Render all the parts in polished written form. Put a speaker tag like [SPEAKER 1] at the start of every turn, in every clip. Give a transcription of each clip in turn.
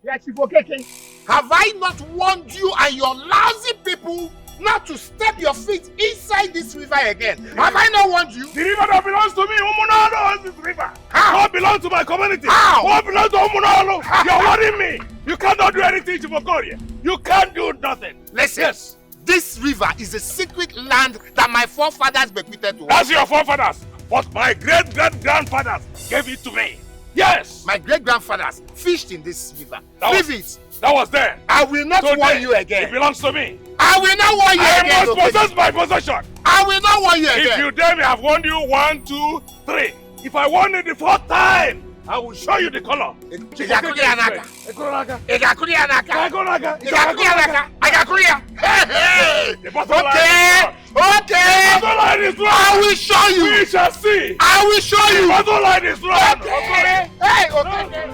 [SPEAKER 1] Yeah, have I not warned you and your lousy people not to step your feet inside this river again? Have I not warned you?
[SPEAKER 2] The river that belongs to me, Umunalo owns this river.
[SPEAKER 1] How?
[SPEAKER 2] What belongs to my community?
[SPEAKER 1] How?
[SPEAKER 2] What belongs to Umunalo? You're worrying me. You cannot do anything, Chifokoria. You can't do nothing.
[SPEAKER 1] Listen, yes. This river is a secret land that my forefathers bequeathed to us.
[SPEAKER 2] That's your forefathers. But my great-great-grandfathers gave it to me. Yes!
[SPEAKER 1] My great-grandfathers fished in this river. Leave it.
[SPEAKER 2] That was there.
[SPEAKER 1] I will not warn you again.
[SPEAKER 2] It belongs to me.
[SPEAKER 1] I will not warn you again.
[SPEAKER 2] I must possess my possession.
[SPEAKER 1] I will not warn you again.
[SPEAKER 2] If you dare me, I've warned you 1, 2, 3. If I warn you the 4th time, I will show you the color. Okay.
[SPEAKER 1] I will show you.
[SPEAKER 2] We shall see.
[SPEAKER 1] I will show you.
[SPEAKER 2] The battle line is run.
[SPEAKER 1] Okay. Hey, okay.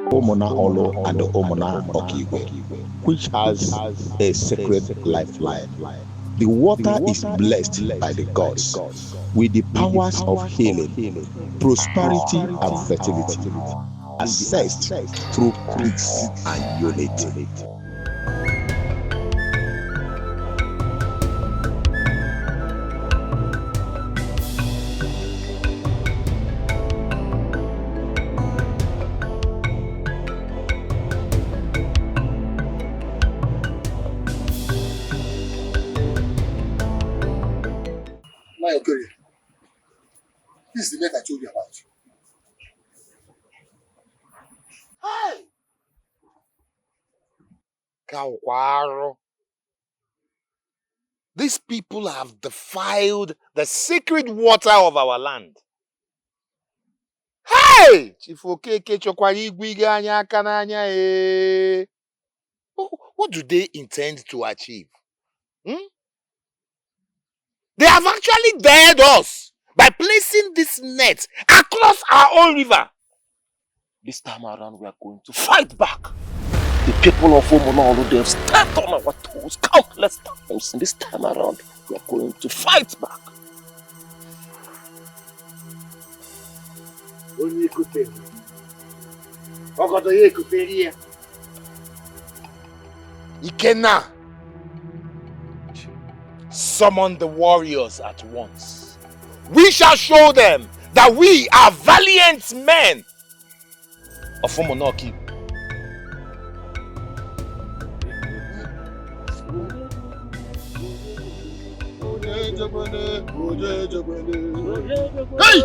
[SPEAKER 3] Omona Olo and the Omona Okigwe, which has a sacred lifeline. The water is blessed by the gods with the powers of healing, prosperity, and fertility, accessed through peace and unity.
[SPEAKER 4] This is the net I told you about.
[SPEAKER 1] Hey! Kawaro. These people have defiled the sacred water of our land. Hey! What do they intend to achieve? They have actually dared us by placing this net across our own river.
[SPEAKER 5] This time around, we are going to fight back. The people of Omonolo, they have stepped on our toes countless times. And this time around, we are going to fight back.
[SPEAKER 1] Ikenna, summon the warriors at once. We shall show them that we are valiant men of Omonoki. Hey!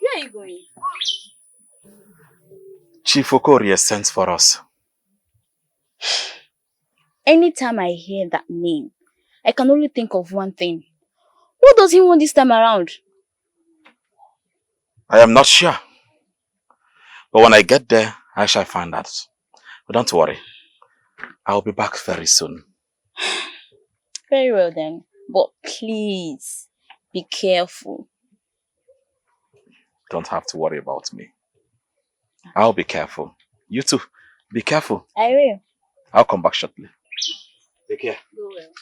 [SPEAKER 6] Where are you going?
[SPEAKER 7] Chief Okorie sent for us.
[SPEAKER 6] Anytime I hear that name, I can only think of one thing. What does he want this time around?
[SPEAKER 7] I am not sure. But when I get there, I shall find out. But don't worry. I'll be back very soon.
[SPEAKER 6] Very well then. But please, be careful.
[SPEAKER 7] Don't have to worry about me. I'll be careful. You too. Be careful.
[SPEAKER 6] I will.
[SPEAKER 7] I'll come back shortly.
[SPEAKER 5] Take care.
[SPEAKER 6] Go well.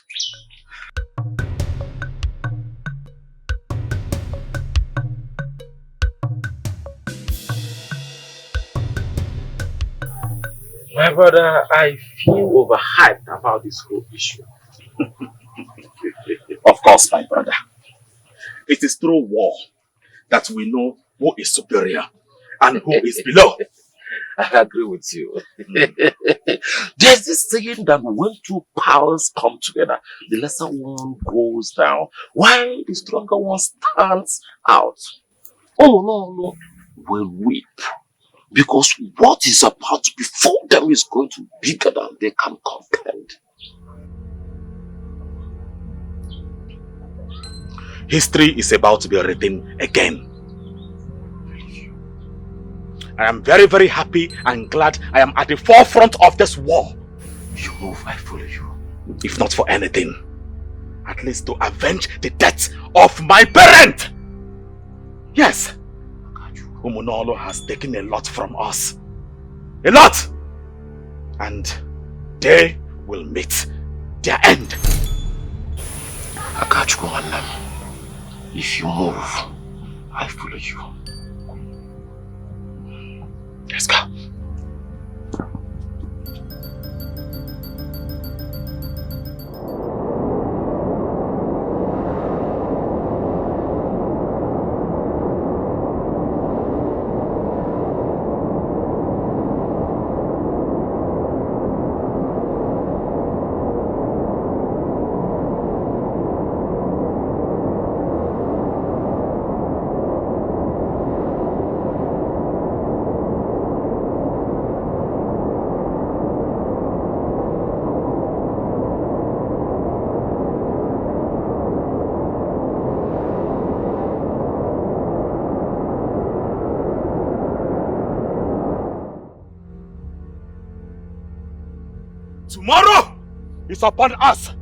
[SPEAKER 5] My brother, I feel overhyped about this whole issue.
[SPEAKER 7] Of course, my brother. It is through war that we know who is superior and who is below.
[SPEAKER 5] I agree with you. There's this saying that when two powers come together, the lesser one goes down, while the stronger one stands out. Oh no, will weep. Because what is about to befall them is going to be bigger than they can comprehend.
[SPEAKER 7] History is about to be written again. I am very, very happy and glad I am at the forefront of this war.
[SPEAKER 5] You move, I follow you.
[SPEAKER 7] If not for anything, at least to avenge the death of my parent. Yes, Umunolo has taken a lot from us. A lot! And they will meet their end.
[SPEAKER 5] Akachukwu Annam, if you move, I follow you. Let's go.
[SPEAKER 1] Tomorrow is upon us.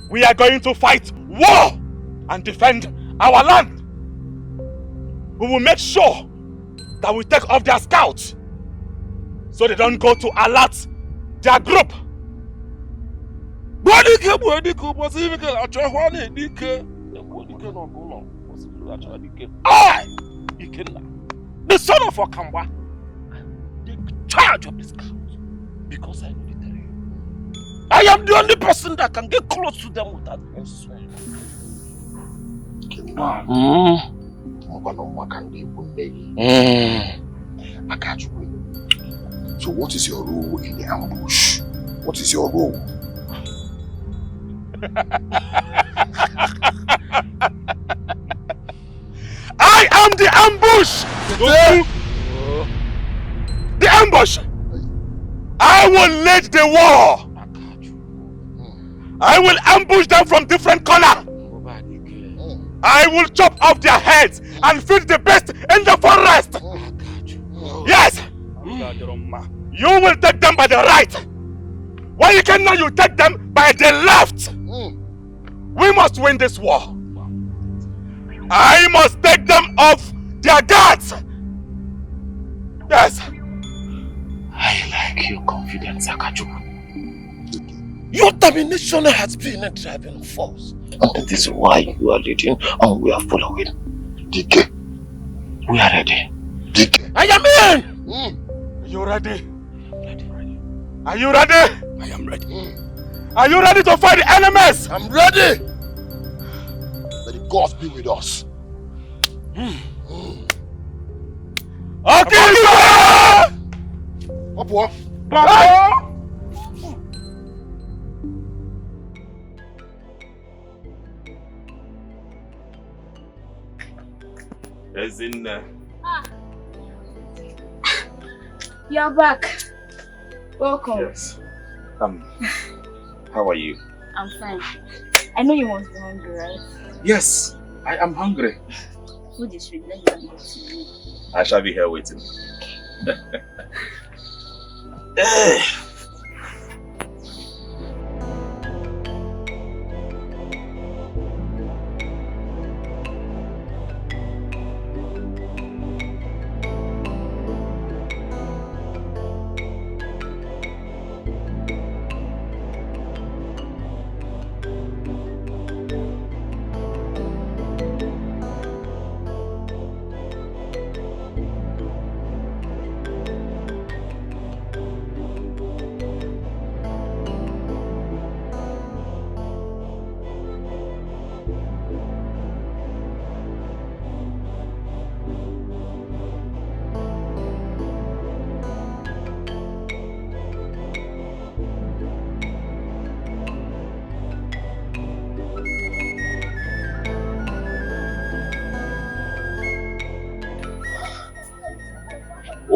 [SPEAKER 1] We are going to fight war and defend our land. We will make sure that we take off their scouts so they don't go to alert their group.
[SPEAKER 5] I, the son of Okamba, the charge of the scout, because I know the terrain. I am the only person that can get close to them without being swayed.
[SPEAKER 4] So what is your role in the ambush? What is your role?
[SPEAKER 1] I am the ambush! The ambush! I will lead the war! I will ambush them from different corners! I will chop off their heads and feed the beast in the forest! Yes! You will take them by the right! When you cannot, you take them by the left! We must win this war! I must take them off their guards! Yes!
[SPEAKER 5] I like your confidence, Akachukwu. Your determination has been a driving force. And that is why you are leading and we are following.
[SPEAKER 4] Dikeh.
[SPEAKER 5] We are ready.
[SPEAKER 4] Dikeh.
[SPEAKER 5] I am in!
[SPEAKER 1] Are you ready?
[SPEAKER 5] Ready.
[SPEAKER 1] Are you ready?
[SPEAKER 5] I am ready.
[SPEAKER 1] Are you ready to fight the enemies?
[SPEAKER 4] I'm ready! May the gods be with us.
[SPEAKER 1] Okay!
[SPEAKER 4] Papa!
[SPEAKER 1] Papa!
[SPEAKER 7] As in,
[SPEAKER 6] You're back. Welcome.
[SPEAKER 7] yes. How are you?
[SPEAKER 6] I'm fine. I know you must be hungry, right?
[SPEAKER 7] Yes, I am hungry.
[SPEAKER 6] Food is ready. Let me go to you.
[SPEAKER 7] I shall be here waiting.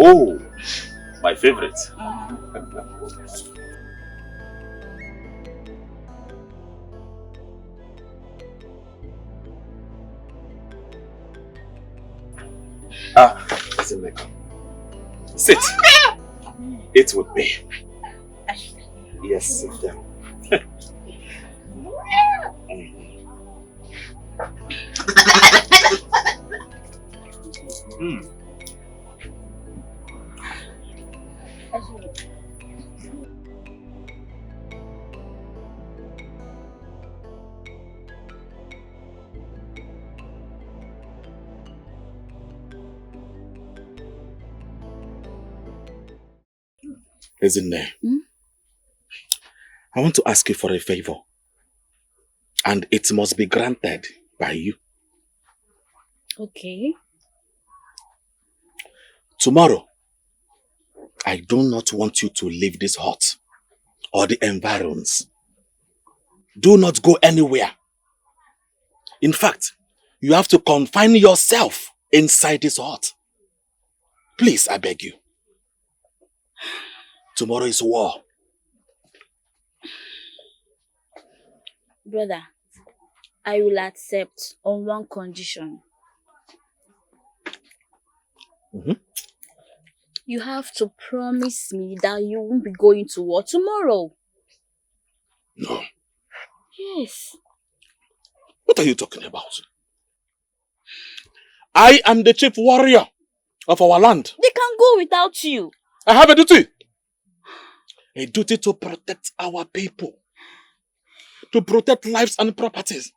[SPEAKER 7] Oh, my favorite. Sit. It would be. Yes, sit down. Isn't I want to ask you for a favor, and it must be granted by you.
[SPEAKER 6] Okay.
[SPEAKER 7] Tomorrow, I do not want you to leave this hut or the environs. Do not go anywhere. In fact, you have to confine yourself inside this hut. Please, I beg you. Tomorrow is war.
[SPEAKER 6] Brother, I will accept on one condition. You have to promise me that you won't be going to war tomorrow.
[SPEAKER 7] No.
[SPEAKER 6] Yes.
[SPEAKER 7] What are you talking about? I am the chief warrior of our land.
[SPEAKER 6] They can go without you.
[SPEAKER 7] I have a duty. A duty to protect our people. To protect lives and properties.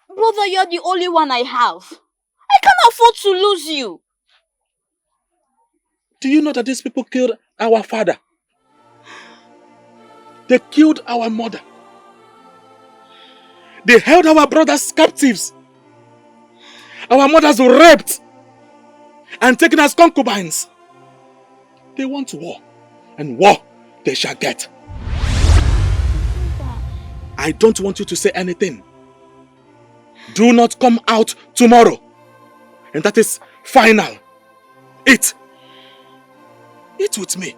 [SPEAKER 6] Brother, you're the only one I have. I can't afford to lose you.
[SPEAKER 7] Do you know that these people killed our father? They killed our mother. They held our brothers captives. Our mothers were raped and taken as concubines. They want war, and war they shall get. I don't want you to say anything. Do not come out tomorrow. And that is final. Eat. Eat with me.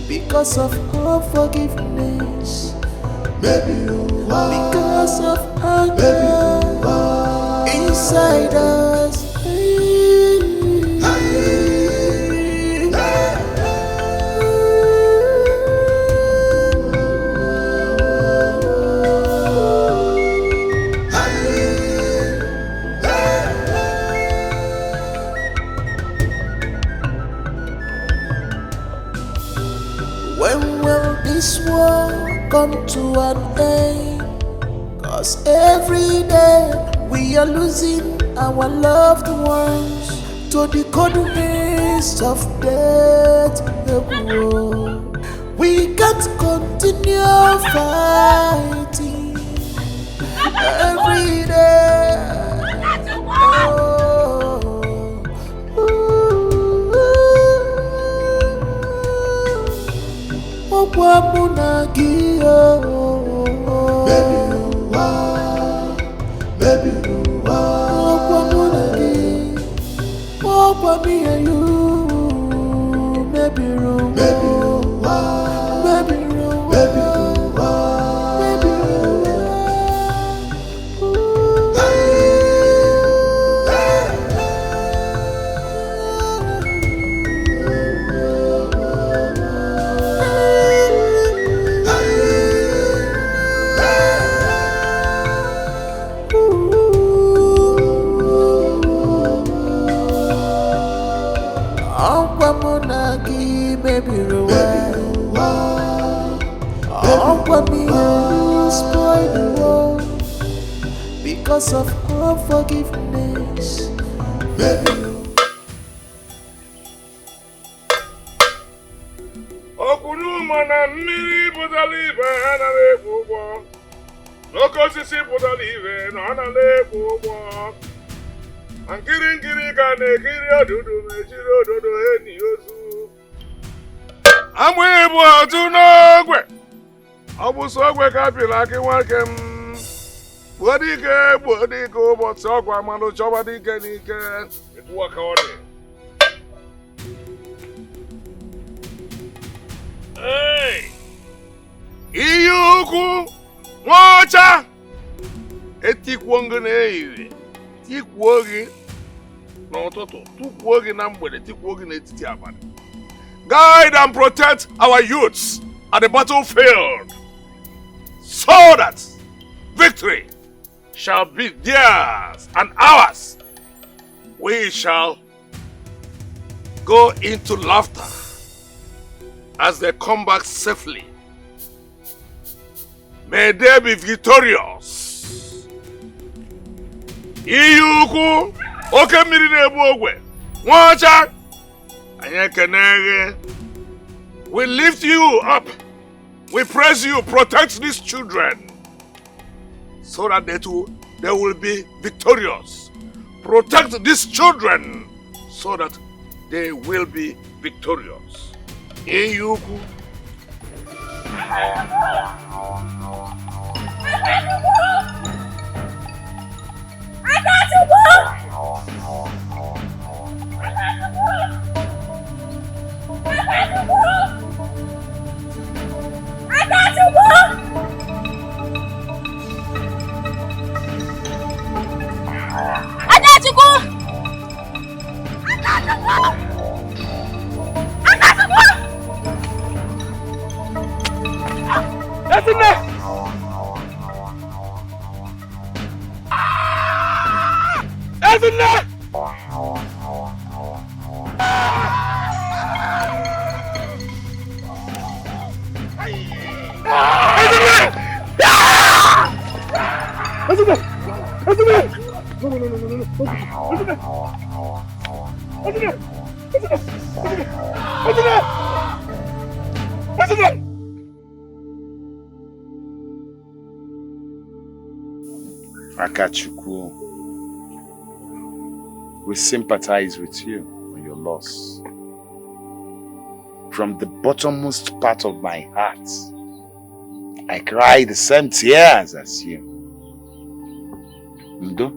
[SPEAKER 8] Because of unforgiveness, because of anger inside us. When will this war come to an end? 'Cause every day we are losing our loved ones to the cold winds of death. We can't continue fighting every day. Because of unforgiveness,
[SPEAKER 2] Okunuma na mmiri pụtara ibe ha nara ekwu ụgwọ. N'oke osisi pụtara ibe na ọ nara ekwu ụgwọ. Na nkiri ka na-ekiri ọdụdụ mejiri ododo eni ozu. Amụ ibu otu n'ogwe. Ọ bụ sọ ogwe ka apịrị akị nwoke m. Gbuo dike ụbọchị ọgwụ amalụ chọba dike n'ike. Etu aka ọ dị. Iyi ukwu nwa ọcha etikwuo gị n'ehihie, tikwuo gị n'ụtụtụ, tukwuo gị na mgbede, tikwuo gị n'etiti abalị. Guide and protect our youths at the battlefield so that victory shall be theirs and ours. We shall go into laughter as they come back safely. May they be victorious. Iyuku, Oke mmiri na-egbu ogwe. Nwacha. Anyị ekene. We lift you up. We praise you. Protect these children so that they will be victorious. Protect these children so that they will be victorious. Eyuku.
[SPEAKER 3] Akachukwu, we sympathize with you on your loss. From the bottommost part of my heart, I cry the same tears as you. Ndo,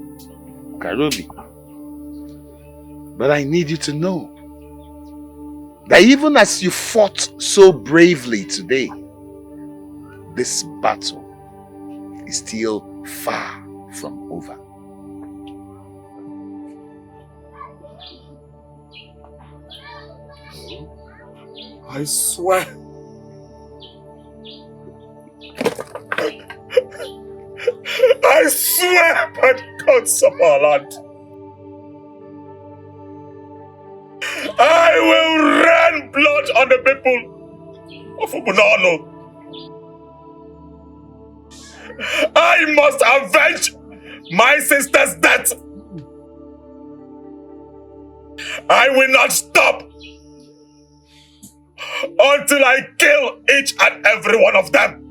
[SPEAKER 3] Karubi. But I need you to know that even as you fought so bravely today, this battle is still far from over.
[SPEAKER 2] I swear. I swear by the gods of our land, I will rain blood on the people of Ubunano. I must avenge my sister's death. I will not stop until I kill each and every one of them.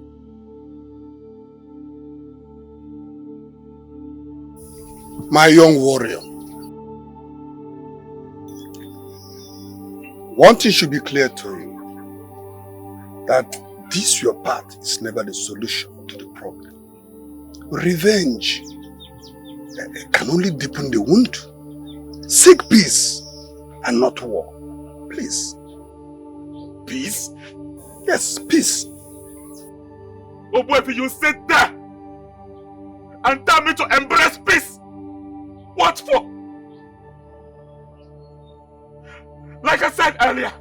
[SPEAKER 4] My young warrior, one thing should be clear to you, that this your path is never the solution to the problem. Revenge can only deepen the wound. Seek peace and not war. Please.
[SPEAKER 2] Peace?
[SPEAKER 4] Yes, peace.
[SPEAKER 2] Oh boy, if you sit there and tell me to embrace peace, what for? Like I said earlier,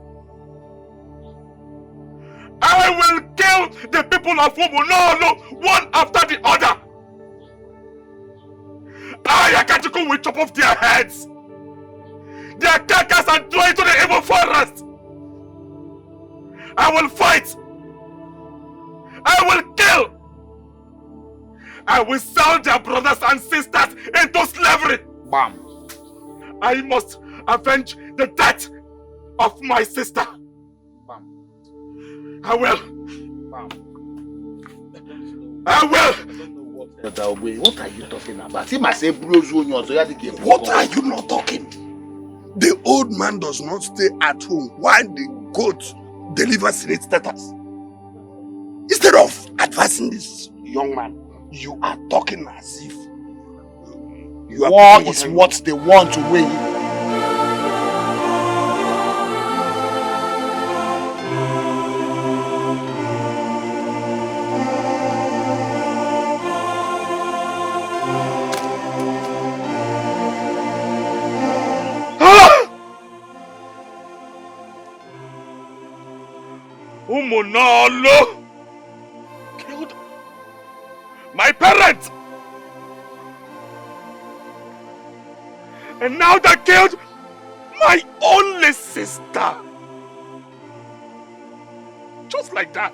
[SPEAKER 2] I will kill the people of Ubunano one after the other. I can't go with chop off their heads, their carcass, and throw it to the evil forest. I will fight. I will kill. I will sell their brothers and sisters into slavery.
[SPEAKER 3] Bam.
[SPEAKER 2] I must avenge the death of my sister.
[SPEAKER 3] Bam.
[SPEAKER 2] I will.
[SPEAKER 3] Bam.
[SPEAKER 2] I will.
[SPEAKER 3] What are you talking about?
[SPEAKER 4] What are you not talking? The old man does not stay at home while the goat delivers its status. Instead of advising this young man, you are talking as if
[SPEAKER 3] war is what they want to win.
[SPEAKER 2] Umunalo killed my parents, and now they killed my only sister. Just like that.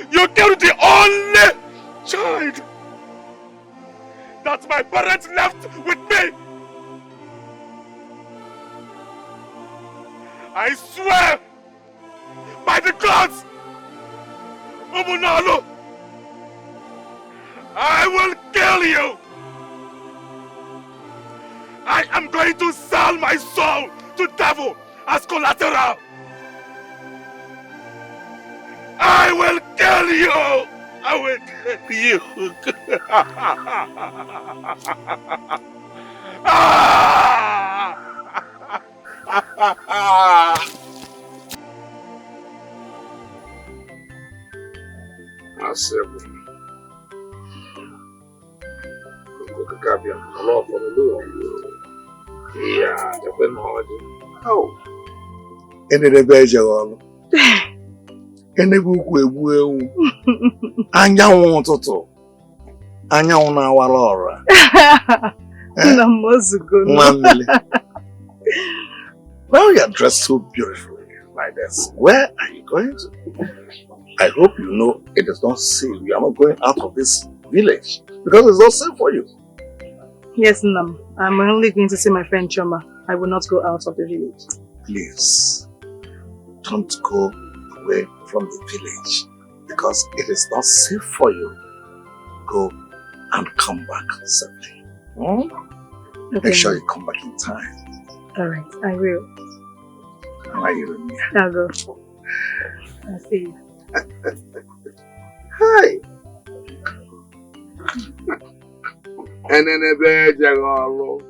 [SPEAKER 2] You killed the only child
[SPEAKER 1] that my parents left with me. I swear by the gods, Umunalo, I will kill you. I am going to sell my soul to devil as collateral. I will kill you. I will kill you.
[SPEAKER 4] Anyanwụ ụtụtụ, anyanwụ na-awara ọra. Well, you're dressed so beautifully like this. Where are you going to? I hope you know it is not safe. You are not going out of this village because it's not safe for you.
[SPEAKER 9] Yes, Nam. I'm only going to see my friend Choma. I will not go out of the village.
[SPEAKER 4] Please, don't go away from the village because it is not safe for you. Go and come back safely. Hmm?
[SPEAKER 9] Okay.
[SPEAKER 4] Make sure you come back in time.
[SPEAKER 9] Alright, I will.
[SPEAKER 4] How are you?
[SPEAKER 9] I'll go. I'll see you.
[SPEAKER 4] Hi.
[SPEAKER 2] And then a bed, Jagalo.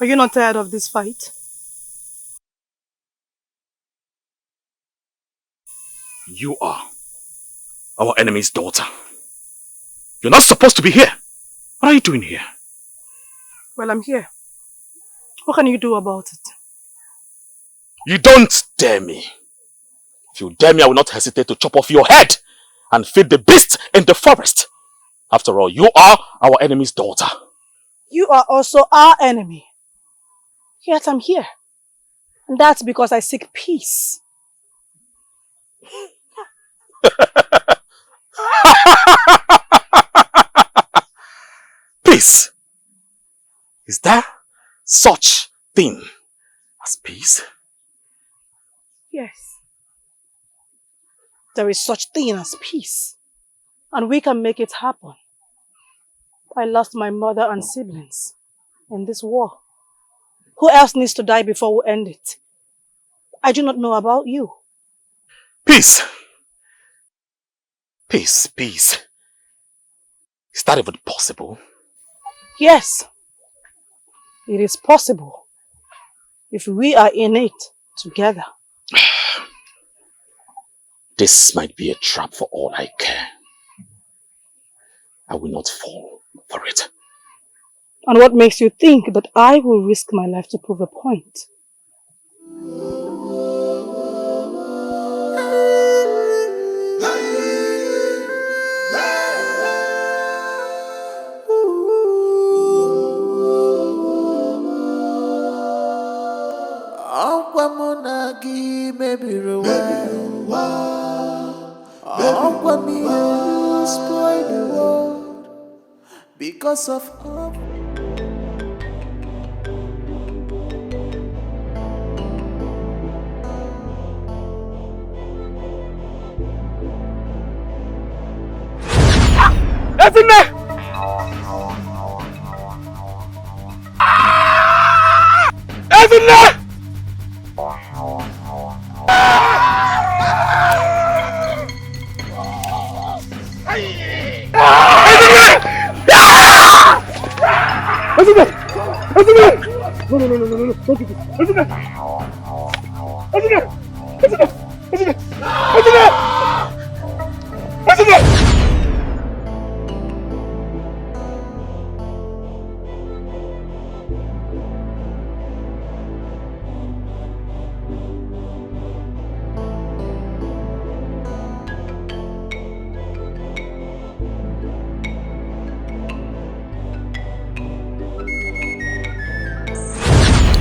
[SPEAKER 9] Are you not tired of this fight?
[SPEAKER 7] You are our enemy's daughter. You're not supposed to be here. What are you doing here?
[SPEAKER 9] Well, I'm here. What can you do about it?
[SPEAKER 7] You don't dare me. If you dare me, I will not hesitate to chop off your head and feed the beasts in the forest. After all, you are our enemy's daughter.
[SPEAKER 9] You are also our enemy. Yet I'm here. And that's because I seek peace.
[SPEAKER 7] Peace? Is there such thing as peace?
[SPEAKER 9] Yes. There is such thing as peace. And we can make it happen. I lost my mother and siblings in this war. Who else needs to die before we end it? I do not know about you.
[SPEAKER 7] Peace. Peace, peace. Is that even possible?
[SPEAKER 9] Yes. It is possible. If we are in it together.
[SPEAKER 7] This might be a trap for all I care. I will not fall for it.
[SPEAKER 9] And what makes you think that I will risk my life to prove a point?
[SPEAKER 8] Because of
[SPEAKER 1] Ezinne! Ezinne!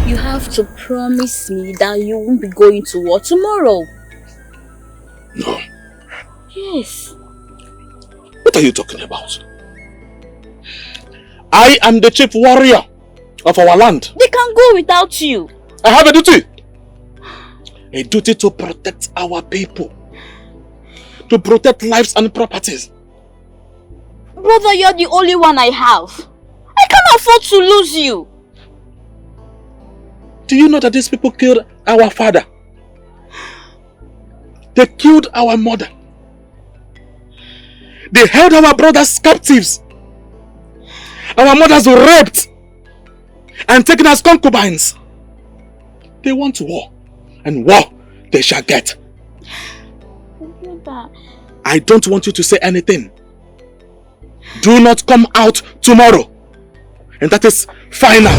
[SPEAKER 6] You have to promise me that you won't be going to war tomorrow.
[SPEAKER 7] No.
[SPEAKER 6] Yes.
[SPEAKER 7] What are you talking about? I am the chief warrior of our land.
[SPEAKER 6] They can go without you.
[SPEAKER 7] I have a duty. A duty to protect our people. To protect lives and properties.
[SPEAKER 6] Brother, you're the only one I have. I can't afford to lose you.
[SPEAKER 7] Do you know that these people killed our father? They killed our mother. They held our brothers captives. Our mothers were raped and taken as concubines. They want war, and war they shall get.
[SPEAKER 6] Brother.
[SPEAKER 7] I don't want you to say anything. Do not come out tomorrow. And that is final.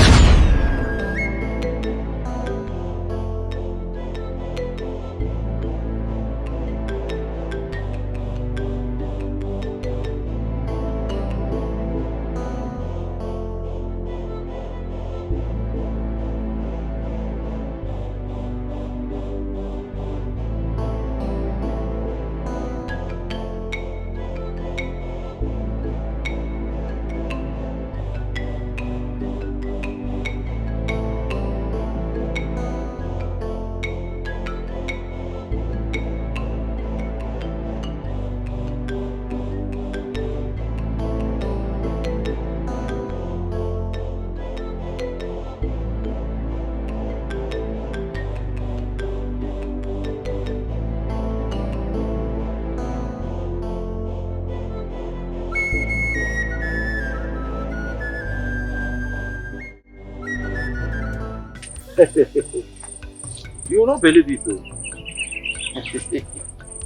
[SPEAKER 5] You will not believe it though.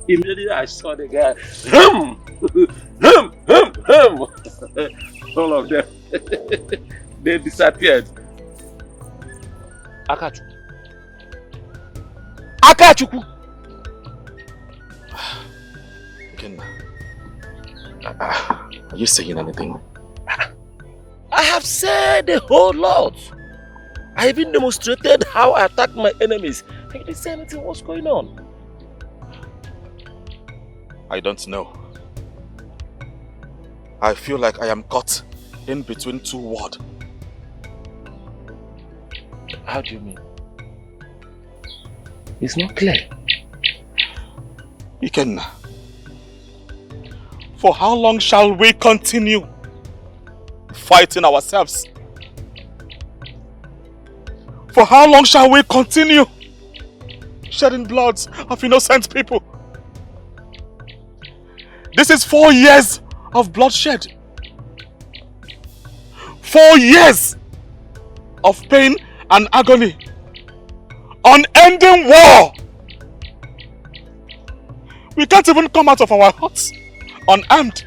[SPEAKER 5] Immediately I saw the guy. All of them. They disappeared. Akachukwu. Akachukwu!
[SPEAKER 7] Kenna, are you saying anything?
[SPEAKER 5] I have said a whole lot. I even demonstrated how I attacked my enemies. I didn't say anything. What's going on?
[SPEAKER 7] I don't know. I feel like I am caught in between two worlds.
[SPEAKER 5] How do you mean? It's not clear.
[SPEAKER 7] Ikenna, for how long shall we continue fighting ourselves? For how long shall we continue shedding bloods of innocent people? This is 4 years of bloodshed. 4 years of pain and agony. Unending war. We can't even come out of our huts unarmed.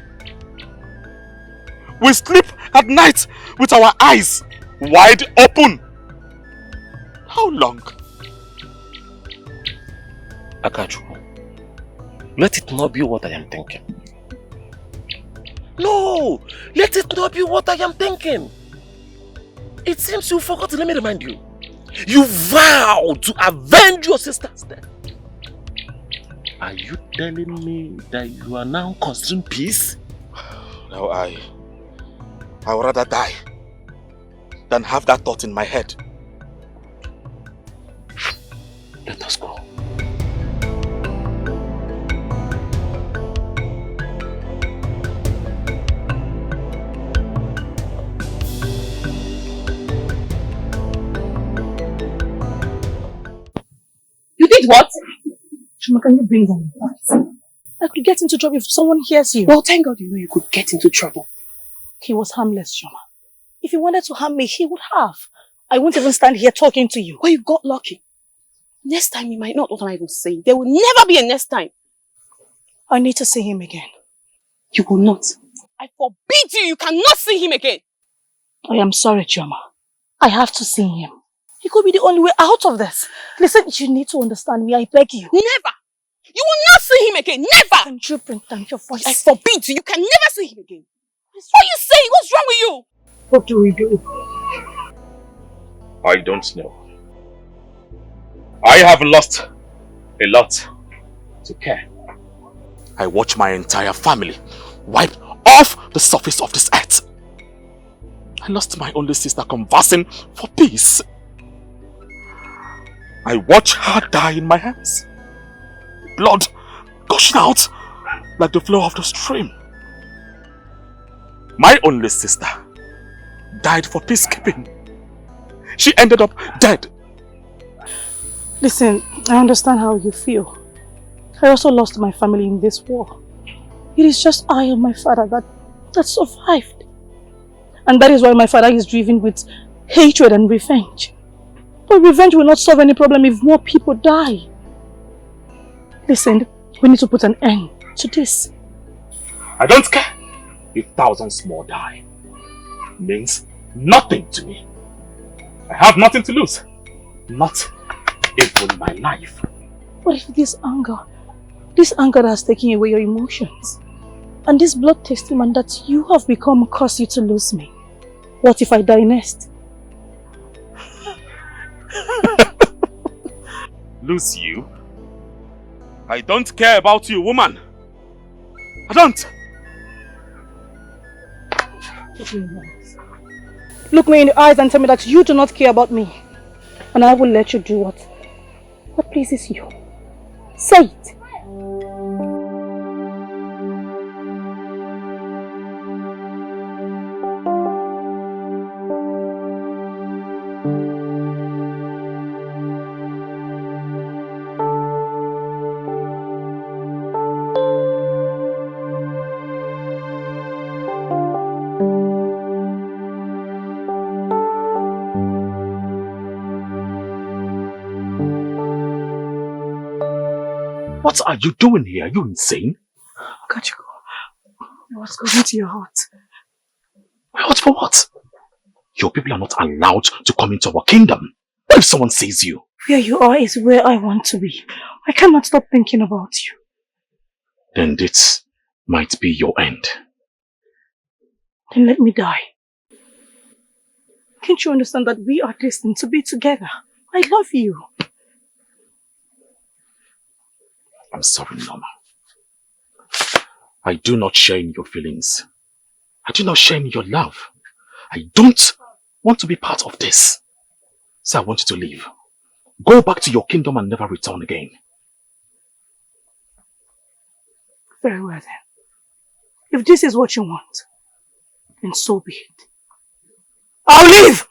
[SPEAKER 7] We sleep at night with our eyes wide open. How long?
[SPEAKER 5] Akachukwu, let it not be what I am thinking. No! Let it not be what I am thinking. It seems you forgot. Let me remind you. You vowed to avenge your sister's death. Are you telling me that you are now considering peace?
[SPEAKER 7] No, I would rather die than have that thought in my head.
[SPEAKER 5] Let us go.
[SPEAKER 6] did what?
[SPEAKER 9] Chuma, can you bring down your voice? I could get into trouble if someone hears you.
[SPEAKER 6] Well, thank God you know you could get into trouble.
[SPEAKER 9] He was harmless, Chuma. If he wanted to harm me, he would have. I won't even stand here talking to you.
[SPEAKER 6] Well, you got lucky. Next time you might not what am I even saying. There will never be a next time.
[SPEAKER 9] I need to see him again.
[SPEAKER 6] You will not. I forbid you. You cannot see him again.
[SPEAKER 9] I am sorry, Chuma. I have to see him. He could be the only way out of this. Listen, you need to understand me. I beg you.
[SPEAKER 6] Never. You will not see him again. Never.
[SPEAKER 9] Can you bring down your voice?
[SPEAKER 6] I forbid you. You can never see him again. What are you saying? What's wrong with you?
[SPEAKER 9] What do we do?
[SPEAKER 7] I don't know. I have lost a lot to care. I watch my entire family wipe off the surface of this earth. I lost my only sister conversing for peace. I watch her die in my hands. Blood gushing out like the flow of the stream. My only sister died for peacekeeping. She ended up dead.
[SPEAKER 9] Listen, I understand how you feel. I also lost my family in this war. It is just I and my father that survived. And that is why my father is driven with hatred and revenge. But revenge will not solve any problem if more people die. Listen, we need to put an end to this.
[SPEAKER 7] I don't care if thousands more die. It means nothing to me. I have nothing to lose. Not even my life.
[SPEAKER 9] What if this anger has taken away your emotions? And this blood-tasting man that you have become caused you to lose me? What if I die next?
[SPEAKER 7] Lose you? I don't care about you, woman. I don't.
[SPEAKER 9] Look me in the eyes and tell me that you do not care about me. And I will let you do what pleases you. Say it.
[SPEAKER 7] What are you doing here? Are you insane?
[SPEAKER 9] Can't you go? What's going to your heart?
[SPEAKER 7] What for what? Your people are not allowed to come into our kingdom. What if someone sees you?
[SPEAKER 9] Where you are is where I want to be. I cannot stop thinking about you.
[SPEAKER 7] Then this might be your end.
[SPEAKER 9] Then let me die. Can't you understand that we are destined to be together? I love you.
[SPEAKER 7] I'm sorry, Norma. I do not share in your feelings. I do not share in your love. I don't want to be part of this. So I want you to leave. Go back to your kingdom and never return again.
[SPEAKER 9] Very well then. If this is what you want, then so be it. I'll leave!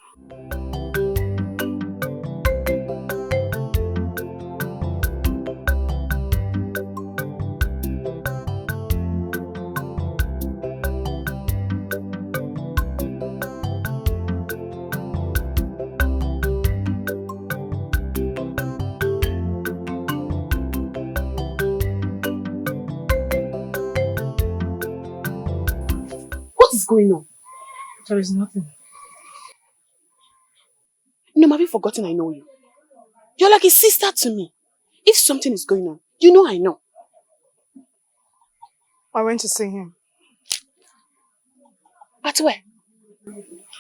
[SPEAKER 6] Going on?
[SPEAKER 9] There is nothing.
[SPEAKER 6] No, have you forgotten I know you? You're like a sister to me. If something is going on, you know I know.
[SPEAKER 9] I went to see him.
[SPEAKER 6] But where?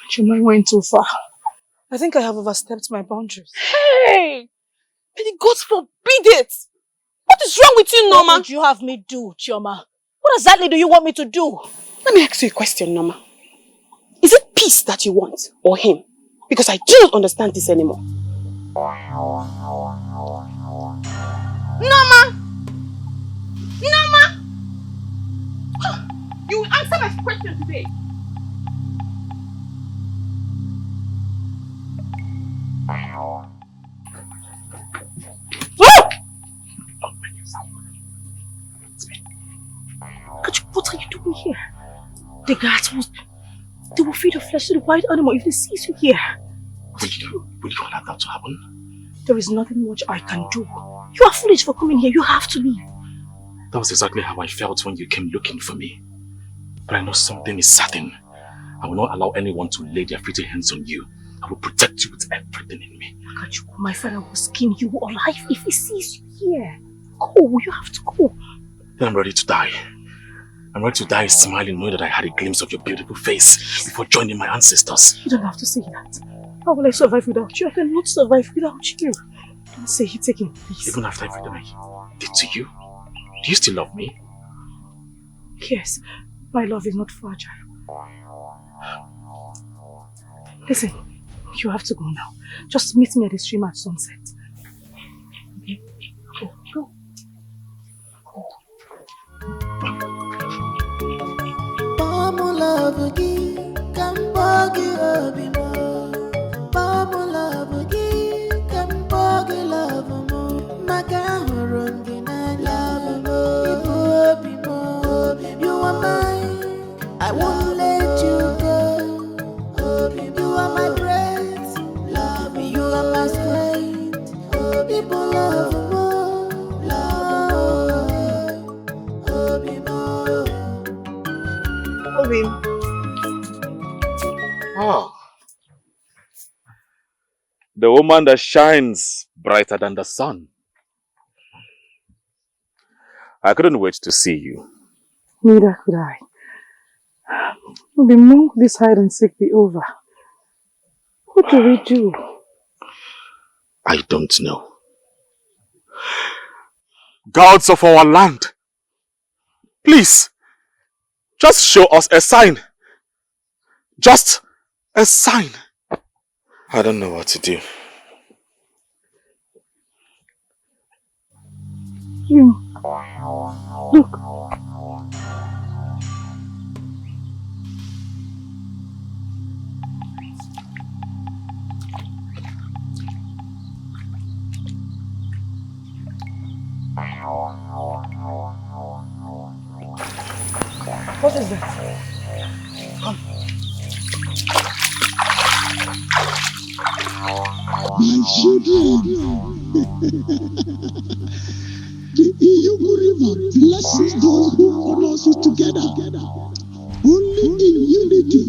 [SPEAKER 9] Chuma went too far. I think I have overstepped my boundaries.
[SPEAKER 6] Hey! May the gods forbid it! What is wrong with you, Norma?
[SPEAKER 9] What would you have me do, Chioma? What exactly do you want me to do?
[SPEAKER 6] Let me ask you a question, Norma. Is it peace that you want, or him? Because I do not understand this anymore. Norma! Norma! You will answer my question today.
[SPEAKER 9] What are you doing here? The guards they will feed your flesh to the wild animal if they see you here.
[SPEAKER 7] Will you allow that to happen?
[SPEAKER 9] There is nothing much I can do. You are foolish for coming here. You have to leave.
[SPEAKER 7] That was exactly how I felt when you came looking for me. But I know something is certain. I will not allow anyone to lay their filthy hands on you. I will protect you with everything in me.
[SPEAKER 9] Akachuku, my father will skin you alive if he sees you here. Go, you have to go.
[SPEAKER 7] Then I'm ready to die. I'm ready to die smiling knowing that I had a glimpse of your beautiful face before joining my ancestors.
[SPEAKER 9] You don't have to say that. How will I survive without you? I cannot survive without you. Don't say it again, please.
[SPEAKER 7] Even after everything I did to you, do you still love me?
[SPEAKER 9] Yes, my love is not fragile. Listen, you have to go now. Just meet me at the stream at sunset. Okay? Go.
[SPEAKER 8] Mama love again, come buggy obimo. Mama love again, come buggy love mo. Macaron denard love mo. You are mine, I won't let you go. You are my breath, love me. You are my strength. People love mo, love obimo.
[SPEAKER 7] Oh. The woman that shines brighter than the sun. I couldn't wait to see you.
[SPEAKER 9] Neither could I. The moment this hide and seek be over, what do we do?
[SPEAKER 7] I don't know. Gods of our land, please, just show us a sign. Just a sign. I don't know what to do.
[SPEAKER 9] Look. What is that? Come.
[SPEAKER 3] My children, the Iyogu River blesses those who honors it together. Only in unity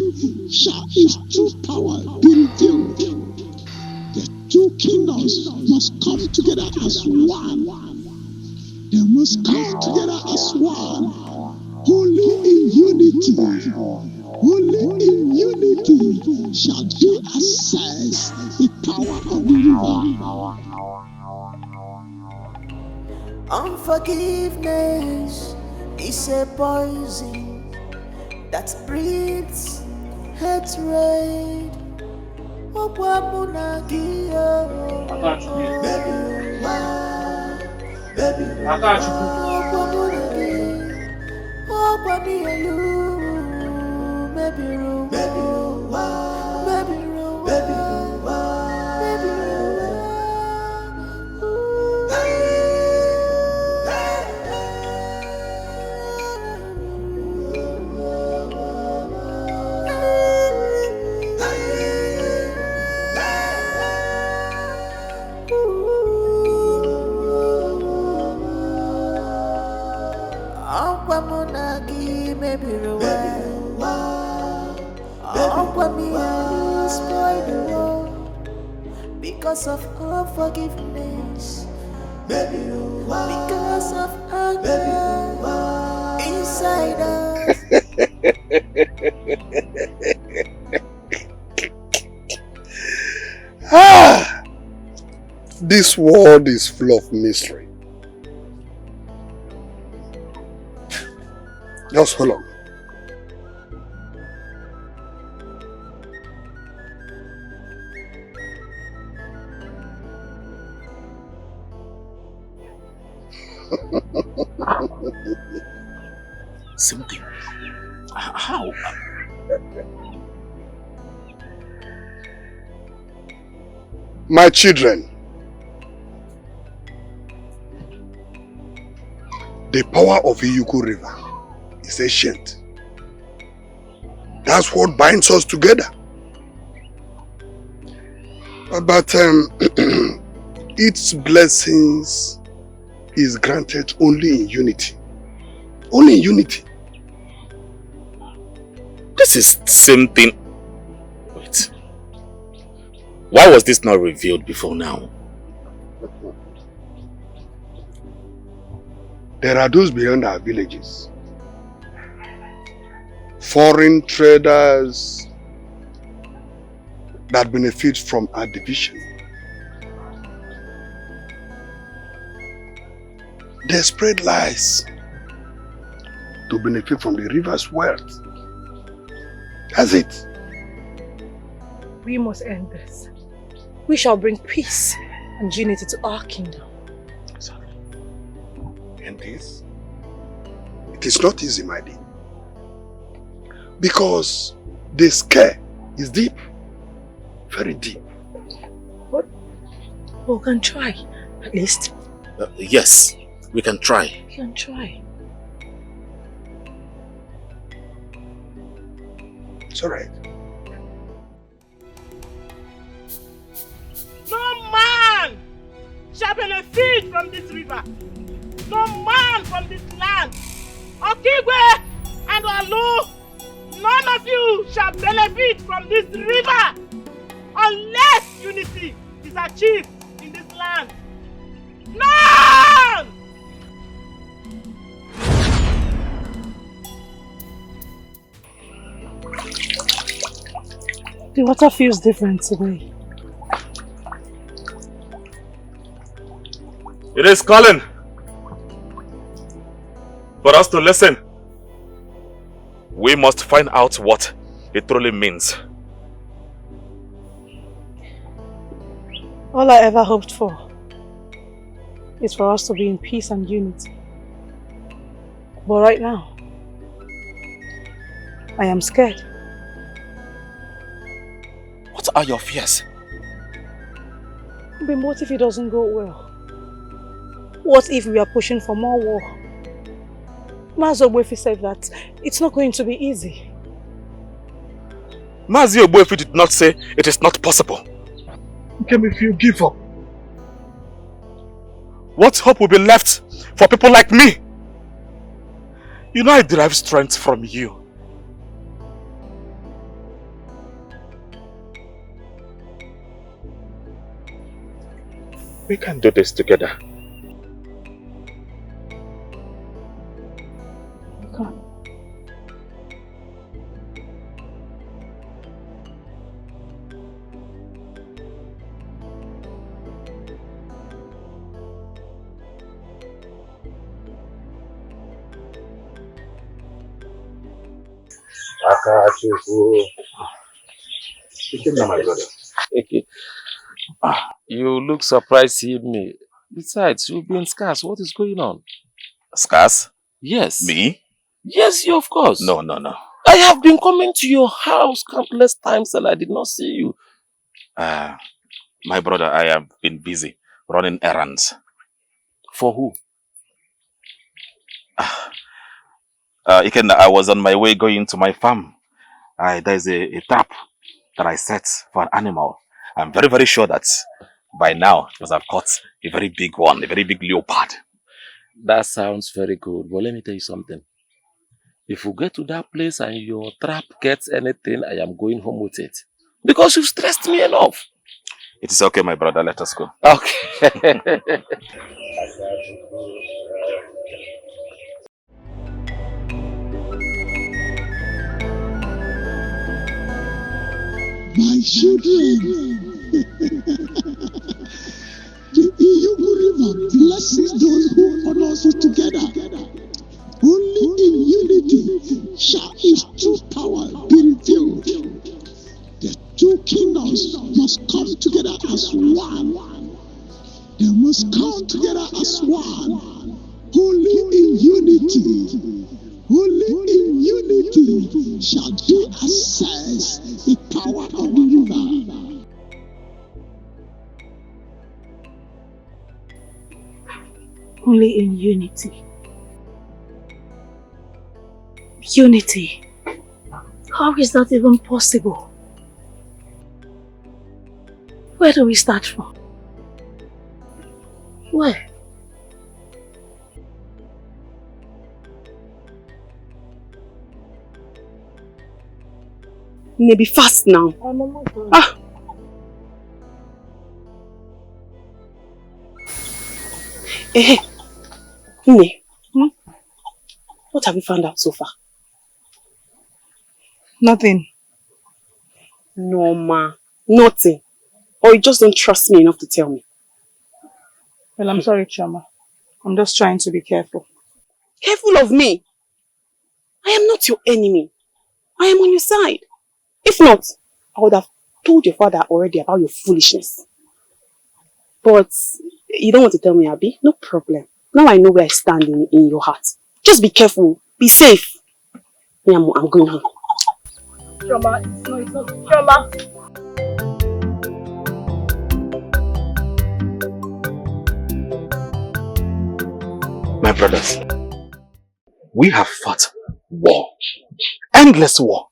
[SPEAKER 3] shall its true power be revealed. The two kingdoms must come together as one. They must come together as one. Only in unity. Only in unity shall they access the power of the river.
[SPEAKER 8] Unforgiveness is a poison that breeds hatred. Because of unforgiveness, because of anger inside us.
[SPEAKER 4] This world is full of mystery. Just hold on.
[SPEAKER 7] Something. How?
[SPEAKER 4] My children, the power of Iyuku River is is ancient. That's what binds us together. But its blessings is granted only in unity. Only in unity.
[SPEAKER 7] This is the same thing. Wait. Why was this not revealed before now?
[SPEAKER 4] There are those beyond our villages. Foreign traders that benefit from our division. They spread lies to benefit from the river's wealth. That's it.
[SPEAKER 9] We must end this. We shall bring peace and unity to our kingdom.
[SPEAKER 4] Sorry. And this? It is not easy, my dear. Because the scare is deep. Very deep.
[SPEAKER 9] But we can try, at least.
[SPEAKER 7] Yes, we can try.
[SPEAKER 9] We can try.
[SPEAKER 4] It's alright.
[SPEAKER 5] No man shall benefit from this river. No man from this land. Okigwe and Alu, none of you shall benefit from this river unless unity is achieved in this land. None!
[SPEAKER 9] The water feels different today.
[SPEAKER 1] It is calling for us to listen. We must find out what it truly means.
[SPEAKER 9] All I ever hoped for is for us to be in peace and unity. But right now, I am scared.
[SPEAKER 7] What are your fears?
[SPEAKER 9] But what if it doesn't go well? What if we are pushing for more war? Mazi Ogbuefi said that it's not going to be easy.
[SPEAKER 1] Mazi Ogbuefi did not say it is not possible.
[SPEAKER 4] Can if you give up?
[SPEAKER 1] What hope will be left for people like me? You know I derive strength from you. We can do this together.
[SPEAKER 9] We can't.
[SPEAKER 7] My brother.
[SPEAKER 5] You look surprised seeing me. Besides, you've been scarce. What is going on?
[SPEAKER 7] Scarce?
[SPEAKER 5] Yes.
[SPEAKER 7] Me?
[SPEAKER 5] Yes, you of course.
[SPEAKER 7] No.
[SPEAKER 5] I have been coming to your house countless times and I did not see you.
[SPEAKER 7] My brother, I have been busy running errands.
[SPEAKER 5] For who?
[SPEAKER 7] I was on my way going to my farm. There's a trap that I set for an animal. I'm very, very sure that by now it must have caught a very big one, a very big leopard.
[SPEAKER 5] That sounds very good. But let me tell you something. If you get to that place and your trap gets anything, I am going home with it. Because you've stressed me enough.
[SPEAKER 7] It is okay, my brother. Let us go.
[SPEAKER 5] Okay.
[SPEAKER 10] My children, the Iyogu River blesses those who honor us together. Only in unity shall its true power be revealed. The two kingdoms must come together as one. They must come together as one. Only in unity. Only in unity shall they access the power of the river.
[SPEAKER 9] Only in unity. Unity. How is that even possible? Where do we start from? Where?
[SPEAKER 11] Maybe fast now. Ah. Eh, what have you found out so far?
[SPEAKER 9] Nothing.
[SPEAKER 11] No, ma. Nothing. Or you just don't trust me enough to tell me.
[SPEAKER 9] Well, I'm sorry, Chama. I'm just trying to be careful.
[SPEAKER 11] Careful of me? I am not your enemy. I am on your side. If not, I would have told your father already about your foolishness. But you don't want to tell me, Abi? No problem. Now I know where I stand in your heart. Just be careful. Be safe. Yeah, I'm going home.
[SPEAKER 9] Chama, it's not. Chama.
[SPEAKER 7] My brothers, we have fought war. Endless war.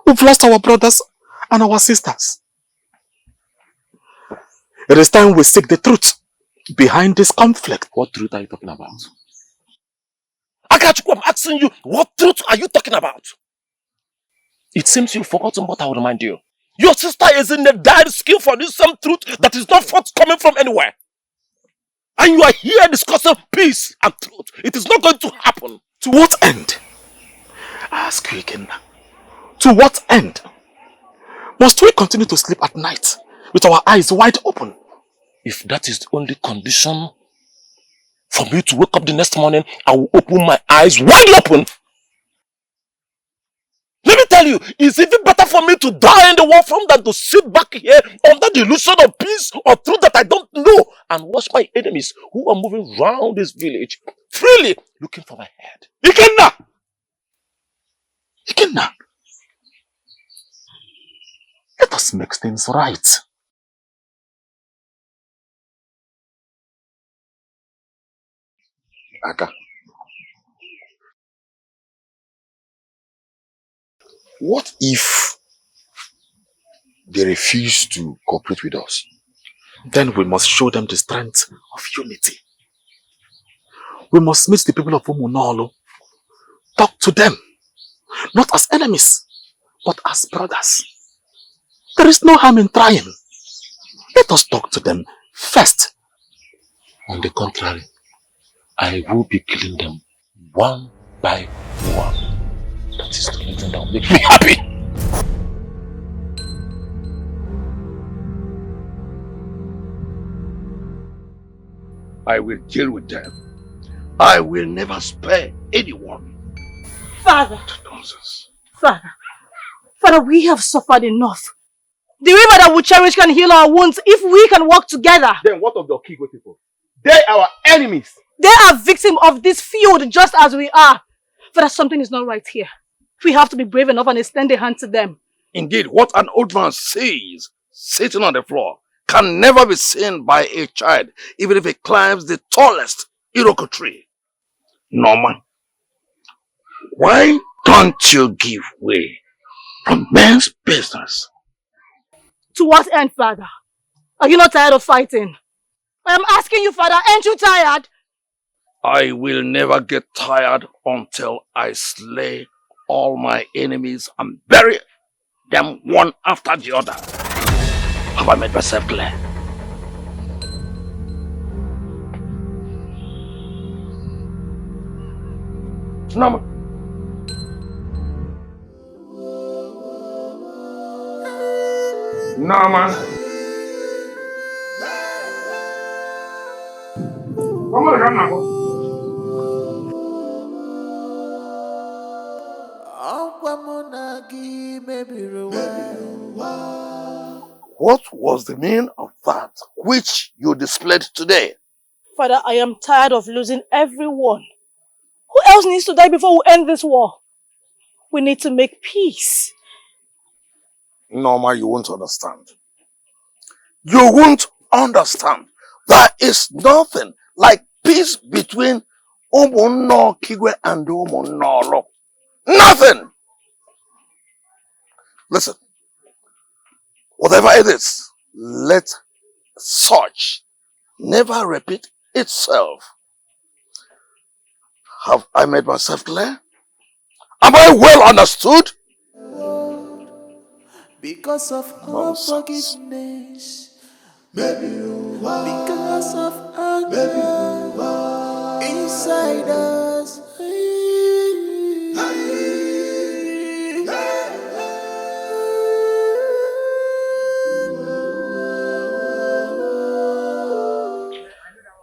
[SPEAKER 7] We've lost our brothers and our sisters. It is time we seek the truth behind this conflict.
[SPEAKER 5] What truth are you talking about? Akachukwu, I'm asking you, what truth are you talking about? It seems you've forgotten what I will remind you. Your sister is in the dire scheme for this same truth that is not forthcoming from anywhere. And you are here discussing peace and truth. It is not going to happen.
[SPEAKER 7] To what end? I ask you again. To what end? Must we continue to sleep at night with our eyes wide open?
[SPEAKER 5] If that is the only condition for me to wake up the next morning, I will open my eyes wide open. Let me tell you, it's even better for me to die in the war front than to sit back here under the illusion of peace or truth that I don't know and watch my enemies who are moving around this village freely looking for my head. Ikenna!
[SPEAKER 7] Ikenna! Let us make things right.
[SPEAKER 4] Aka. What if they refuse to cooperate with us?
[SPEAKER 7] Then we must show them the strength of unity. We must meet the people of Umunolo. Talk to them, not as enemies, but as brothers. There is no harm in trying. Let us talk to them first.
[SPEAKER 5] On the contrary, I will be killing them one by one. That is the only thing that will make me happy.
[SPEAKER 2] I will deal with them. I will never spare anyone.
[SPEAKER 9] Father.
[SPEAKER 2] Nonsense.
[SPEAKER 9] Father, we have suffered enough. The river that we cherish can heal our wounds if we can work together.
[SPEAKER 12] Then what of the Okigwe people? They are our enemies.
[SPEAKER 9] They are victims of this feud just as we are. Father, something is not right here. We have to be brave enough and extend a hand to them.
[SPEAKER 2] Indeed, what an old man says, sitting on the floor, can never be seen by a child, even if it climbs the tallest Iroko tree. Norman, why don't you give way from men's business?
[SPEAKER 9] To what end, Father? Are you not tired of fighting? I am asking you, Father, aren't you tired?
[SPEAKER 2] I will never get tired until I slay all my enemies and bury them one after the other. Have I made myself clear? Norman. Norman. Come on, now. What was the meaning of that which you displayed today?
[SPEAKER 9] Father, I am tired of losing everyone. Who else needs to die before we end this war? We need to make peace.
[SPEAKER 2] Norma, you won't understand. You won't understand. There is nothing like peace between
[SPEAKER 4] Umunno Kigwe and Umunno. Nothing! Listen, whatever it is, let such never repeat itself. Have I made myself clear? Am I well understood?
[SPEAKER 8] Because of unforgiveness, because of anger inside us.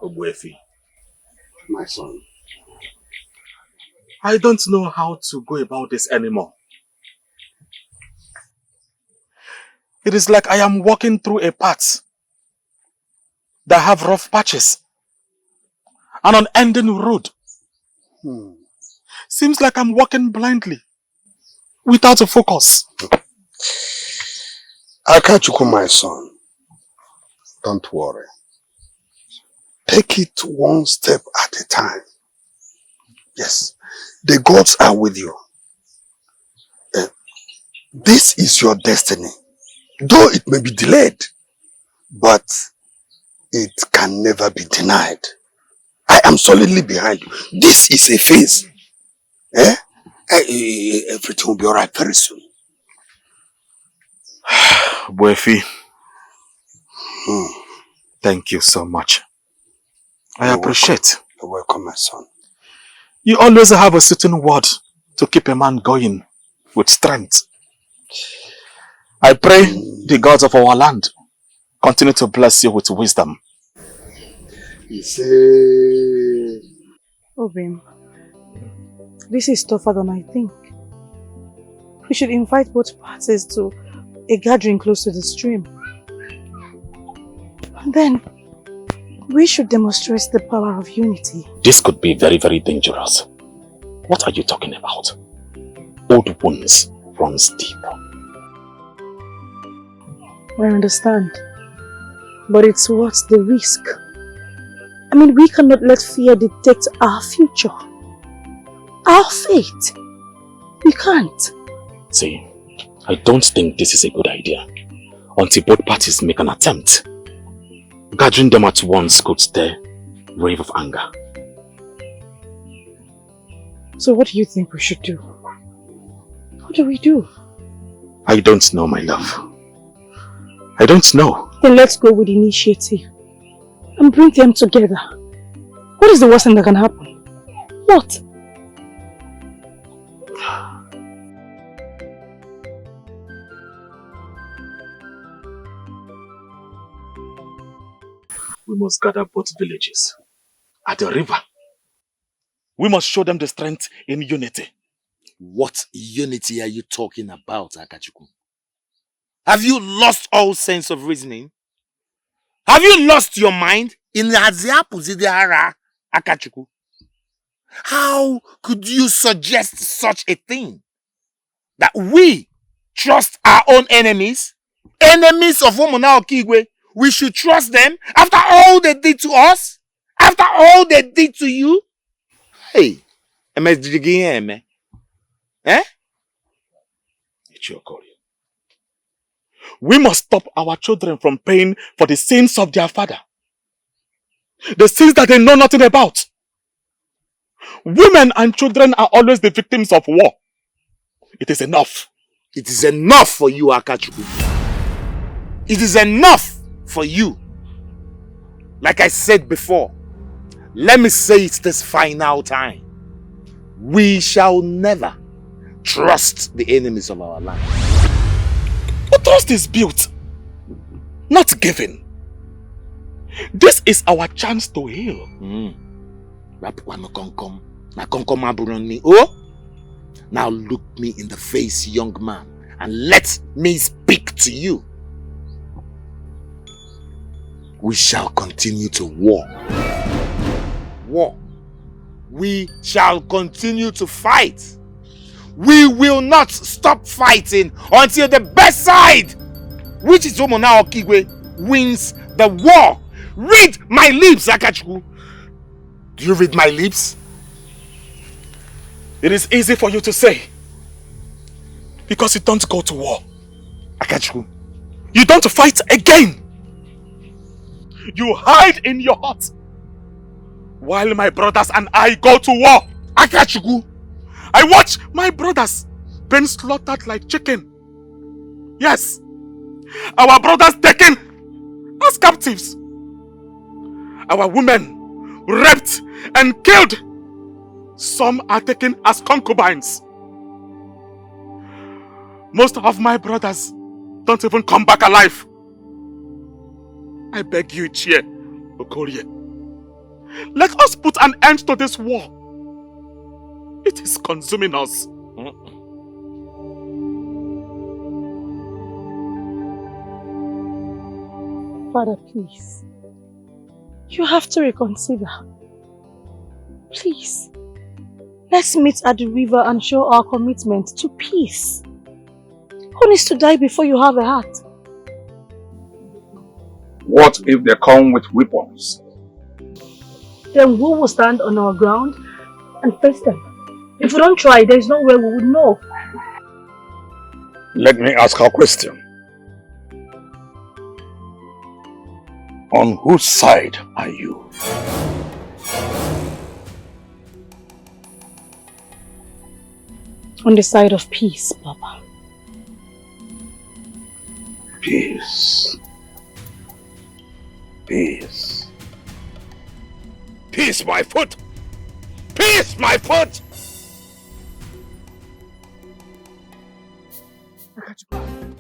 [SPEAKER 7] Ogbuefi,
[SPEAKER 4] my son,
[SPEAKER 7] I don't know how to go about this anymore. It is like I am walking through a path that have rough patches. An unending road. Seems like I'm walking blindly, without a focus.
[SPEAKER 4] Akachuku, my son, don't worry. Take it one step at a time. Yes, the gods are with you. This is your destiny. Though it may be delayed, but it can never be denied. I am solidly behind you. This is a phase. Everything will be alright very soon.
[SPEAKER 7] Buefi, thank you so much. I appreciate.
[SPEAKER 4] You're welcome, my son.
[SPEAKER 7] You always have a certain word to keep a man going with strength. I pray the gods of our land continue to bless you with wisdom.
[SPEAKER 9] Obim, this is tougher than I think. We should invite both parties to a gathering close to the stream. And then, we should demonstrate the power of unity.
[SPEAKER 7] This could be very, very dangerous. What are you talking about? Old wounds runs deep.
[SPEAKER 9] I understand. But it's worth the risk. I mean, we cannot let fear dictate our future. Our fate. We can't.
[SPEAKER 7] See, I don't think this is a good idea. Until both parties make an attempt. Gathering them at once could stir a wave of anger.
[SPEAKER 9] So what do you think we should do? What do we do?
[SPEAKER 7] I don't know, my love. I don't know.
[SPEAKER 9] Then let's go with initiative and bring them together. What is the worst thing that can happen? What?
[SPEAKER 7] We must gather both villages at the river. We must show them the strength in unity.
[SPEAKER 5] What unity are you talking about, Akachuku? Have you lost all sense of reasoning? Have you lost your mind? In Akachuku? How could you suggest such a thing? That we trust our own enemies? Enemies of Omona Okigwe? We should trust them after all they did to us? After all they did to you? Hey, eh?
[SPEAKER 7] It's your call. We must stop our children from paying for the sins of their father. The sins that they know nothing about. Women and children are always the victims of war. It is enough.
[SPEAKER 5] It is enough for you, Akachuku. It is enough for you. Like I said before, let me say it this final time. We shall never trust the enemies of our land.
[SPEAKER 7] But trust is built, not given. This is our chance to heal.
[SPEAKER 5] Now look me in the face, young man, and let me speak to you. We shall continue to war. We shall continue to fight. We will not stop fighting until the best side, which is Omona Okigwe, wins the war. Read my lips, Akachuku. Do you read my lips?
[SPEAKER 7] It is easy for you to say. Because you don't go to war.
[SPEAKER 3] Akachuku.
[SPEAKER 7] You don't fight again. You hide in your hut. While my brothers and I go to war.
[SPEAKER 3] Akachuku.
[SPEAKER 7] I watch my brothers being slaughtered like chicken. Yes. Our brothers taken as captives. Our women raped and killed. Some are taken as concubines. Most of my brothers don't even come back alive. I beg you, Chie, Okorie. Let us put an end to this war. It is consuming us.
[SPEAKER 9] Father, please. You have to reconsider. Please. Let's meet at the river and show our commitment to peace. Who needs to die before you have a heart?
[SPEAKER 2] What if they come with weapons?
[SPEAKER 9] Then we will stand on our ground and face them. If we don't try, there is no way we would know.
[SPEAKER 2] Let me ask a question. On whose side are you?
[SPEAKER 9] On the side of peace, Papa.
[SPEAKER 2] Peace. Peace. Peace, my foot! Peace, my foot!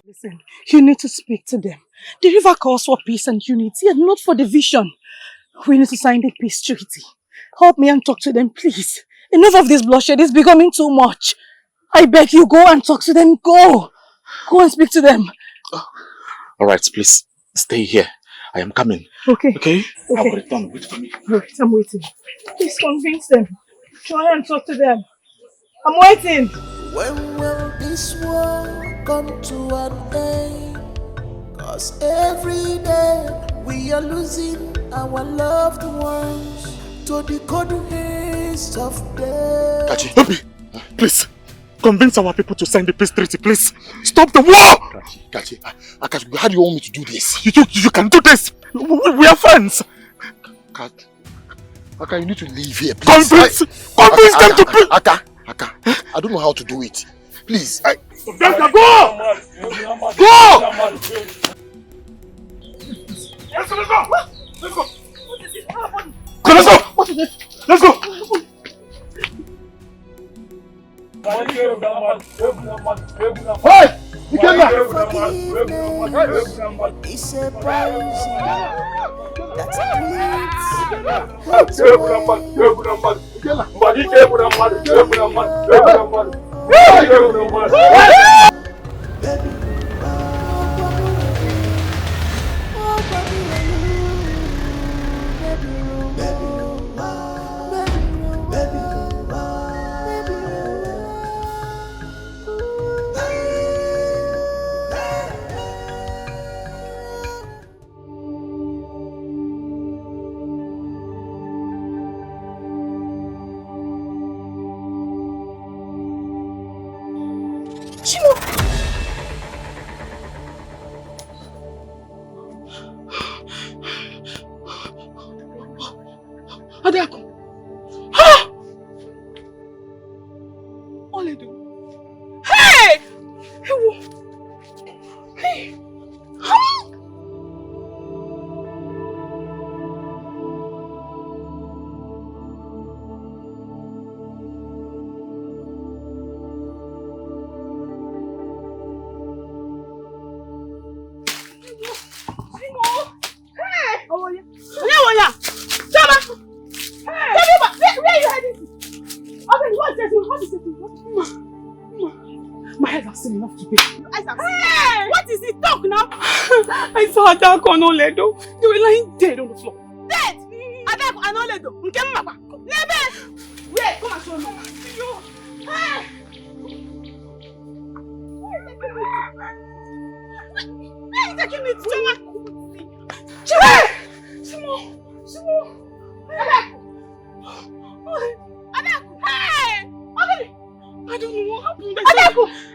[SPEAKER 9] Listen, you need to speak to them. The river calls for peace and unity and not for division. We need to sign the peace treaty. Help me and talk to them, please. Enough of this bloodshed is becoming too much. I beg you, go and talk to them. Go! Go and speak to them.
[SPEAKER 7] Alright, please stay here. I am coming.
[SPEAKER 9] Okay.
[SPEAKER 7] Okay? I
[SPEAKER 9] Okay.
[SPEAKER 7] will return. Wait for me.
[SPEAKER 9] Wait, I'm waiting. Please convince them. Try and talk to them. I'm waiting.
[SPEAKER 8] When will this war come to an end? 'Cause every day we are losing our loved ones to the cold hands of death.
[SPEAKER 7] Kachi, help me. Please. Convince our people to sign the peace treaty, please. Stop the war!
[SPEAKER 3] Kachi, how do you want me to do this?
[SPEAKER 7] You can do this. We are friends.
[SPEAKER 3] Aka, you need to leave here, please.
[SPEAKER 7] Convince them to please.
[SPEAKER 3] Aka, I don't know how to do it. Please,
[SPEAKER 7] Go!
[SPEAKER 2] Let's go! Let's go!
[SPEAKER 7] Let's go!
[SPEAKER 9] What is it?
[SPEAKER 7] Let's go!
[SPEAKER 3] Hey! You came here!
[SPEAKER 8] It's a prize that's
[SPEAKER 11] Adaku. Ha! Oledo. Hey! Hey!
[SPEAKER 9] My head has seen enough today.
[SPEAKER 11] Hey! What is it? Talk now! I saw Adaku and Oledo. They were lying dead on the floor. Dead? Adaku and Oledo. Nebe! Wait, come and show me. Hey! Where are you taking me to? Hey! Simon! Adaku! Adaku! Hey! I don't know what happened.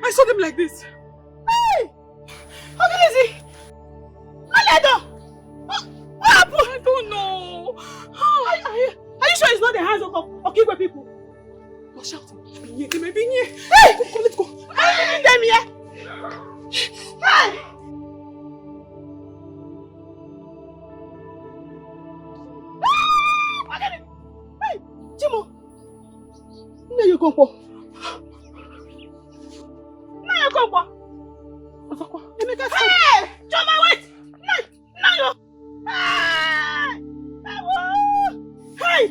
[SPEAKER 11] I saw them like this. Hey! How can you see? Ini Edo! What happened? I don't know. Are you sure it's not the hands of Okigwe people? You're shouting. Hey! Go, let's go. Hey! Them here. Hey! Hey! Chimo! Now you come for. Hey! Choma, wait! Now you. Hey! Hey!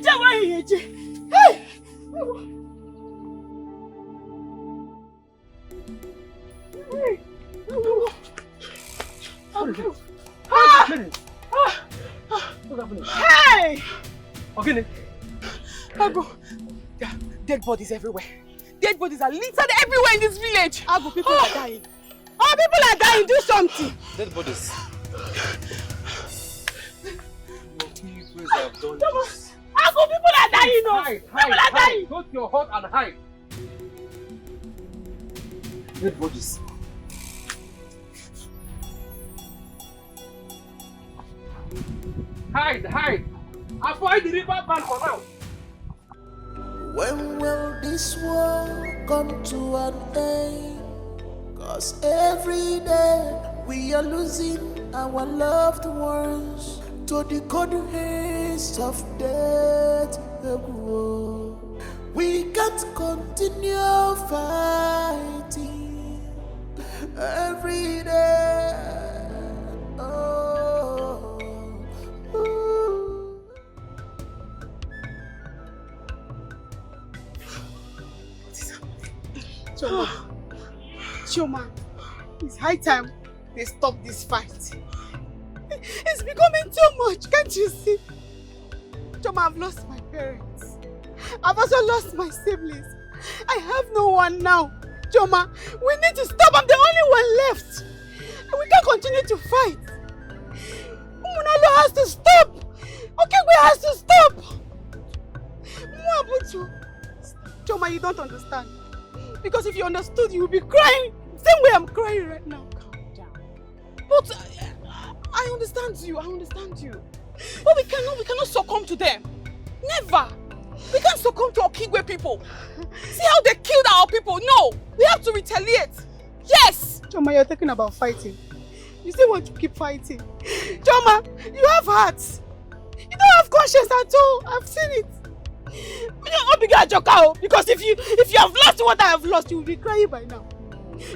[SPEAKER 11] Hey!
[SPEAKER 5] Okay.
[SPEAKER 11] Ago, there are dead bodies everywhere. Dead bodies are littered everywhere in this village. Ago, people are dying. Oh, people are dying. Do something.
[SPEAKER 5] Dead bodies. Have done this.
[SPEAKER 11] Ago, people are dying.
[SPEAKER 5] Hide,
[SPEAKER 11] people are dying.
[SPEAKER 5] Go to your hut and hide. Dead bodies. Hide. Avoid the river bank for now.
[SPEAKER 8] When will this war come to an end? 'Cause every day we are losing our loved ones to the cold hands of death. We can't continue fighting every day. Oh.
[SPEAKER 11] Choma, it's high time they stop this fight. It's becoming too much, can't you see? Choma, I've lost my parents. I've also lost my siblings. I have no one now. Choma, we need to stop. I'm the only one left. We can't continue to fight. Umunalo has to stop. Okay, we have to stop. Choma, you don't understand. Because if you understood, you would be crying. Same way I'm crying right now. Calm down. But I understand you. But we cannot succumb to them. Never. We can't succumb to Okigwe people. See how they killed our people? No. We have to retaliate. Yes. Choma, you're talking about fighting. You still want to keep fighting. Choma, you have heart. You don't have conscience at all. I've seen it. Because if you have lost what I have lost, you will be crying by now.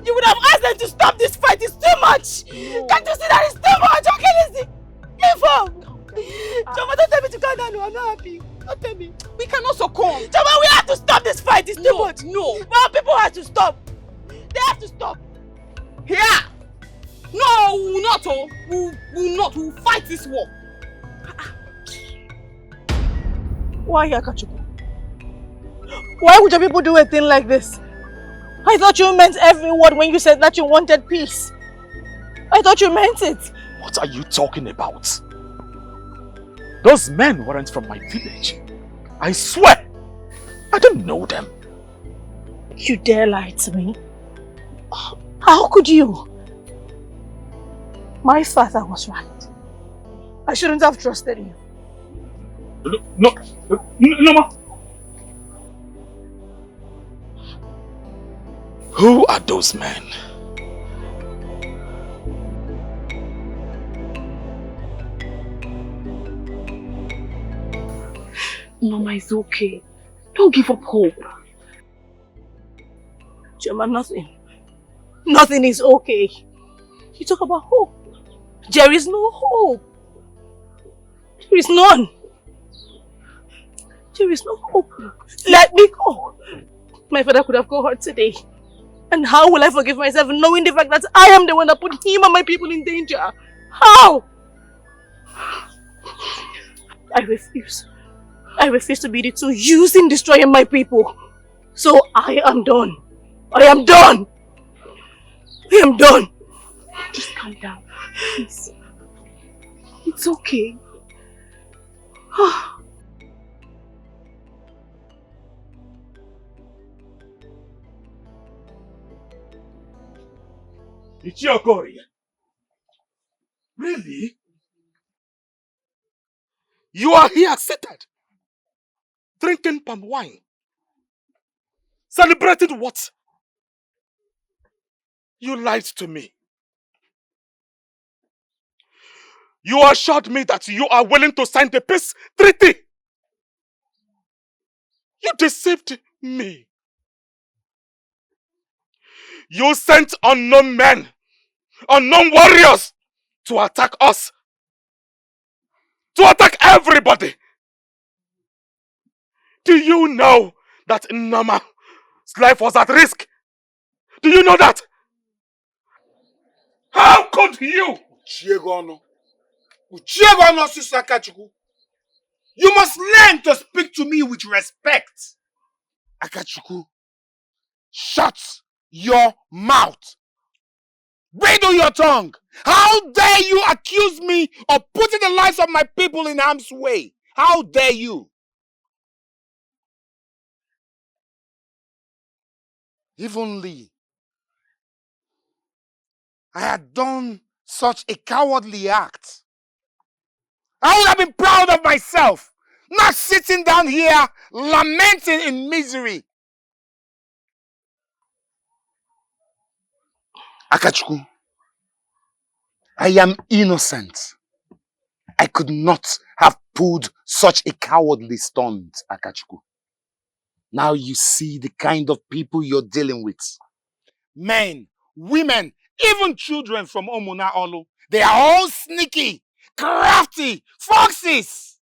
[SPEAKER 11] You would have asked them to stop this fight. It's too much. No. Can't you see that it's too much? Okay, listen. Give up. Choma, don't tell me to calm down. I'm not happy. Don't tell me. We cannot succumb. Choma, we have to stop this fight. It's too much. No. Well, people have to stop. They have to stop. Here. No, we will not. We will not. We will fight this war.
[SPEAKER 9] Why, Akachuku? Why would your people do a thing like this? I thought you meant every word when you said that you wanted peace. I thought you meant it.
[SPEAKER 7] What are you talking about? Those men weren't from my village. I swear! I don't know them.
[SPEAKER 9] You dare lie to me? How could you? My father was right. I shouldn't have trusted you.
[SPEAKER 7] No, ma. Who are those men?
[SPEAKER 11] Mama, it's okay. Don't give up hope.
[SPEAKER 9] Choma, nothing is okay. You talk about hope. There is no hope. There is none. There is no hope. Let me go. My father could have got hurt today. And how will I forgive myself knowing the fact that I am the one that put him and my people in danger? How? I refuse. I refuse to be the two using destroying my people. So I am done. I am done. I am done.
[SPEAKER 11] Just calm down, please. It's okay.
[SPEAKER 1] Ichiokori. Really? You are here seated, drinking palm wine, celebrating what? You lied to me. You assured me that you are willing to sign the peace treaty. You deceived me. You sent unknown men, unknown warriors to attack us, to attack everybody. Do you know that Nama's life was at risk? Do you know that? How could you?
[SPEAKER 13] You must learn to speak to me with respect. Akachuku, shut your mouth. Bridle your tongue. How dare you accuse me of putting the lives of my people in harm's way? How dare you? If only I had done such a cowardly act, I would have been proud of myself, not sitting down here lamenting in misery. Akachuku, I am innocent. I could not have pulled such a cowardly stunt, Akachuku. Now you see the kind of people you're dealing with. Men, women, even children from Omuna Olu. They are all sneaky, crafty, foxes.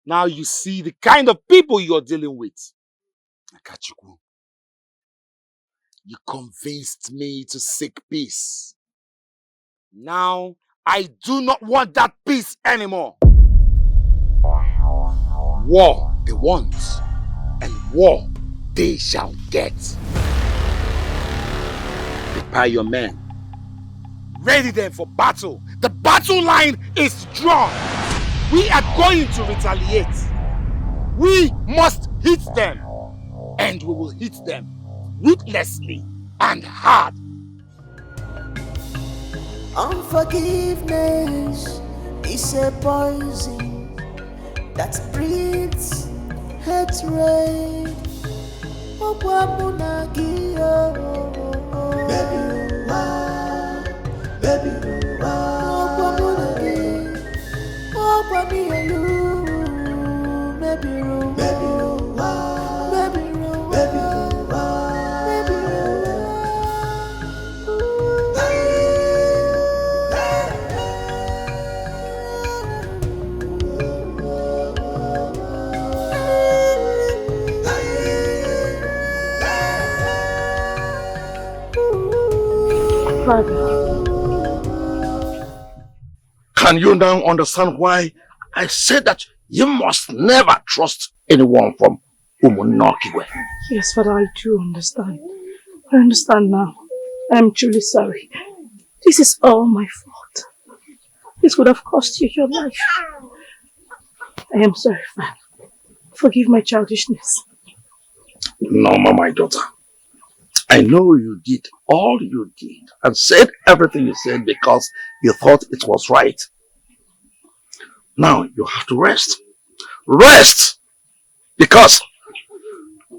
[SPEAKER 13] Now you see the kind of people you're dealing with. Akachuku, you convinced me to seek peace. Now I do not want that peace anymore. War they want, and war they shall get. Prepare your men. Ready them for battle. The battle line is drawn. We are going to retaliate. We must hit them. And we will hit them ruthlessly and hard.
[SPEAKER 8] Unforgiveness is a poison that breeds hatred.
[SPEAKER 7] Can you now understand why I said that you must never trust anyone from Umunokiwe?
[SPEAKER 9] Yes, Father, I do understand. I understand now. I am truly sorry. This is all my fault. This would have cost you your life. I am sorry, Father. Forgive my childishness.
[SPEAKER 7] No, my daughter. I know you did all you did and said everything you said because you thought it was right. Now you have to rest. Rest! Because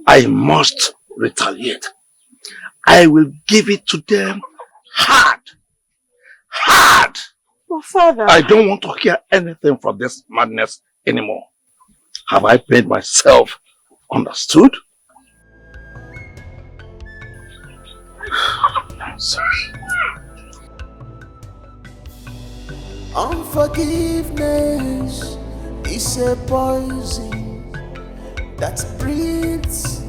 [SPEAKER 7] I must retaliate. I will give it to them hard. Hard!
[SPEAKER 9] Oh, Father.
[SPEAKER 7] I don't want to hear anything from this madness anymore. Have I made myself understood? I'm sorry.
[SPEAKER 8] Unforgiveness is a poison that breeds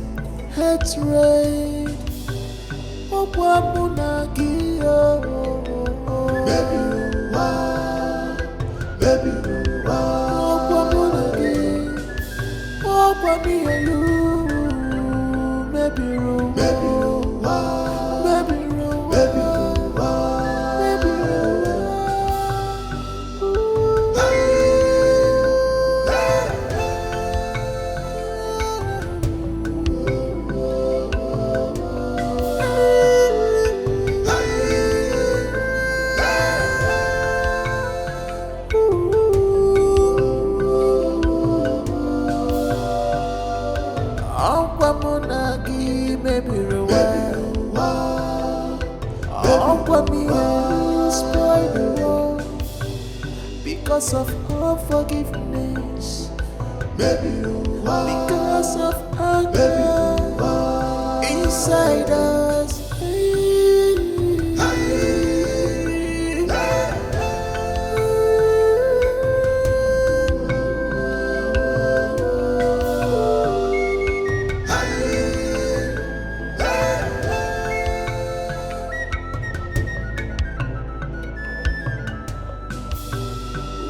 [SPEAKER 8] hatred. because of unforgiveness, because of anger inside us.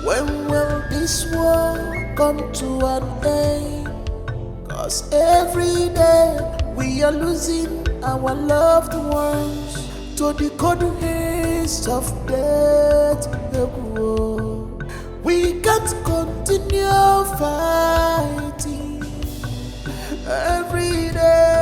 [SPEAKER 8] When will this war come to an end? 'Cause every day we are losing our loved ones to the cold hands of death. We can't continue fighting every day.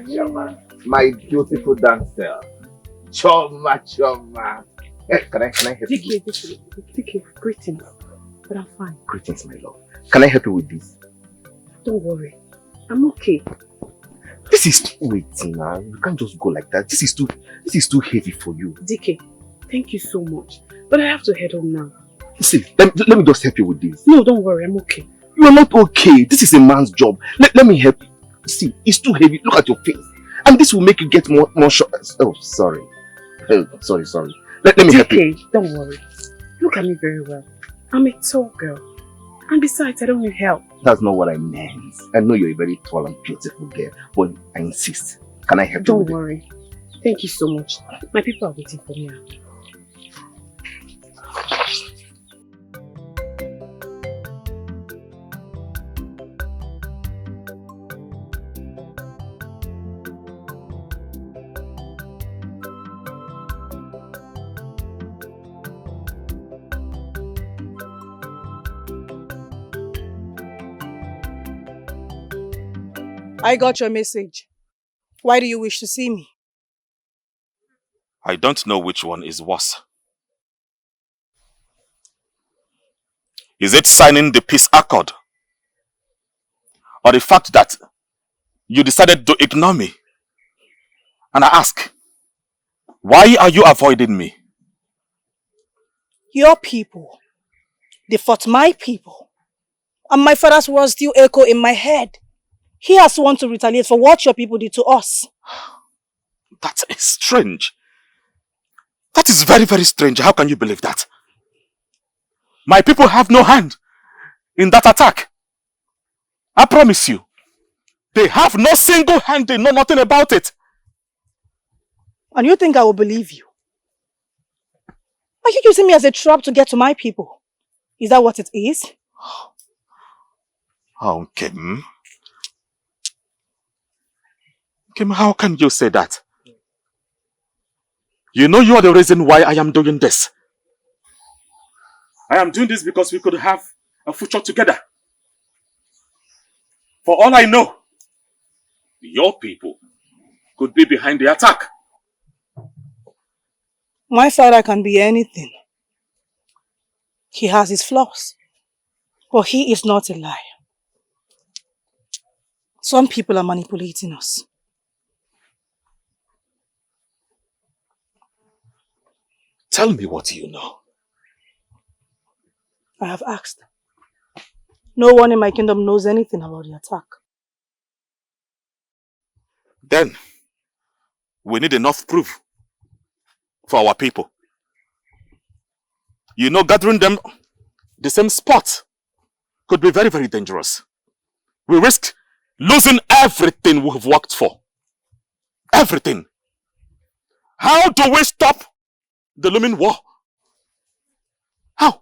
[SPEAKER 12] Chama, my beautiful dancer. Choma. Can I help you?
[SPEAKER 11] Dikeh, greetings. But I'm fine.
[SPEAKER 12] Greetings, my love. Can I help you with this?
[SPEAKER 11] Don't worry. I'm okay.
[SPEAKER 12] This is too waiting now. You can't just go like that. This is too heavy for you.
[SPEAKER 11] Dikeh, thank you so much. But I have to head home now.
[SPEAKER 12] See, let me just help you with this.
[SPEAKER 11] No, don't worry. I'm okay.
[SPEAKER 12] You are not okay. This is a man's job. Let me help you. See, it's too heavy. Look at your face. And this will make you get more short. Oh, sorry. Sorry. Let me help you.
[SPEAKER 11] Don't worry. Look at me very well. I'm a tall girl. And besides, I don't need help.
[SPEAKER 12] That's not what I meant. I know you're a very tall and beautiful girl, but I insist. Can I help you?
[SPEAKER 11] Don't worry. Thank you so much. My people are waiting for me.
[SPEAKER 9] I got your message. Why do you wish to see me?
[SPEAKER 1] I don't know which one is worse. Is it signing the peace accord? Or the fact that you decided to ignore me? And I ask, why are you avoiding me?
[SPEAKER 9] Your people, they fought my people. And my father's words still echo in my head. He has sworn to retaliate for what your people did to us.
[SPEAKER 1] That is strange. That is very, very strange. How can you believe that? My people have no hand in that attack. I promise you. They have no single hand. They know nothing about it.
[SPEAKER 9] And you think I will believe you? Are you using me as a trap to get to my people? Is that what it is?
[SPEAKER 1] Oh, Kim. Kim, how can you say that? You know you are the reason why I am doing this. I am doing this because we could have a future together. For all I know, your people could be behind the attack.
[SPEAKER 9] My father can be anything. He has his flaws. But he is not a liar. Some people are manipulating us.
[SPEAKER 1] Tell me what you know.
[SPEAKER 9] I have asked. No one in my kingdom knows anything about the attack.
[SPEAKER 1] Then, we need enough proof for our people. You know, gathering them the same spot could be very, very dangerous. We risk losing everything we have worked for. Everything. How do we stop the looming war? How?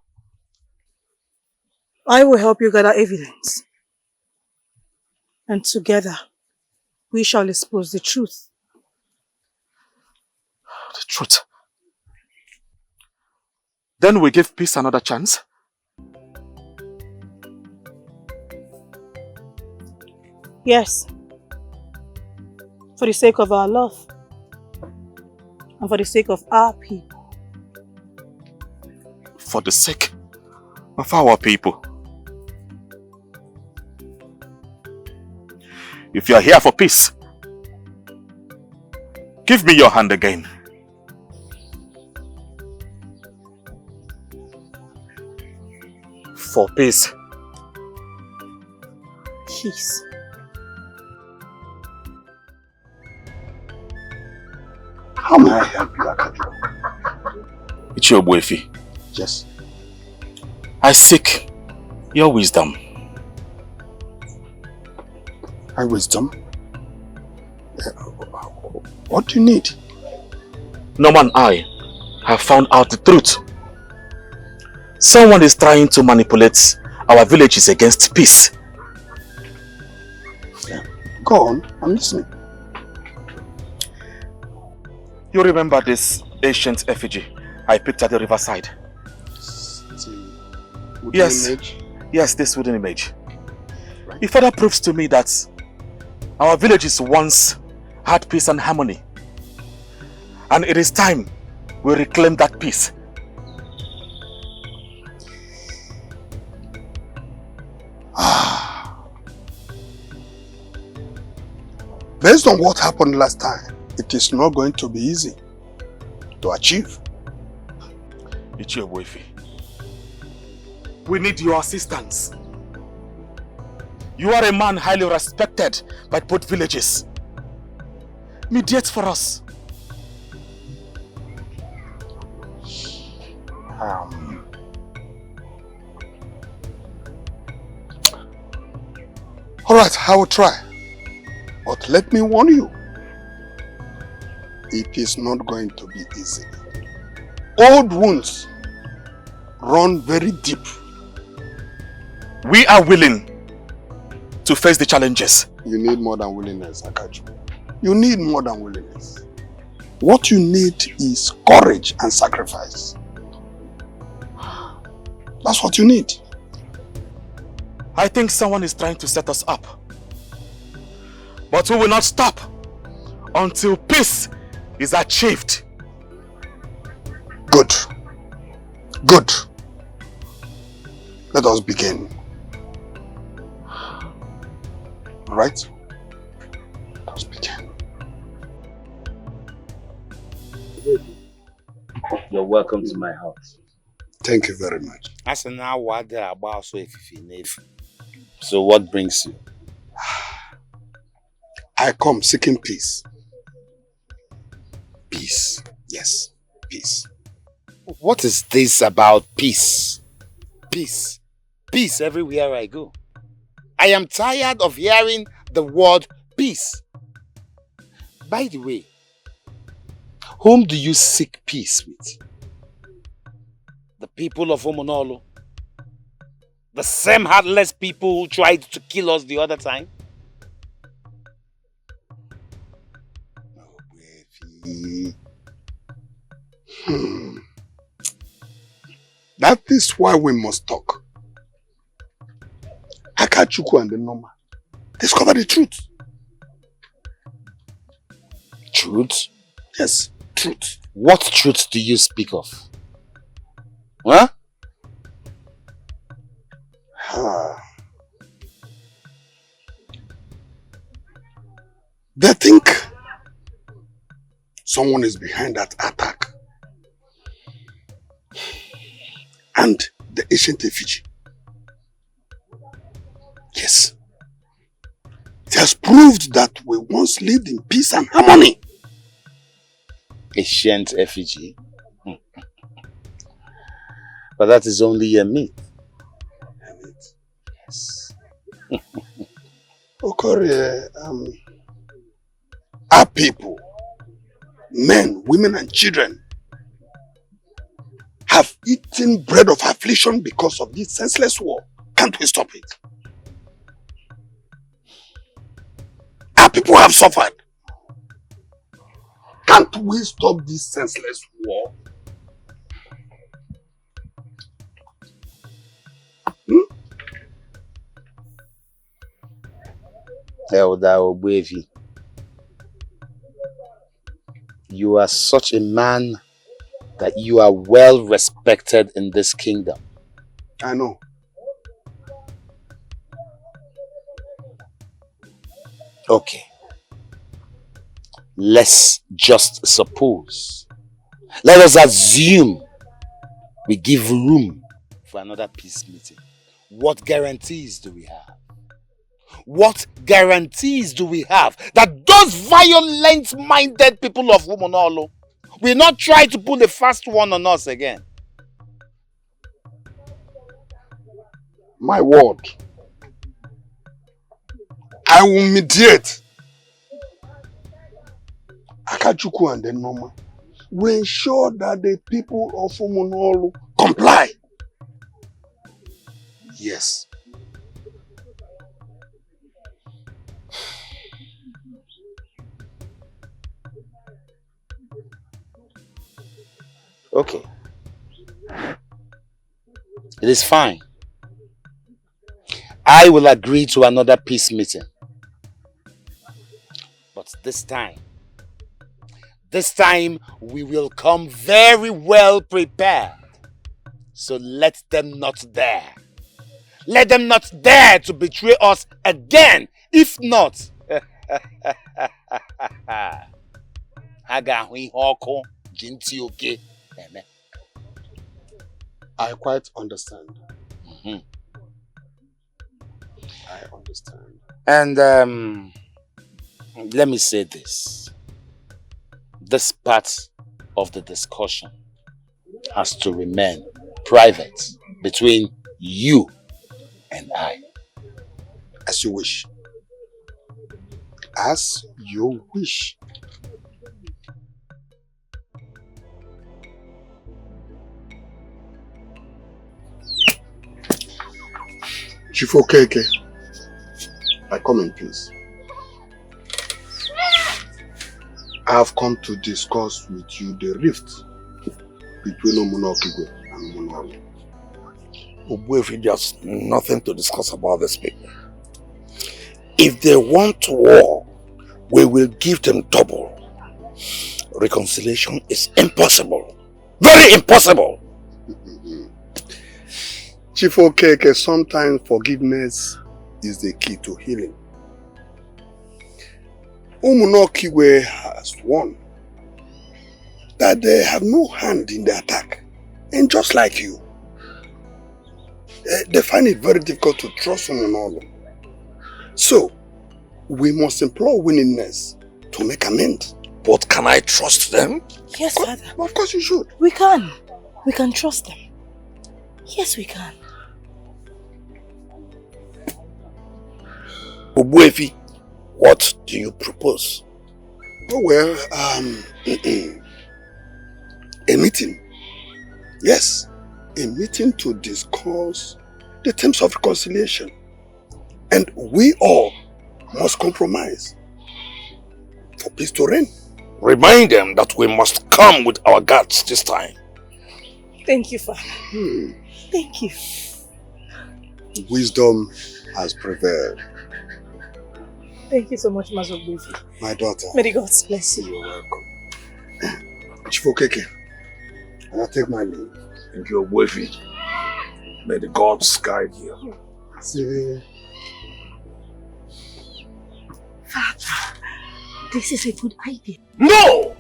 [SPEAKER 9] I will help you gather evidence. And together, we shall expose the truth.
[SPEAKER 1] The truth?
[SPEAKER 7] Then we give peace another chance.
[SPEAKER 9] Yes. For the sake of our love. And for the sake of our people.
[SPEAKER 7] For the sake of our people. If you are here for peace, give me your hand again. For peace.
[SPEAKER 9] Peace.
[SPEAKER 4] How may I help you, Akaju?
[SPEAKER 7] It's your boyfie.
[SPEAKER 4] Yes.
[SPEAKER 7] I seek your wisdom.
[SPEAKER 4] My wisdom? What do you need?
[SPEAKER 7] Norma and I have found out the truth. Someone is trying to manipulate our villages against peace.
[SPEAKER 4] Go on, I'm listening.
[SPEAKER 7] You remember this ancient effigy I picked at the riverside? Yes.
[SPEAKER 4] Image?
[SPEAKER 7] Yes, this wooden image. Right. It further proves to me that our villages once had peace and harmony. And it is time we reclaim that peace.
[SPEAKER 4] Based on what happened last time, it is not going to be easy to achieve.
[SPEAKER 7] It's your boyfie. We need your assistance. You are a man highly respected by both villages. Mediate for us.
[SPEAKER 4] Alright, I will try. But let me warn you, it is not going to be easy. Old wounds run very deep.
[SPEAKER 7] We are willing to face the challenges.
[SPEAKER 4] You need more than willingness, Akaju. You need more than willingness. What you need is courage and sacrifice. That's what you need.
[SPEAKER 7] I think someone is trying to set us up. But we will not stop until peace is achieved.
[SPEAKER 4] Good. Good. Let us begin. All right? Let us begin.
[SPEAKER 14] You're welcome to my house.
[SPEAKER 4] Thank you very much.
[SPEAKER 14] So what brings you?
[SPEAKER 4] I come seeking peace. Peace. Yes, peace.
[SPEAKER 13] What is this about peace? Peace. Peace everywhere I go. I am tired of hearing the word peace. By the way, whom do you seek peace with? The people of Omonolo? The same heartless people who tried to kill us the other time?
[SPEAKER 4] That is why we must talk. Akachuku and the Noma discover the truth.
[SPEAKER 13] Truth?
[SPEAKER 4] Yes, truth.
[SPEAKER 13] What truth do you speak of? Huh?
[SPEAKER 4] They think someone is behind that attack. And the ancient effigy. Yes. It has proved that we once lived in peace and harmony.
[SPEAKER 13] Ancient effigy? But that is only a myth.
[SPEAKER 4] A myth? Yes. Okore, our people, men, women and children, have eaten bread of affliction because of this senseless war. Can't we stop it? Our people have suffered. Can't we stop this senseless war?
[SPEAKER 13] Elder Ogbevi, you are such a man that you are well respected in this kingdom.
[SPEAKER 4] I know.
[SPEAKER 13] Okay. Let's just suppose. Let us assume we give room for another peace meeting. What guarantees do we have? What guarantees do we have that those violent-minded people of Umonolo will not try to pull a fast one on us again?
[SPEAKER 4] My word. I will mediate. Akachukwu and the Noma will ensure that the people of Umonolo comply. Yes.
[SPEAKER 13] Okay. It is fine. I will agree to another peace meeting. But this time we will come very well prepared. So let them not dare. Let them not dare to betray us again. If not,
[SPEAKER 4] I quite understand.
[SPEAKER 13] Mm-hmm.
[SPEAKER 4] I understand.
[SPEAKER 13] And let me say this. This part of the discussion has to remain private between you and I.
[SPEAKER 4] As you wish. As you wish. Chief Okeke, I come in peace. I have come to discuss with you the rift between Omunokigwe and Omunolo.
[SPEAKER 5] Obuefi, there's nothing to discuss about this people. If they want war, we will give them double. Reconciliation is impossible. Very impossible.
[SPEAKER 4] Chief Okeke, sometimes forgiveness is the key to healing. Omunokigwe has won that they have no hand in the attack. And just like you, they find it very difficult to trust Omunolo. So, we must employ willingness to make amends.
[SPEAKER 5] But can I trust them?
[SPEAKER 9] Yes, Father.
[SPEAKER 4] Of course you should.
[SPEAKER 9] We can. We can trust them. Yes, we can.
[SPEAKER 5] Obuefi, what do you propose?
[SPEAKER 4] Oh well, a meeting. Yes, a meeting to discuss the terms of reconciliation. And we all must compromise for peace to reign.
[SPEAKER 5] Remind them that we must come with our guards this time.
[SPEAKER 9] Thank you, Father. Thank you.
[SPEAKER 4] Wisdom has prevailed.
[SPEAKER 9] Thank you so much, Mazobufi.
[SPEAKER 4] My daughter.
[SPEAKER 9] May the gods bless you.
[SPEAKER 4] You're welcome. Chief Okeke, and I take my leave.
[SPEAKER 5] Thank you, Obuefi. May the gods guide you.
[SPEAKER 4] See.
[SPEAKER 9] Father, this is a good idea.
[SPEAKER 5] No!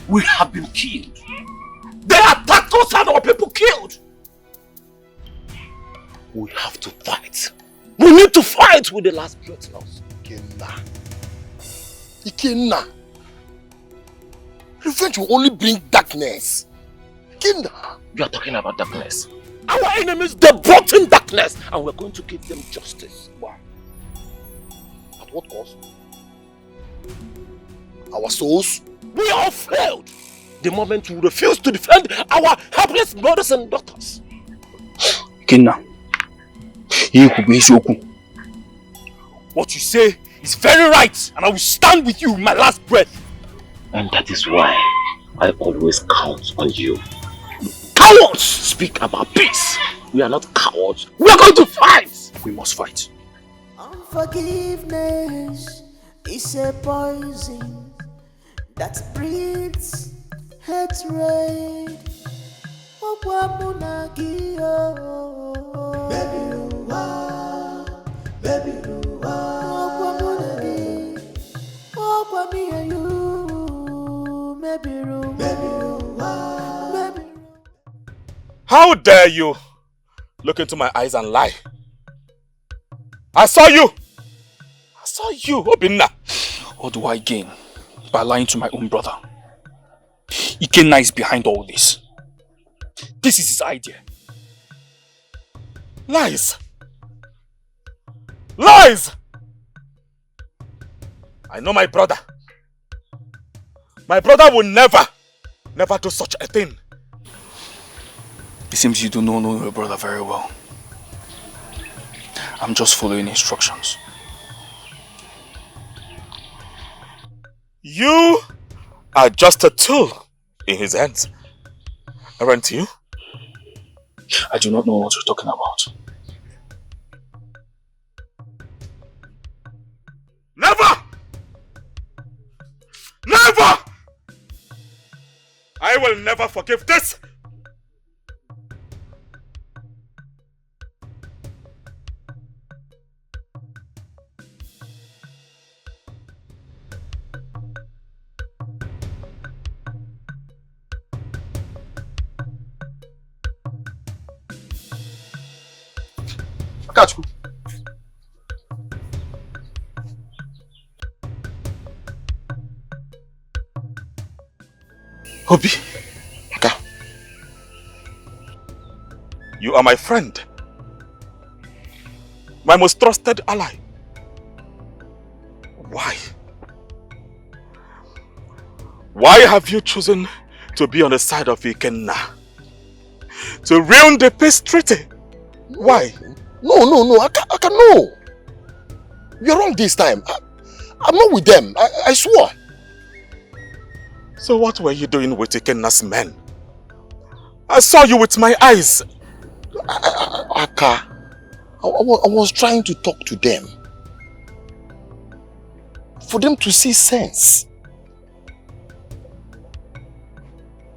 [SPEAKER 5] We have been killed. They attacked us and our people killed. We have to fight. We need to fight with the last breath in us.
[SPEAKER 15] Ikenna. Revenge will only bring darkness. Ikenna.
[SPEAKER 5] You are talking about darkness. Our enemies, they brought in darkness, and we're going to give them justice. Why?
[SPEAKER 15] At what cost? Our souls?
[SPEAKER 5] We all failed the moment we refuse to defend our helpless mothers and daughters.
[SPEAKER 16] Ikenna.
[SPEAKER 5] What you say is very right, and I will stand with you with my last breath.
[SPEAKER 16] And that is why I always count on you.
[SPEAKER 5] Cowards speak about peace. We are not cowards. We are going to fight.
[SPEAKER 16] We must fight.
[SPEAKER 8] Unforgiveness is a poison that breeds hatred.
[SPEAKER 1] How dare you look into my eyes and lie? I saw you! I saw you, Obinna!
[SPEAKER 5] What do I gain by lying to my own brother? Ikenna is behind all this. This is his idea.
[SPEAKER 1] Lies! Lies! I know my brother. My brother will never do such a thing.
[SPEAKER 5] It seems you do not know your brother very well. I'm just following instructions.
[SPEAKER 1] You are just a tool in his hands, aren't you?
[SPEAKER 5] I do not know what you're talking about.
[SPEAKER 1] Never! Never! I will never forgive this!
[SPEAKER 12] Catch me.
[SPEAKER 1] Obi. Okay. You are my friend. My most trusted ally. Why? Why have you chosen to be on the side of Ikenna? To ruin the peace treaty? Why?
[SPEAKER 15] No. I can no. You're wrong this time. I'm not with them. I swore.
[SPEAKER 1] So what were you doing with Ikenna's men? I saw you with my eyes.
[SPEAKER 15] Aka, I was trying to talk to them. For them to see sense.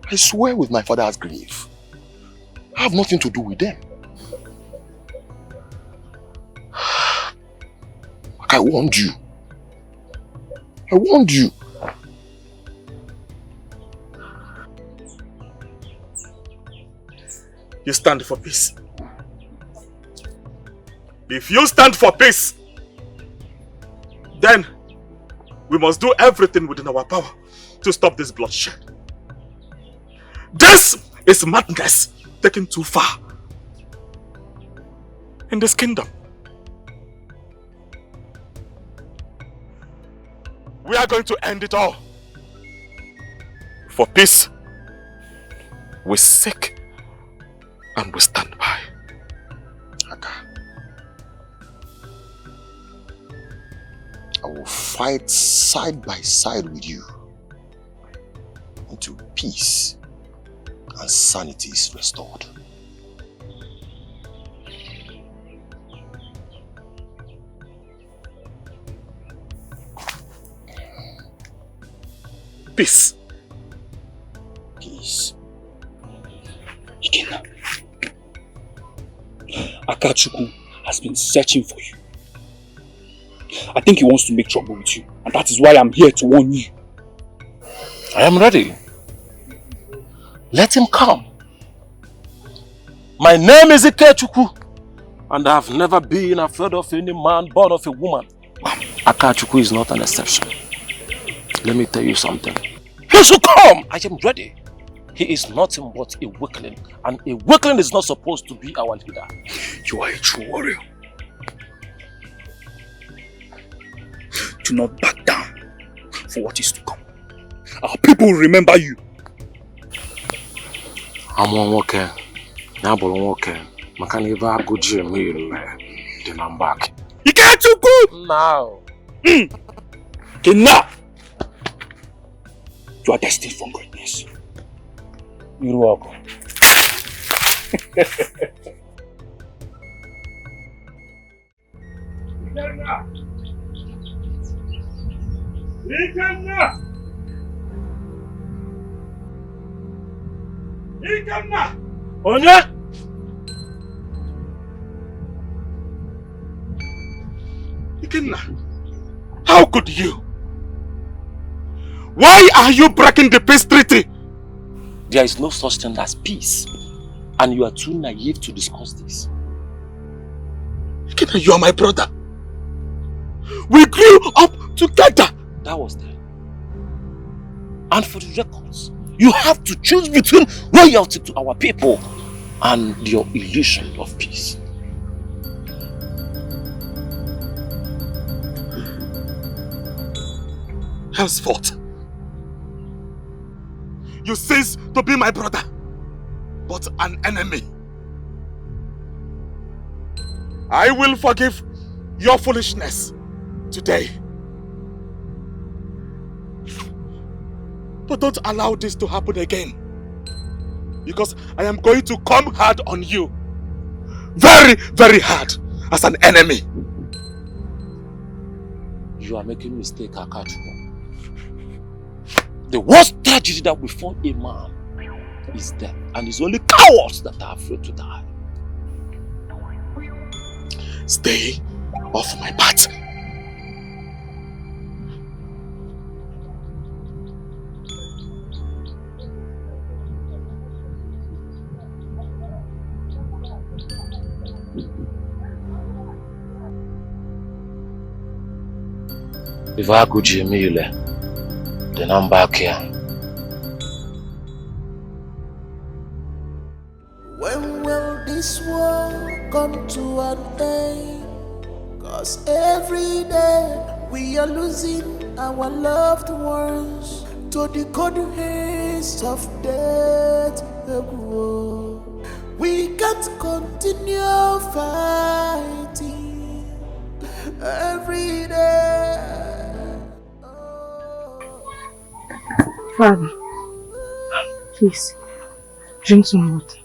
[SPEAKER 15] I swear with my father's grave. I have nothing to do with them. I warned you. I warned you.
[SPEAKER 1] You stand for peace. If you stand for peace, then we must do everything within our power to stop this bloodshed. This is madness taken too far in this kingdom. We are going to end it all. For peace, we seek and we stand by.
[SPEAKER 15] Aka, I will fight side by side with you until peace and sanity is restored.
[SPEAKER 1] Peace.
[SPEAKER 15] Peace.
[SPEAKER 5] Ikenna, Akachukwu has been searching for you. I think he wants to make trouble with you, and that is why I'm here to warn you.
[SPEAKER 15] I am ready. Let him come. My name is Ikechukwu, and I have never been afraid of any man born of a woman. Akachukwu is not an exception. Let me tell you something. He should come! I am ready. He is nothing but a weakling, and a weakling is not supposed to be our leader.
[SPEAKER 5] You are a true warrior. Do not back down for what is to come. Our people will remember you.
[SPEAKER 15] I'm one walker. Now, one walker. Makaniva good Jim here. Then I'm back.
[SPEAKER 5] You can't too good
[SPEAKER 15] now.
[SPEAKER 5] Enough. You are destined for greatness. You're welcome.
[SPEAKER 2] Ikenna! Ikenna!
[SPEAKER 15] Onya!
[SPEAKER 1] Ikenna, how could you? Why are you breaking the peace treaty?
[SPEAKER 15] There is no such thing as peace. And you are too naive to discuss this.
[SPEAKER 1] Ikenna, you are my brother. We grew up together.
[SPEAKER 15] That was then. And for the records, you have to choose between loyalty to our people and your illusion of peace.
[SPEAKER 1] Henceforth, you cease to be my brother, but an enemy. I will forgive your foolishness today. But don't allow this to happen again, because I am going to come hard on you. Very, very hard as an enemy.
[SPEAKER 15] You are making a mistake, Akachuko. The worst tragedy that befall a man is death, and it's only cowards that are afraid to die.
[SPEAKER 1] Stay off my path.
[SPEAKER 15] If I could Jimile, then I'm back here.
[SPEAKER 8] When will this war come to an end? 'Cause every day we are losing our loved ones to the cold hands of death. We can't continue fighting every day.
[SPEAKER 9] Father, please, drink some water.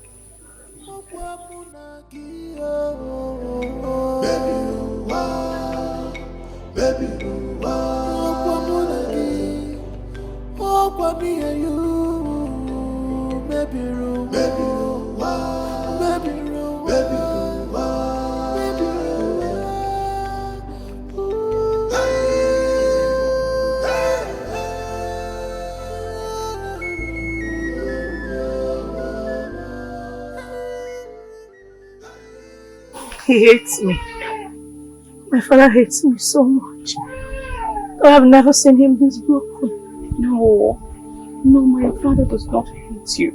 [SPEAKER 9] He hates me. My father hates me so much. I have never seen him this broken.
[SPEAKER 11] No, my father does not hate you.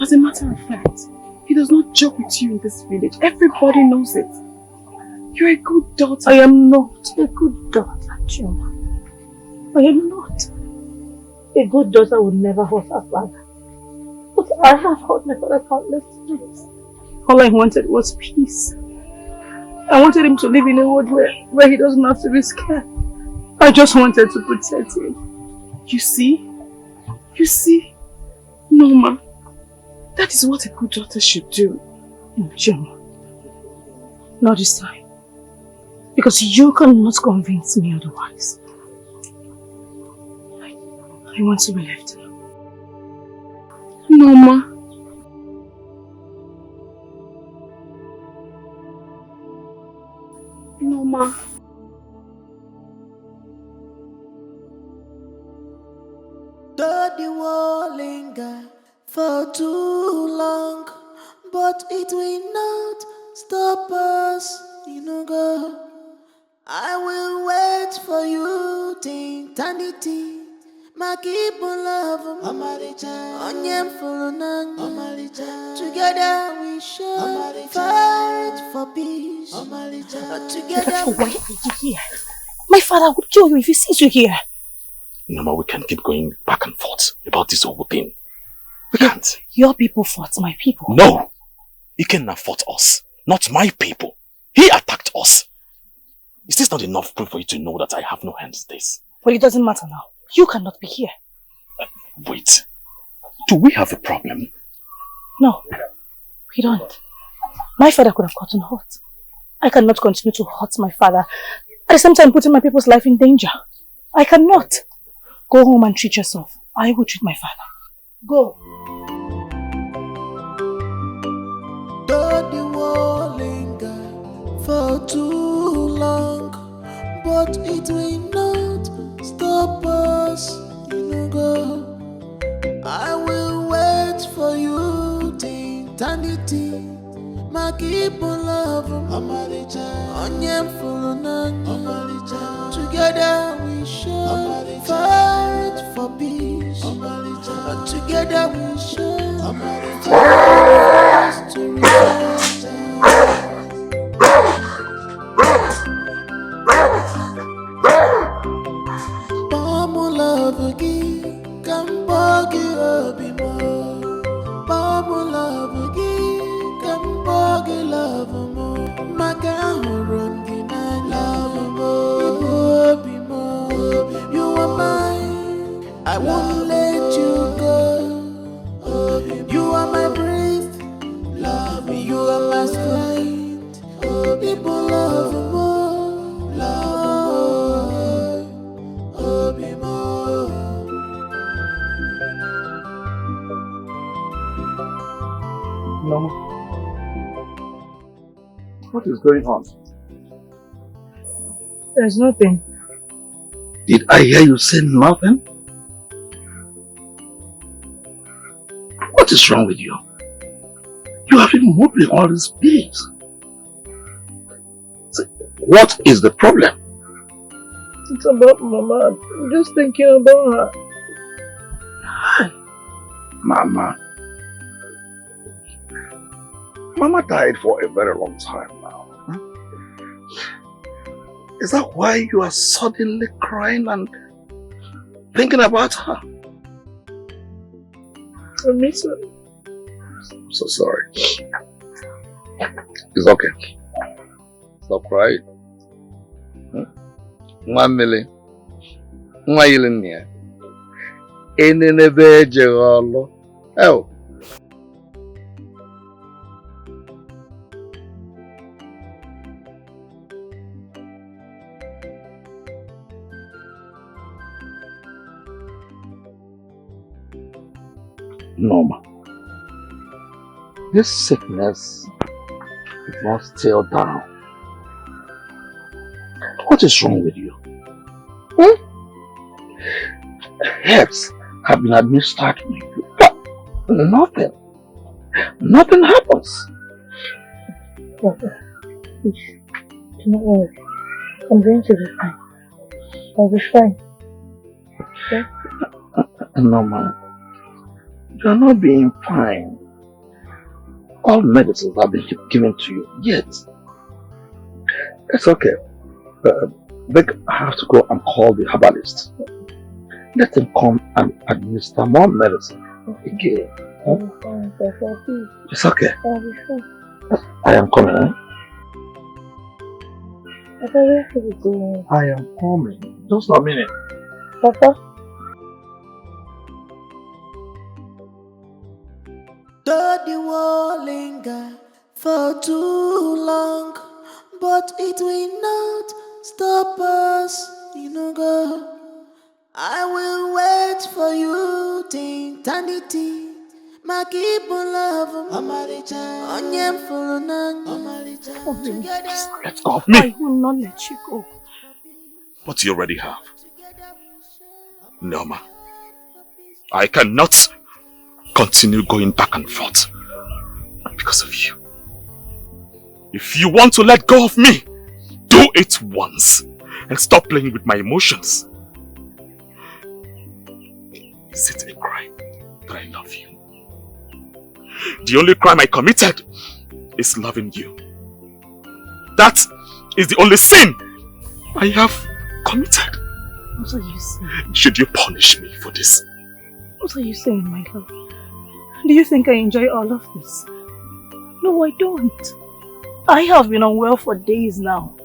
[SPEAKER 11] As a matter of fact, he does not joke with you in this village. Everybody knows it. You're a good daughter.
[SPEAKER 9] I am not a good daughter, Chima. I am not. A good daughter would never hurt her father. But I have hurt my father countless times. All I wanted was peace. I wanted him to live in a world where he doesn't have to be scared. I just wanted to protect him.
[SPEAKER 11] You see? You see? No, ma. That is what a good daughter should do.
[SPEAKER 9] No, Chima. Not this time. Because you cannot convince me otherwise. I want to be left alone.
[SPEAKER 11] No, ma. No, ma.
[SPEAKER 8] Though the war linger for too long, but it will not stop us, God. I will wait for you till eternity. My people love onyem fulunang. Together we shall fight for peace. Together.
[SPEAKER 9] Why are you here? My father would kill you if he sees you here.
[SPEAKER 7] Mama, we can't keep going back and forth about this whole thing. We can't.
[SPEAKER 9] Your people fought my people.
[SPEAKER 7] No! Ikenna fought us, not my people. He attacked us. Is this not enough proof for you to know that I have no hand in this?
[SPEAKER 9] Well, it doesn't matter now. You cannot be here.
[SPEAKER 7] Wait. Do we have a problem?
[SPEAKER 9] No, we don't. My father could have gotten hurt. I cannot continue to hurt my father, at the same time putting my people's life in danger. I cannot. Go home and treat yourself. I will treat my father. Go.
[SPEAKER 8] Though the war linger for too long, but it will not stop us, go. I will wait for you till eternity. My people love onyem together we shall fight for peace. Together we shall fight to revenge. Mama love again, come buggy obimo. Mama love again, come buggy love mo. Maka run the love mo. Obimo, you are mine. I won't let you go. You are my breath, love me. You are my strength. People love more, love more.
[SPEAKER 12] No. What is going on?
[SPEAKER 9] There's nothing.
[SPEAKER 12] Did I hear you say nothing? What is wrong with you? You have been moving all these days. What is the problem?
[SPEAKER 9] It's about Mama. I'm just thinking about her.
[SPEAKER 12] Mama. Mama died for a very long time now. Is that why you are suddenly crying and thinking about her?
[SPEAKER 9] I miss her.
[SPEAKER 12] I'm so sorry. It's okay. Stop crying. Mamili. Mwayilinia. Enene jegalo. Oh. Norma, this sickness is not still down. What is wrong with you? Herbs have been administered to you, but nothing happens.
[SPEAKER 9] Please, do not worry. I'm going to be fine. I'll be fine. Okay?
[SPEAKER 12] Norma, you are not being fine. All medicines have been given to you, yet it's okay. I have to go and call the herbalist. Let him come and administer more medicine again. Huh? It's okay. I am coming, eh? I am coming. Just a minute.
[SPEAKER 9] Papa?
[SPEAKER 8] Though the war linger for too long, but it will not stop us, go. I will wait for you till eternity. My people love onyem
[SPEAKER 1] Let go of me.
[SPEAKER 9] I will not let you go.
[SPEAKER 1] But you already have. Norma, I cannot continue going back and forth because of you. If you want to let go of me, do it once and stop playing with my emotions. Is it a crime that I love you? The only crime I committed is loving you. That is the only sin I have committed.
[SPEAKER 9] What are you saying?
[SPEAKER 1] Should you punish me for this?
[SPEAKER 9] What are you saying, my love? Do you think I enjoy all of this? No, I don't. I have been unwell for days now.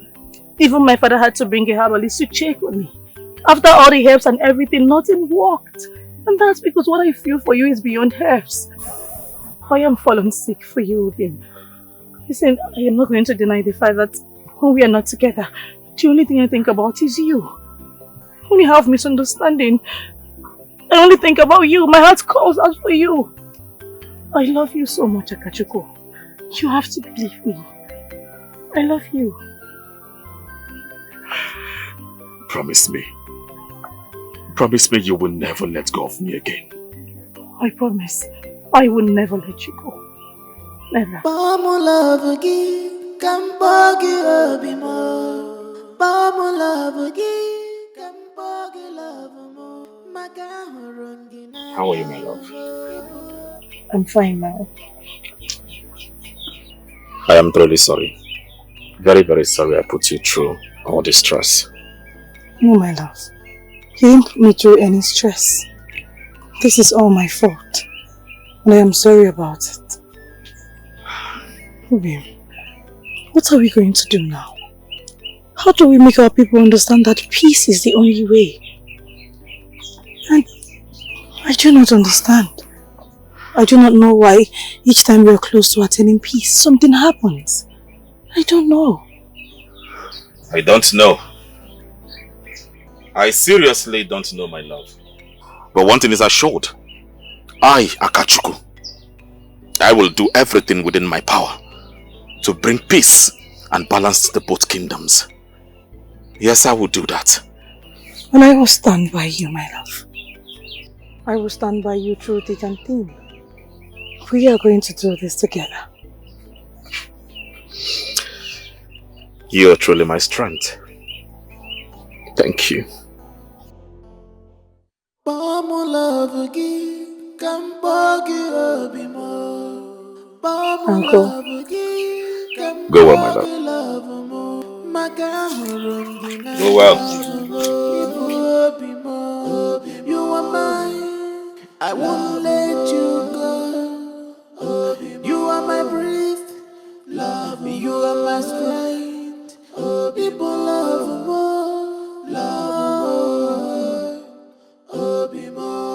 [SPEAKER 9] Even my father had to bring a herbalist to check on me. After all the herbs and everything, nothing worked. And that's because what I feel for you is beyond herbs. I am fallen sick for you again. Listen, I am not going to deny the fact that When we are not together, the only thing I think about is you. When you have misunderstanding, I only think about you. My heart calls out for you. I love you so much, Akachuku. You have to believe me. I love you.
[SPEAKER 7] Promise me. Promise me you will never let go of me again.
[SPEAKER 9] I promise. I will never let you go. Never.
[SPEAKER 7] How are you, my love?
[SPEAKER 9] I'm fine now.
[SPEAKER 7] I am truly sorry. Very, very sorry I put you through all this stress.
[SPEAKER 9] No, my love. You didn't put me through any stress. This is all my fault. And I am sorry about it. Babe, what are we going to do now? How do we make our people understand that peace is the only way? And I do not understand. I do not know why each time we are close to attaining peace, something happens. I don't know.
[SPEAKER 7] I don't know. I seriously don't know, my love. But one thing is assured. I, Akachuku, I will do everything within my power to bring peace and balance to both kingdoms. Yes, I will do that.
[SPEAKER 9] And I will stand by you, my love. I will stand by you through thick and thin. We are going to do this together.
[SPEAKER 7] You are truly my strength. Thank you.
[SPEAKER 9] Uncle.
[SPEAKER 7] Go well, my love. Go well.
[SPEAKER 8] You are mine, I won't let you go. You are my breath, love. You are my strength. People love more, love more.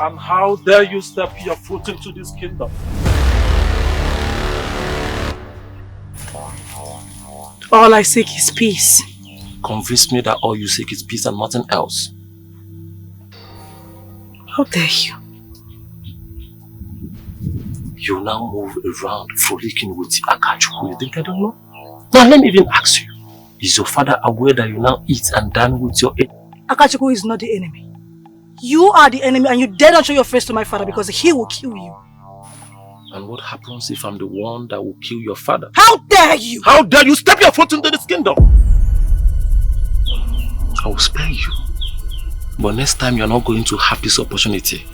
[SPEAKER 15] And how dare you step your foot into this kingdom?
[SPEAKER 9] All I seek is peace.
[SPEAKER 15] Convince me that all you seek is peace and nothing else.
[SPEAKER 9] How dare you?
[SPEAKER 15] You now move around frolicking with Akachuku. You think I don't know? Now let me even ask you. Is your father aware that you now eat and dine with your enemy?
[SPEAKER 9] Akachuku is not the enemy. You are the enemy and you dare not show your face to my father because he will kill you.
[SPEAKER 15] And what happens if I'm the one that will kill your father?
[SPEAKER 9] How dare you?
[SPEAKER 15] How dare you step your foot into this kingdom? I will spare you. But next time you're not going to have this opportunity.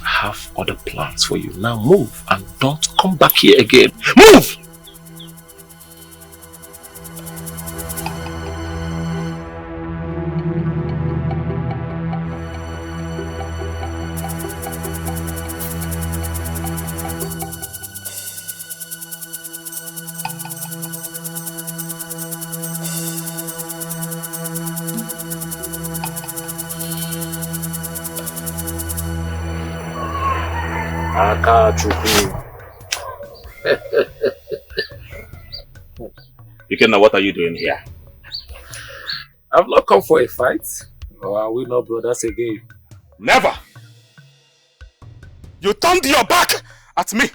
[SPEAKER 15] I have other plans for you. Now move and don't come back here again. Move!
[SPEAKER 7] Ikenna, what are you doing here?
[SPEAKER 15] I've not come for a fight. Or are we not brothers again?
[SPEAKER 7] Never! You turned your back at me.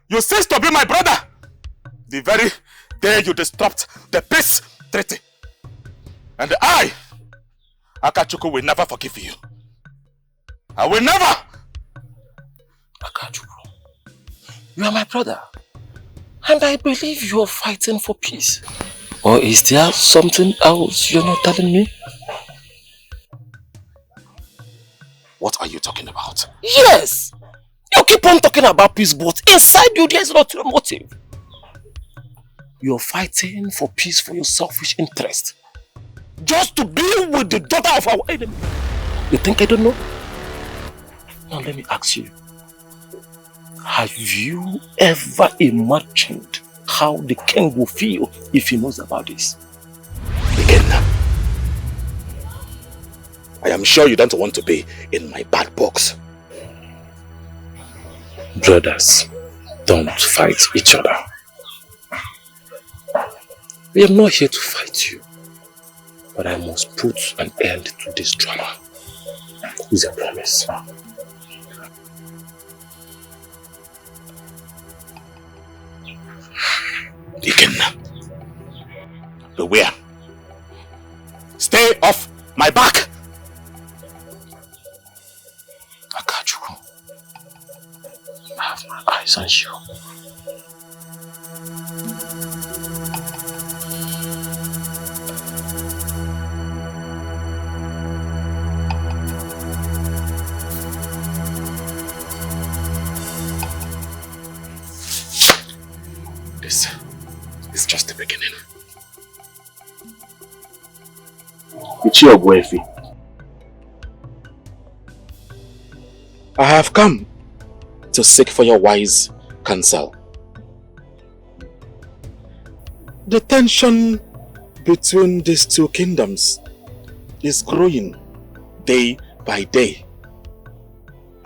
[SPEAKER 7] You ceased to be my brother. The very day you disrupt the peace treaty. And I, Akachuku, will never forgive you. I will never!
[SPEAKER 15] Akachuku, you are my brother. And I believe you are fighting for peace. Or is there something else you're not telling me?
[SPEAKER 7] What are you talking about?
[SPEAKER 15] Yes! You keep on talking about peace, but inside you there is not a motive. you're fighting for peace for your selfish interest. Just to be with the daughter of our enemy. You think I don't know? Now let me ask you. Have you ever imagined how the king will feel if he knows about this?
[SPEAKER 7] Again, I am sure you don't want to be in my bad books.
[SPEAKER 15] Brothers, don't fight each other. I am not here to fight you, but I must put an end to this drama. Is a promise.
[SPEAKER 7] Dikeh, beware. Stay off my back.
[SPEAKER 15] Akachuku, I have my eyes on you.
[SPEAKER 7] This is just the beginning. I have come to seek for your wise counsel. The tension between these two kingdoms is growing day by day.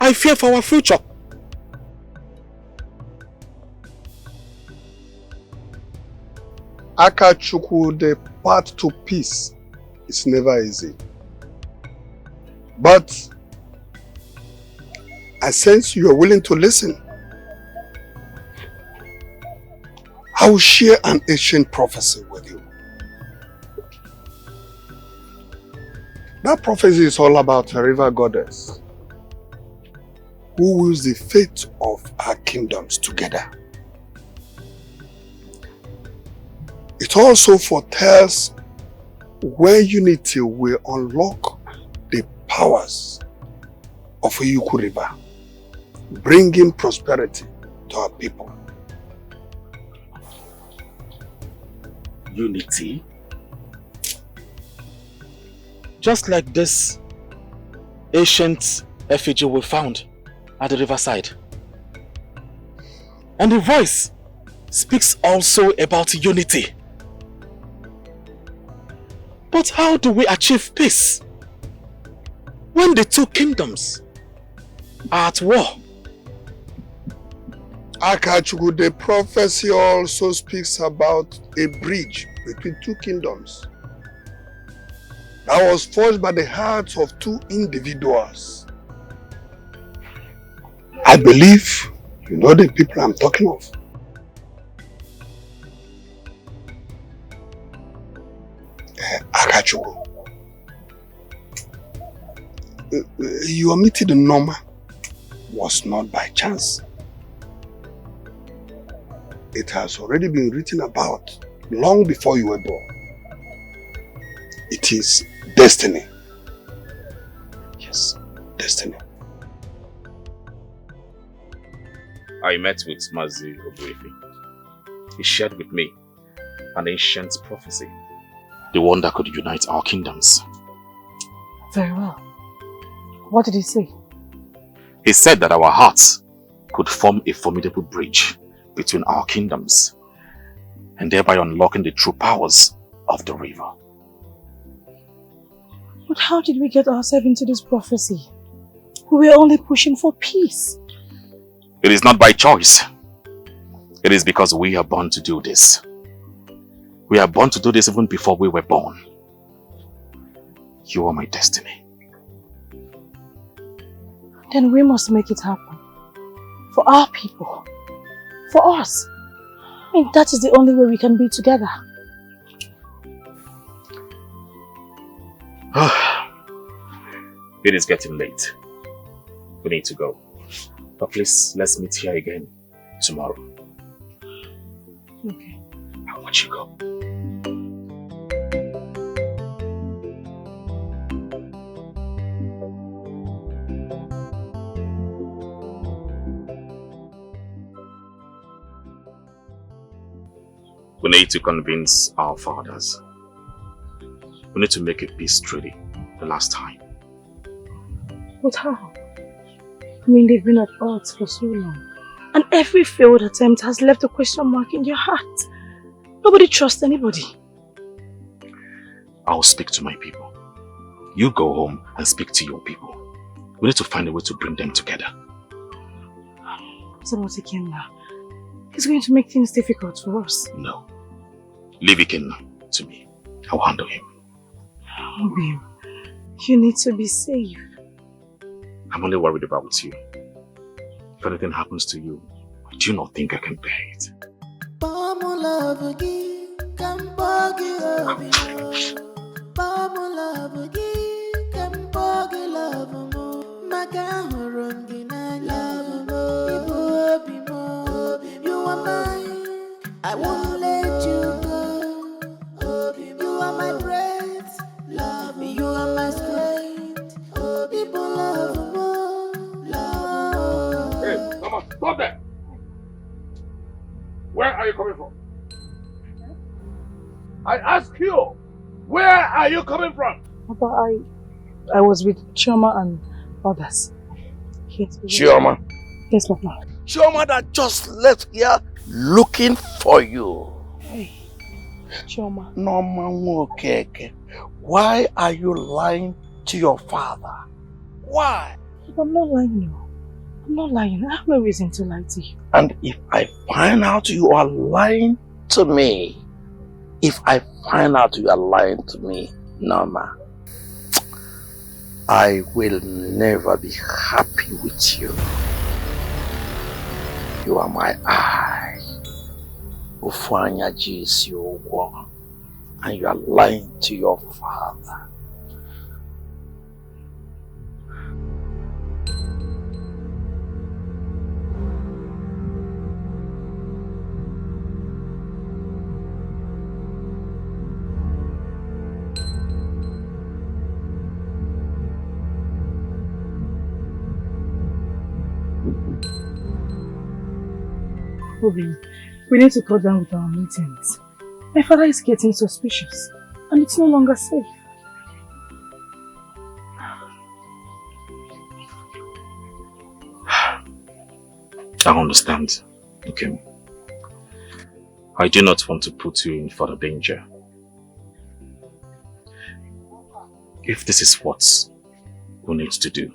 [SPEAKER 7] I fear for our future.
[SPEAKER 4] Akachuku, the path to peace is never easy. But I sense you are willing to listen. I will share an ancient prophecy with you. That prophecy is all about a river goddess who wills the fate of our kingdoms together. It also foretells where unity will unlock the powers of a Yuku River, bringing prosperity to our people.
[SPEAKER 7] Unity? Just like this ancient effigy we found at the riverside. And the voice speaks also about unity. But how do we achieve peace when the two kingdoms are at war?
[SPEAKER 4] Akachuku, the prophecy also speaks about a bridge between two kingdoms that was forged by the hearts of two individuals. I believe you know the people I'm talking of. Akachuku, your meeting in Noma was not by chance. It has already been written about long before you were born. It is destiny. Yes, destiny.
[SPEAKER 7] I met with Mazi Obuefi. He shared with me an ancient prophecy, the one that could unite our kingdoms.
[SPEAKER 9] Very well. What did he say?
[SPEAKER 7] He said that our hearts could form a formidable bridge between our kingdoms and thereby unlocking the true powers of the river.
[SPEAKER 9] But how did we get ourselves into this prophecy? We were only pushing for peace.
[SPEAKER 7] It is not by choice. It is because we are born to do this. We are born to do this even before we were born. You are my destiny.
[SPEAKER 9] Then we must make it happen. For our people. For us. I mean, that is the only way we can be together.
[SPEAKER 7] It is getting late. We need to go. But please, let's meet here again tomorrow.
[SPEAKER 9] Okay.
[SPEAKER 7] I'll watch you go. We We need to convince our fathers. We need to make a peace treaty the last time.
[SPEAKER 9] But how? I mean, they've been at odds for so long. And every failed attempt has left a question mark in your heart. Nobody trusts anybody.
[SPEAKER 7] I'll speak to my people. You go home and speak to your people. We need to find a way to bring them together.
[SPEAKER 9] It's going to make things difficult for us.
[SPEAKER 7] No. Leave Ikenna to me. I'll handle him.
[SPEAKER 9] Oh, babe. You need to be safe.
[SPEAKER 7] I'm only worried about you. If anything happens to you, do you not think I can bear it?
[SPEAKER 8] You are mine, I won't let you go. You are my breath, love me. You are my strength. People love more, love.
[SPEAKER 2] Hey, Mama, stop there! Where are you coming from? I ask you, where are you coming from?
[SPEAKER 9] Papa, I was with Chioma and others. Yes,
[SPEAKER 12] Chioma?
[SPEAKER 9] Yes, Papa.
[SPEAKER 12] Chioma that just left here looking for you.
[SPEAKER 9] Hey, Chioma.
[SPEAKER 12] Norma Keke, why are you lying to your father? Why?
[SPEAKER 9] I'm not lying, no. I'm not lying. I have no reason to lie to you.
[SPEAKER 12] And if I find out you are lying to me, Norma, I will never be happy with you. You are my eye. Ufanya jisi uwo. And you are lying to your father.
[SPEAKER 9] Obi, we need to cut down with our meetings. My father is getting suspicious and it's no longer safe.
[SPEAKER 7] I understand, okay. I do not want to put you in further danger. If this is what we need to do,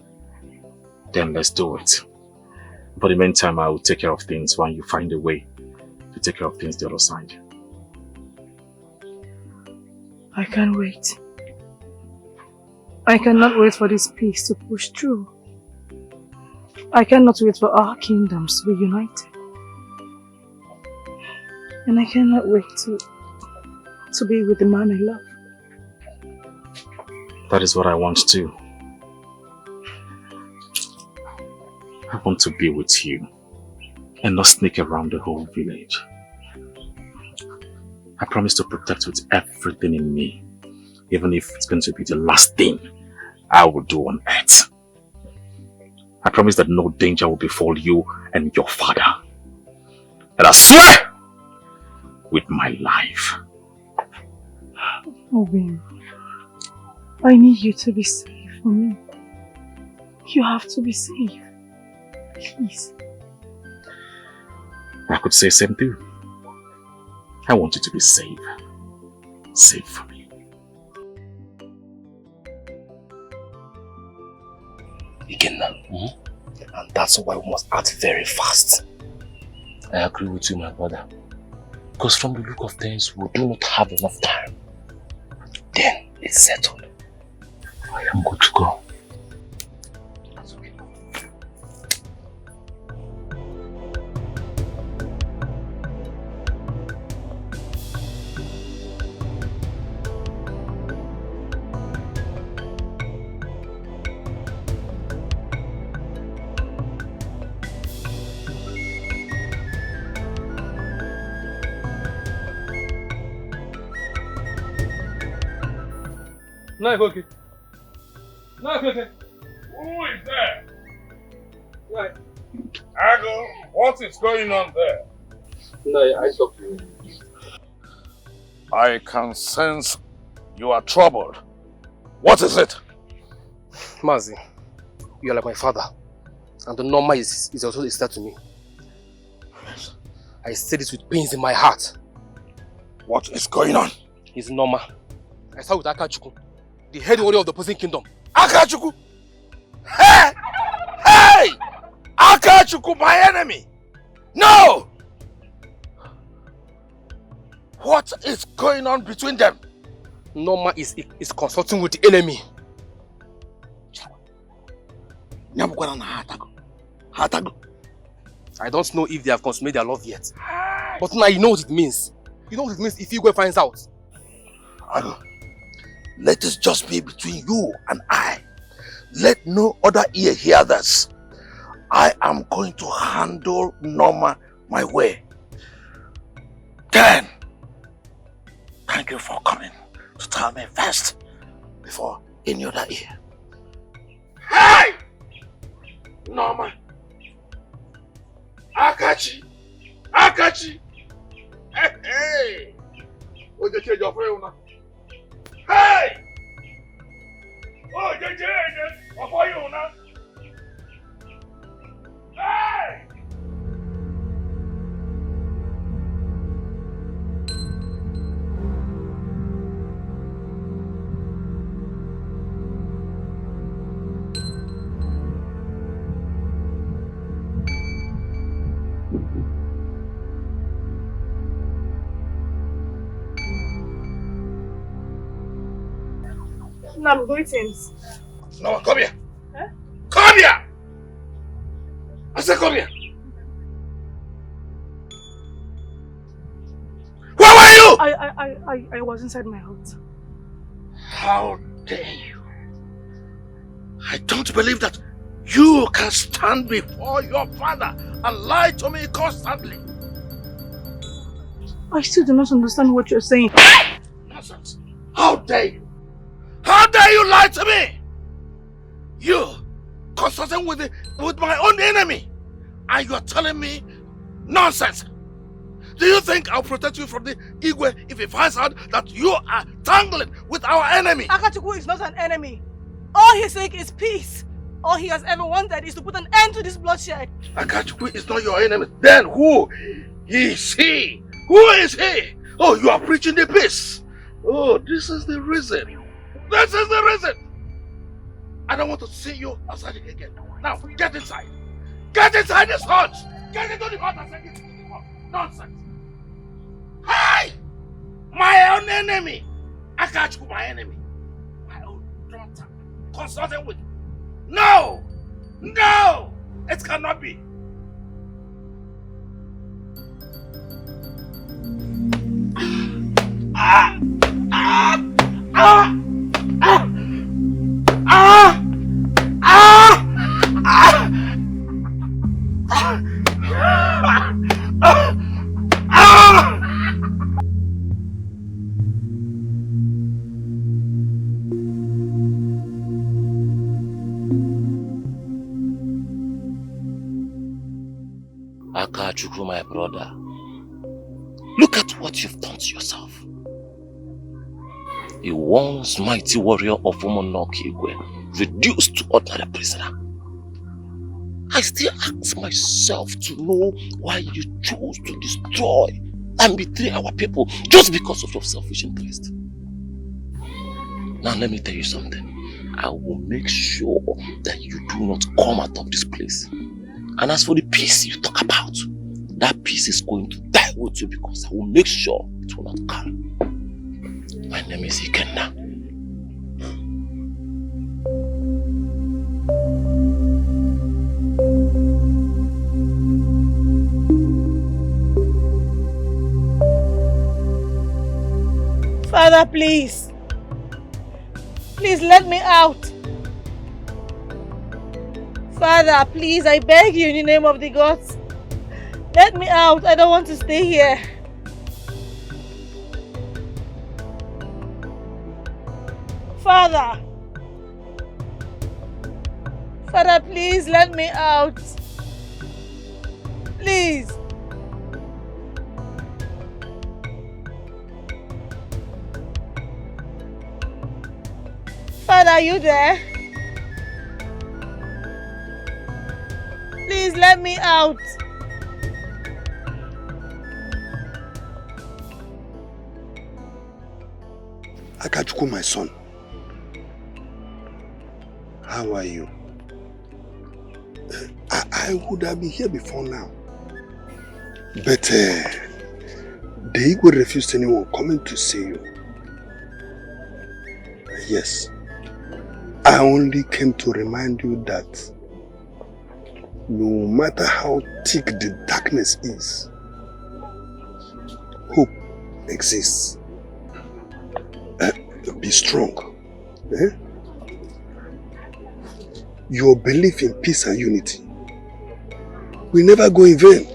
[SPEAKER 7] then let's do it. For the meantime, I will take care of things when you find a way to take care of things the other side.
[SPEAKER 9] I can't wait. I cannot wait for this peace to push through. I cannot wait for our kingdoms to be united. And I cannot wait to be with the man I love.
[SPEAKER 7] That is what I want too. I want to be with you and not sneak around the whole village. I promise to protect you with everything in me, even if it's going to be the last thing I will do on earth. I promise that no danger will befall you and your father. And I swear with my life.
[SPEAKER 9] Oh, babe. I need you to be safe for me. You have to be safe. Please.
[SPEAKER 7] I could say the same thing. I want you to be safe. Safe for me.
[SPEAKER 15] Ikenna. And that's why we must act very fast. I agree with you, my brother. Because from the look of things, we do not have enough time. Then it's settled. I am good to go.
[SPEAKER 2] Okay. Who is there? Right. Ago, what is going on there?
[SPEAKER 15] No, I talk to you. I can sense you are troubled. What is it?
[SPEAKER 5] Mazi, you are like my father. And the normal is also a sister to me. I say this with pains in my heart.
[SPEAKER 15] What is going on?
[SPEAKER 5] It's normal. I start with Akachuku, the head warrior of the opposing kingdom.
[SPEAKER 15] Akachuku? Hey! Hey! Akachuku, my enemy! No! What is going on between them?
[SPEAKER 5] Norma is consulting with the enemy. I don't know if they have consummated their love yet. But now you know what it means. You know what it means if Igwe finds out.
[SPEAKER 15] Let this just be between you and I. Let no other ear hear this. I am going to handle Norma my way. Then, thank you for coming to tell me first before any other ear. Hey! Norma! Akachi! Akachi! Hey! Hey! What's the change of friend now? Hey! Oh, the change of you now? Hey!
[SPEAKER 9] Nam, greetings.
[SPEAKER 15] No, come here.
[SPEAKER 9] Huh?
[SPEAKER 15] Come here! I said come here. Where were you?
[SPEAKER 9] I was inside my house.
[SPEAKER 15] How dare you? I don't believe that you can stand before your father and lie to me constantly.
[SPEAKER 9] I still do not understand what you're saying.
[SPEAKER 15] Nonsense. How dare you? How dare you lie to me? You consulting with my own enemy, and you're telling me nonsense. Do you think I'll protect you from the Igwe if he finds out that you are tangling with our enemy?
[SPEAKER 9] Akachuku is not an enemy. All he seeks is peace. All he has ever wanted is to put an end to this bloodshed.
[SPEAKER 15] Akachuku is not your enemy. Then who is he? Who is he? Oh, you are preaching the peace. Oh, this is the reason. This is the reason. I don't want to see you outside again. Now, get inside. Get inside this hut. Get into the hut and say it. Nonsense. Hey! My own enemy. Akachuku, my enemy. My own daughter. Consulting with. No! No! It cannot be. Ah! Ah! Ah! Ah! Ah! Ah!
[SPEAKER 5] Akachuku, my brother, look at what you've done to yourself. A once mighty warrior of Umonoki Igwe, reduced to ordinary prisoner. I still ask myself to know why you chose to destroy and betray our people just because of your selfish interest. Now let me tell you something. I will make sure that you do not come out of this place. And as for the peace you talk about, that peace is going to die with you because I will make sure it will not come. My name is Ikenna.
[SPEAKER 9] Father, please. Please let me out. Father, please, I beg you in the name of the gods. Let me out. I don't want to stay here. Father. Father, please let me out. Please. man, are you there? Please let me out.
[SPEAKER 4] Akachuku, my son. How are you? I would have been here before now. But the Igwe refused anyone coming to see you. Yes. I only came to remind you that no matter how thick the darkness is, hope exists. Be strong. Your belief in peace and unity will never go in vain.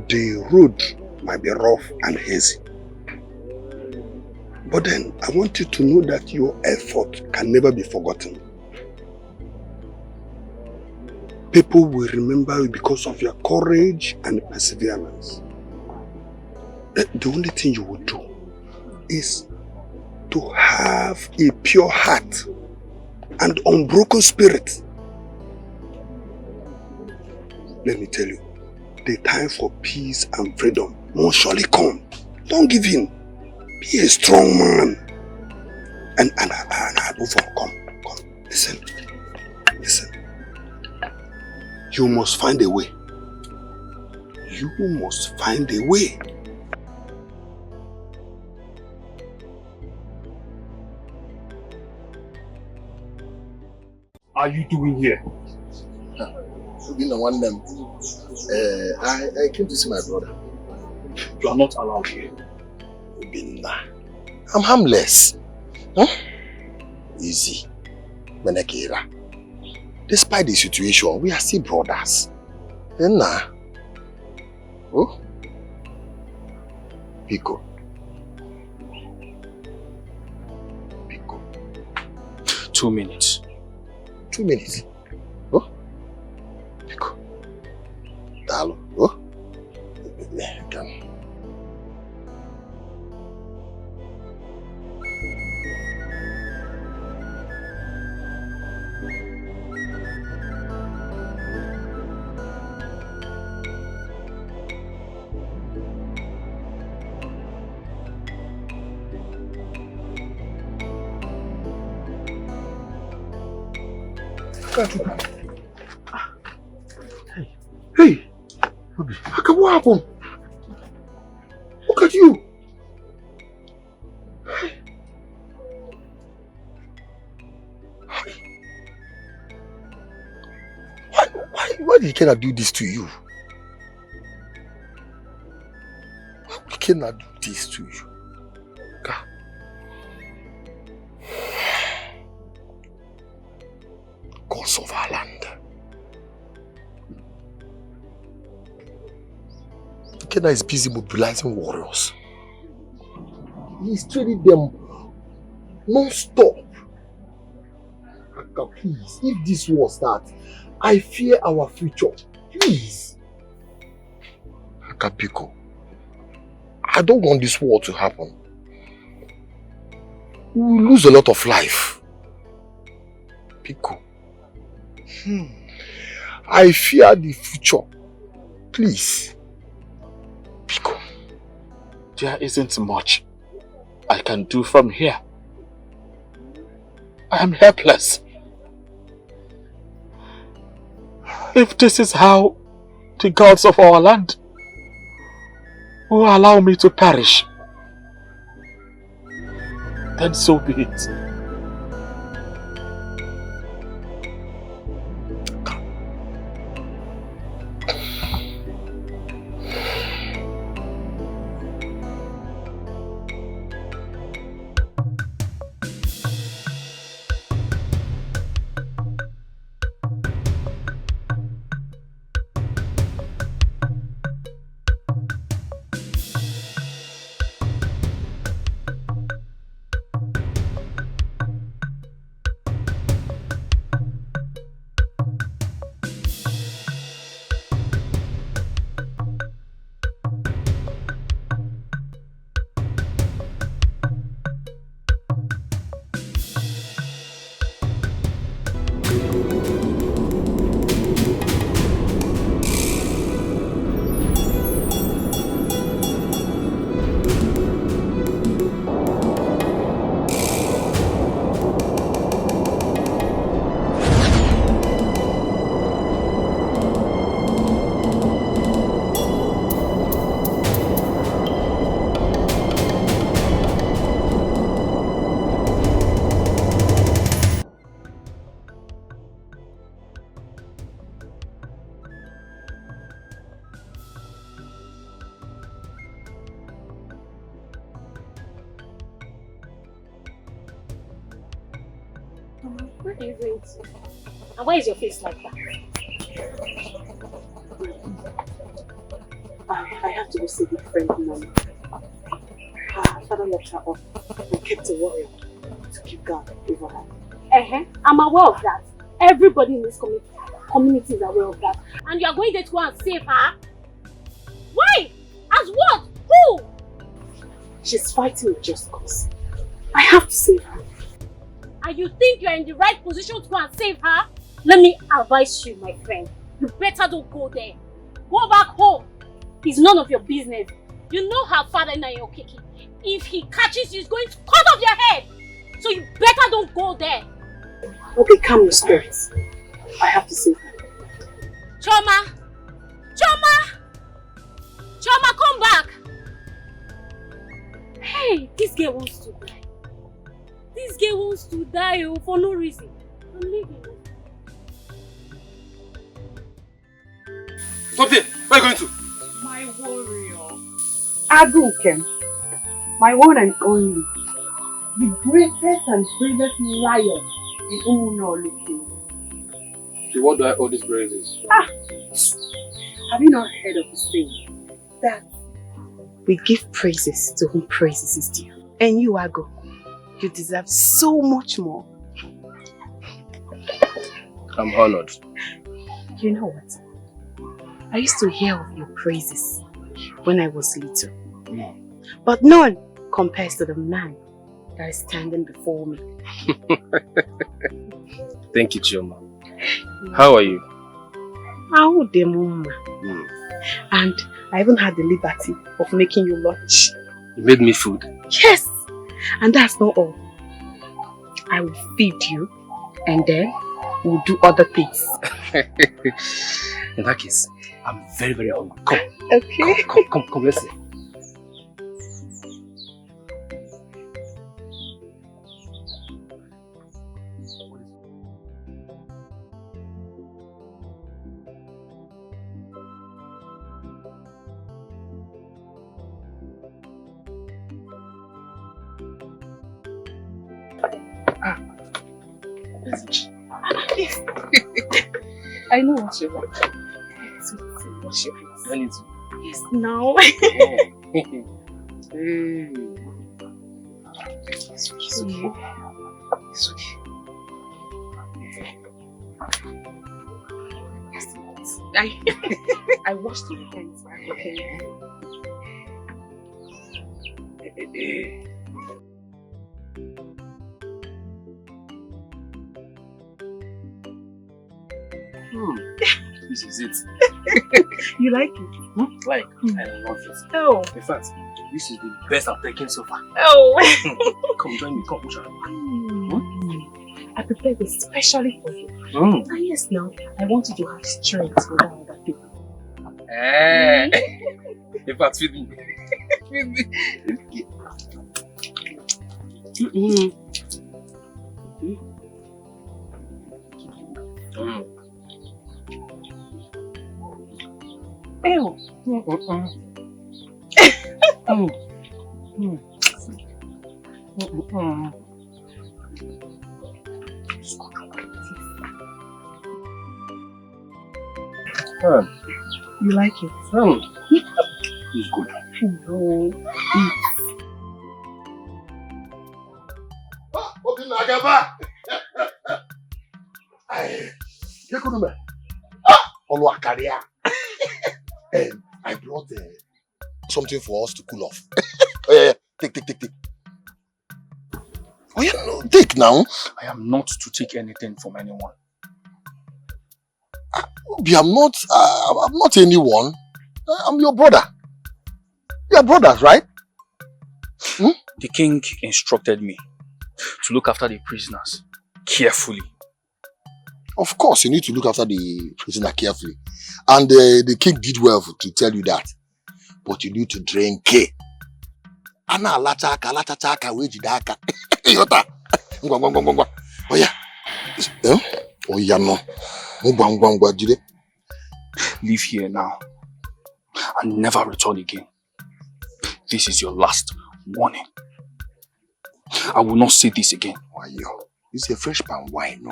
[SPEAKER 4] The road might be rough and hazy. But then, I want you to know that your effort can never be forgotten. People will remember you because of your courage and perseverance. The only thing you will do is to have a pure heart and unbroken spirit. Let me tell you, the time for peace and freedom will surely come. Don't give in. Be a strong man. And move on. Come. Listen. You must find a way. You must find a way.
[SPEAKER 15] Are you doing here?
[SPEAKER 3] I came to see my brother.
[SPEAKER 15] You are not allowed here.
[SPEAKER 3] I'm harmless. Huh? Easy. Menekera. Despite the situation, we are still brothers. Oh? Pico.
[SPEAKER 15] 2 minutes.
[SPEAKER 3] 2 minutes. Oh? Pico. Dalo. Oh? Come.
[SPEAKER 12] Hey, what happened? Look at you.
[SPEAKER 3] Why did Kenna do this to you? Why would Kenna do this to you? Gods of our land. Kenna is busy mobilizing warriors.
[SPEAKER 12] He's training them non-stop. Please, if this war starts, I fear our future. Please.
[SPEAKER 3] Akapiko, I don't want this war to happen. We will lose a lot of life. Pico. I fear the future. Please.
[SPEAKER 7] Pico, there isn't much I can do from here. I am helpless. If this is how the gods of our land will allow me to perish, then so be it.
[SPEAKER 11] Where are you going to? And why is your face like that? I have to go see my friend Mama. Her father locked her up and kept a warrior to keep guard over her. I'm aware of that. Everybody in this community is aware of that. And you are going there to go and save her? Why? As what? Who? She's fighting with just cause. I have to save her. And you think you're in the right position to go and save her? Let me advise you, my friend. You better don't go there. Go back home. It's none of your business. You know her father in Okiki. If he catches you, he's going to cut off your head. So you better don't go there. Okay, calm your spirits. I have to save her. Choma! Choma! Choma, come back! Hey, this girl wants to die. This girl wants to die for no reason. I'm leaving.
[SPEAKER 15] Stop there! Where are you going to?
[SPEAKER 11] My warrior.
[SPEAKER 17] Agunkem, my one and only, the greatest and bravest lion in Nollywood.
[SPEAKER 15] So what do I owe these praises?
[SPEAKER 17] Have you not heard of the saying that
[SPEAKER 11] we give praises to whom praises is due? And you, Ago, you deserve so much more.
[SPEAKER 15] I'm honored.
[SPEAKER 11] You know what? I used to hear of your praises when I was little. But none compares to the man that is standing before me.
[SPEAKER 15] Thank you, Chioma. How are you?
[SPEAKER 11] How the mama. And I even had the liberty of making you lunch.
[SPEAKER 15] You made me food?
[SPEAKER 11] Yes! And that's not all. I will feed you and then we'll do other things.
[SPEAKER 15] In that case, I'm very, very hungry. Come.
[SPEAKER 11] Okay.
[SPEAKER 15] Come, let's see.
[SPEAKER 11] I know what you want. Wash your hands.
[SPEAKER 15] I need to.
[SPEAKER 11] Yes, now.
[SPEAKER 15] It's okay. It's okay.
[SPEAKER 11] I washed your hands back, okay?
[SPEAKER 15] This is it.
[SPEAKER 11] You like it?
[SPEAKER 15] I love it.
[SPEAKER 11] Oh.
[SPEAKER 15] In fact, this is the best I've taken so far.
[SPEAKER 11] Oh.
[SPEAKER 15] Come join me, come.
[SPEAKER 11] I prepared this especially for you. And yes, now, I want you to have strength with other people.
[SPEAKER 15] In fact, feed me. Feed me.
[SPEAKER 11] Ew. You like it?
[SPEAKER 15] It's good.
[SPEAKER 11] No.
[SPEAKER 4] I brought something for us to cool off. Oh yeah, take. Oh yeah, no, take now.
[SPEAKER 15] I am not to take anything from anyone.
[SPEAKER 4] I'm not anyone. I'm your brother. We are brothers, right?
[SPEAKER 15] The king instructed me to look after the prisoners carefully.
[SPEAKER 4] Of course, you need to look after the prisoner carefully. And the king did well to tell you that. But you need to drink it. Ana alachaka wejidaka. Yota. Oh yeah. Oh yeah, no.
[SPEAKER 15] Leave here now and never return again. This is your last warning. I will not say this again.
[SPEAKER 4] It's a fresh palm wine, no?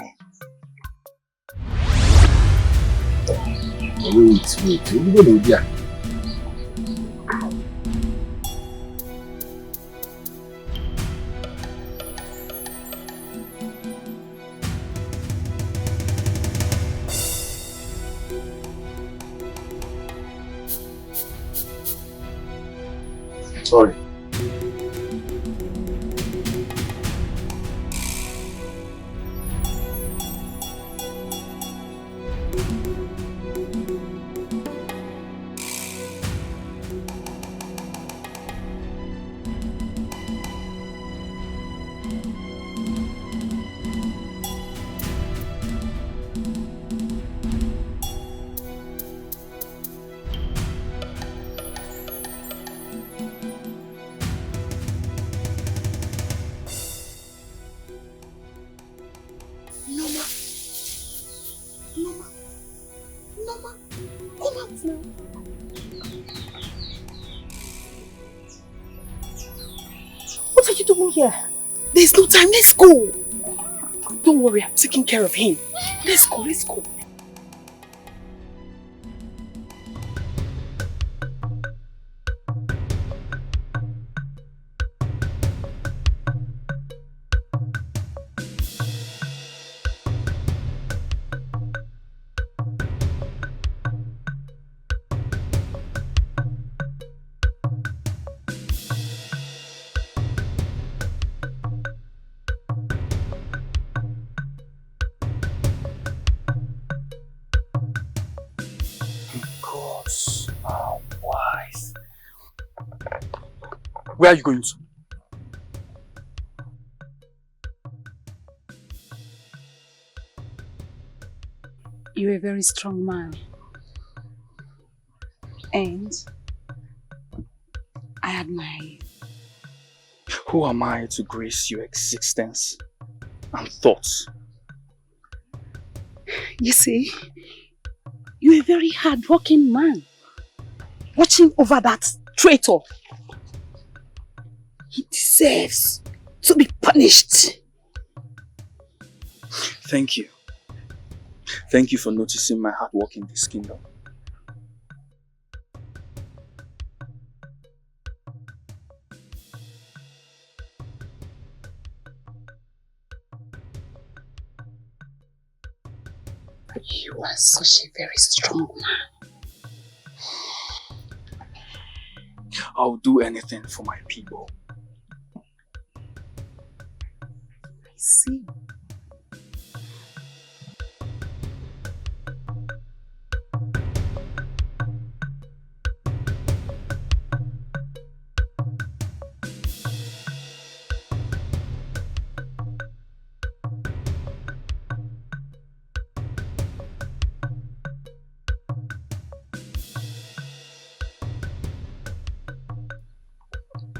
[SPEAKER 4] Wait. You go there. Sorry.
[SPEAKER 11] What are you doing here? There's no time. Let's go. Don't worry, I'm taking care of him. Let's go.
[SPEAKER 7] Where are you going to?
[SPEAKER 17] You're a very strong man. And I admire you.
[SPEAKER 7] Who am I to grace your existence and thoughts?
[SPEAKER 17] You see, you're a very hard-working man. Watching over that traitor. He deserves to be punished.
[SPEAKER 7] Thank you. Thank you for noticing my hard work in this kingdom.
[SPEAKER 17] You are such a very strong man.
[SPEAKER 7] I'll do anything for my people.
[SPEAKER 17] I see.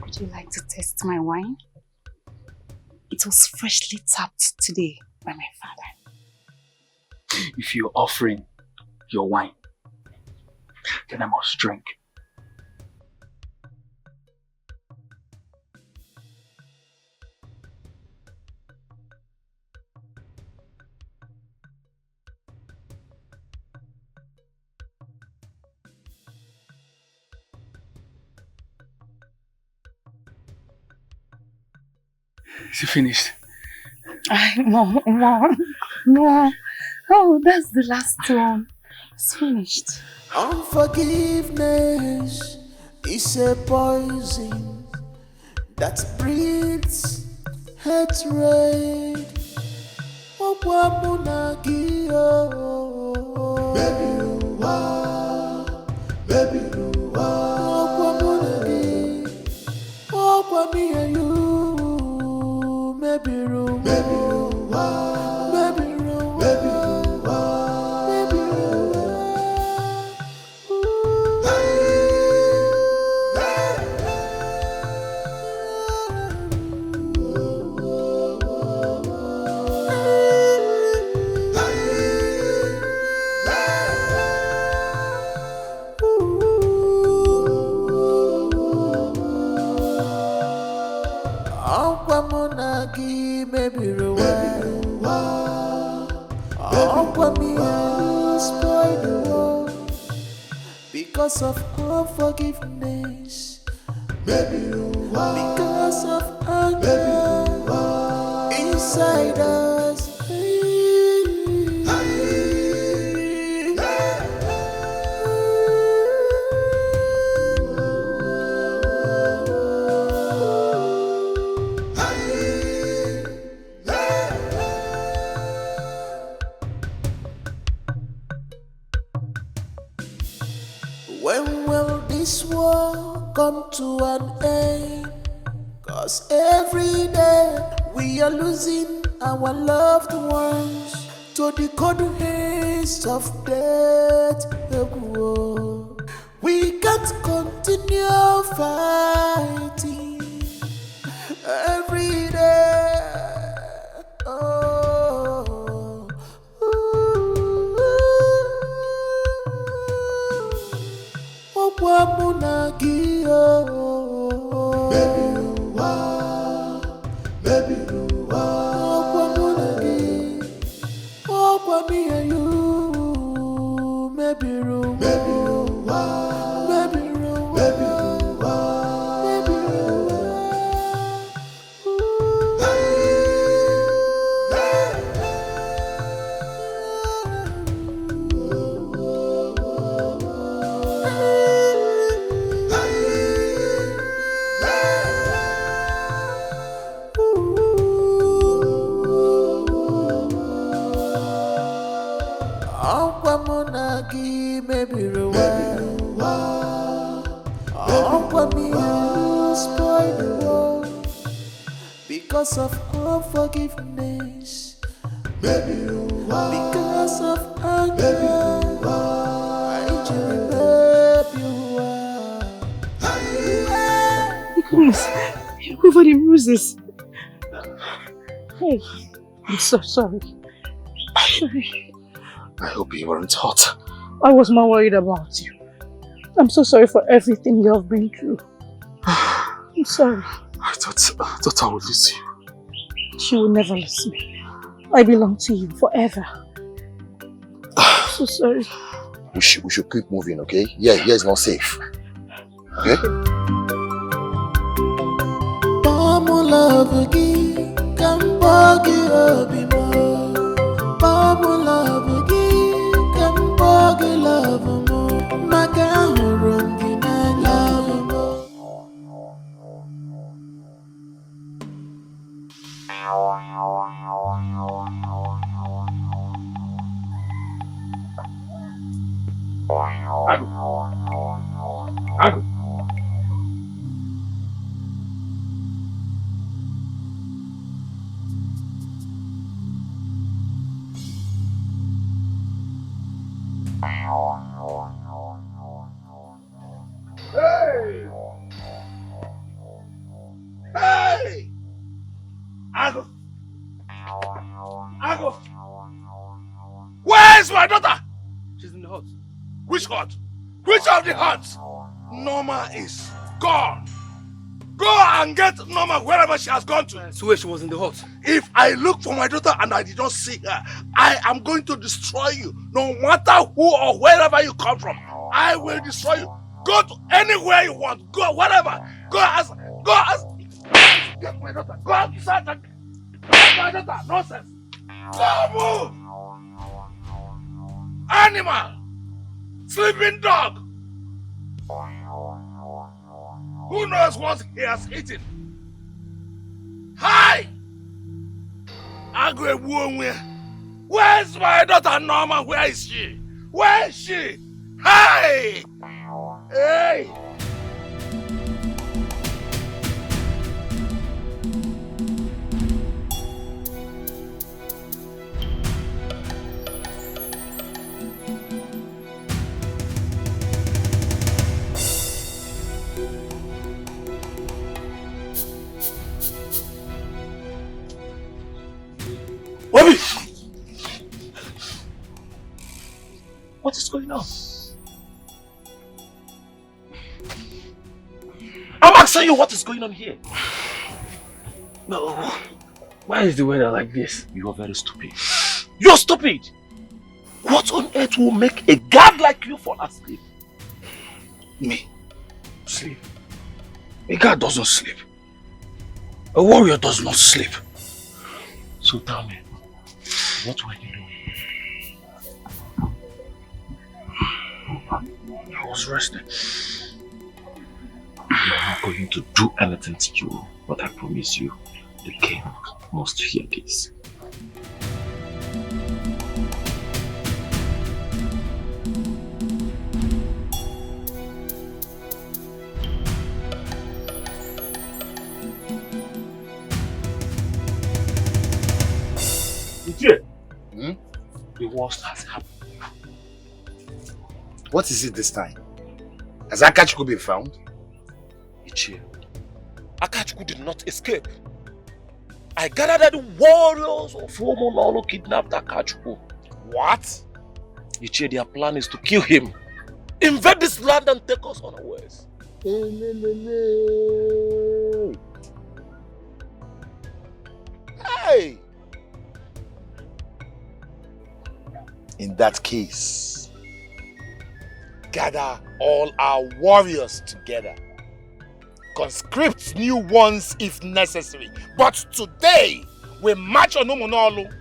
[SPEAKER 17] Would you like to taste my wine? It was freshly tapped today by my father.
[SPEAKER 7] If you're offering your wine, then I must drink. Is it finished?
[SPEAKER 17] No. Oh, that's the last one. It's finished.
[SPEAKER 8] Unforgiveness is a poison that breeds hatred. Baby, Nagi maybe Ruwa. What me spoil the world because of unforgiveness. Because of anger inside us. When will this war come to an end? 'Cause every day we are losing our loved ones to the cold hands of death. We can't continue fighting every day. Because of unforgiveness, because of anger,
[SPEAKER 9] Please, over the bruises. Hey, I'm so sorry.
[SPEAKER 12] I hope you weren't hurt.
[SPEAKER 9] I was more worried about you. I'm so sorry for everything you have been through. I'm sorry.
[SPEAKER 12] I thought I would lose you.
[SPEAKER 9] She will never lose me. I belong to you forever. I'm so sorry.
[SPEAKER 12] We should keep moving, okay? Yeah, here is not safe. Okay?
[SPEAKER 1] Where's my daughter? She's in the hut. Which hut? Which of the huts? Norma is gone. Go and get Norma wherever she has gone to.
[SPEAKER 15] So where she was in the hut?
[SPEAKER 1] If I look for my daughter and I did not see her, I am going to destroy you. No matter who or wherever you come from, I will destroy you. Go to anywhere you want. Go whatever. Go as. Get my daughter. Go outside and get my daughter. Nonsense. Go move. Animal. Sleeping dog. Who knows what he has eaten? Hi! Where's my daughter Norma? Where is she? Where is she? Hi! Hey!
[SPEAKER 12] Bobby! What is going on? I'm asking you what is going on here.
[SPEAKER 15] No. Why is the weather like this?
[SPEAKER 7] You are very stupid.
[SPEAKER 15] You're stupid! What on earth will make a guard like you fall asleep?
[SPEAKER 12] Me? Sleep? A guard doesn't sleep. A warrior does not sleep.
[SPEAKER 7] So tell me, what were you doing?
[SPEAKER 12] I was resting.
[SPEAKER 7] I'm not going to do anything to you, but I promise you, the king must hear this. The worst has happened.
[SPEAKER 13] What is it this time? Has Akachuku been found?
[SPEAKER 15] Ichie, Akachuku did not escape. I gathered that the warriors of Omonolo kidnapped Akachuku.
[SPEAKER 13] What?
[SPEAKER 15] Ichie, their plan is to kill him, invade this land and take us unawares.
[SPEAKER 13] Hey! In that case, gather all our warriors together. Conscript new ones if necessary. But today, we march on Umunolu.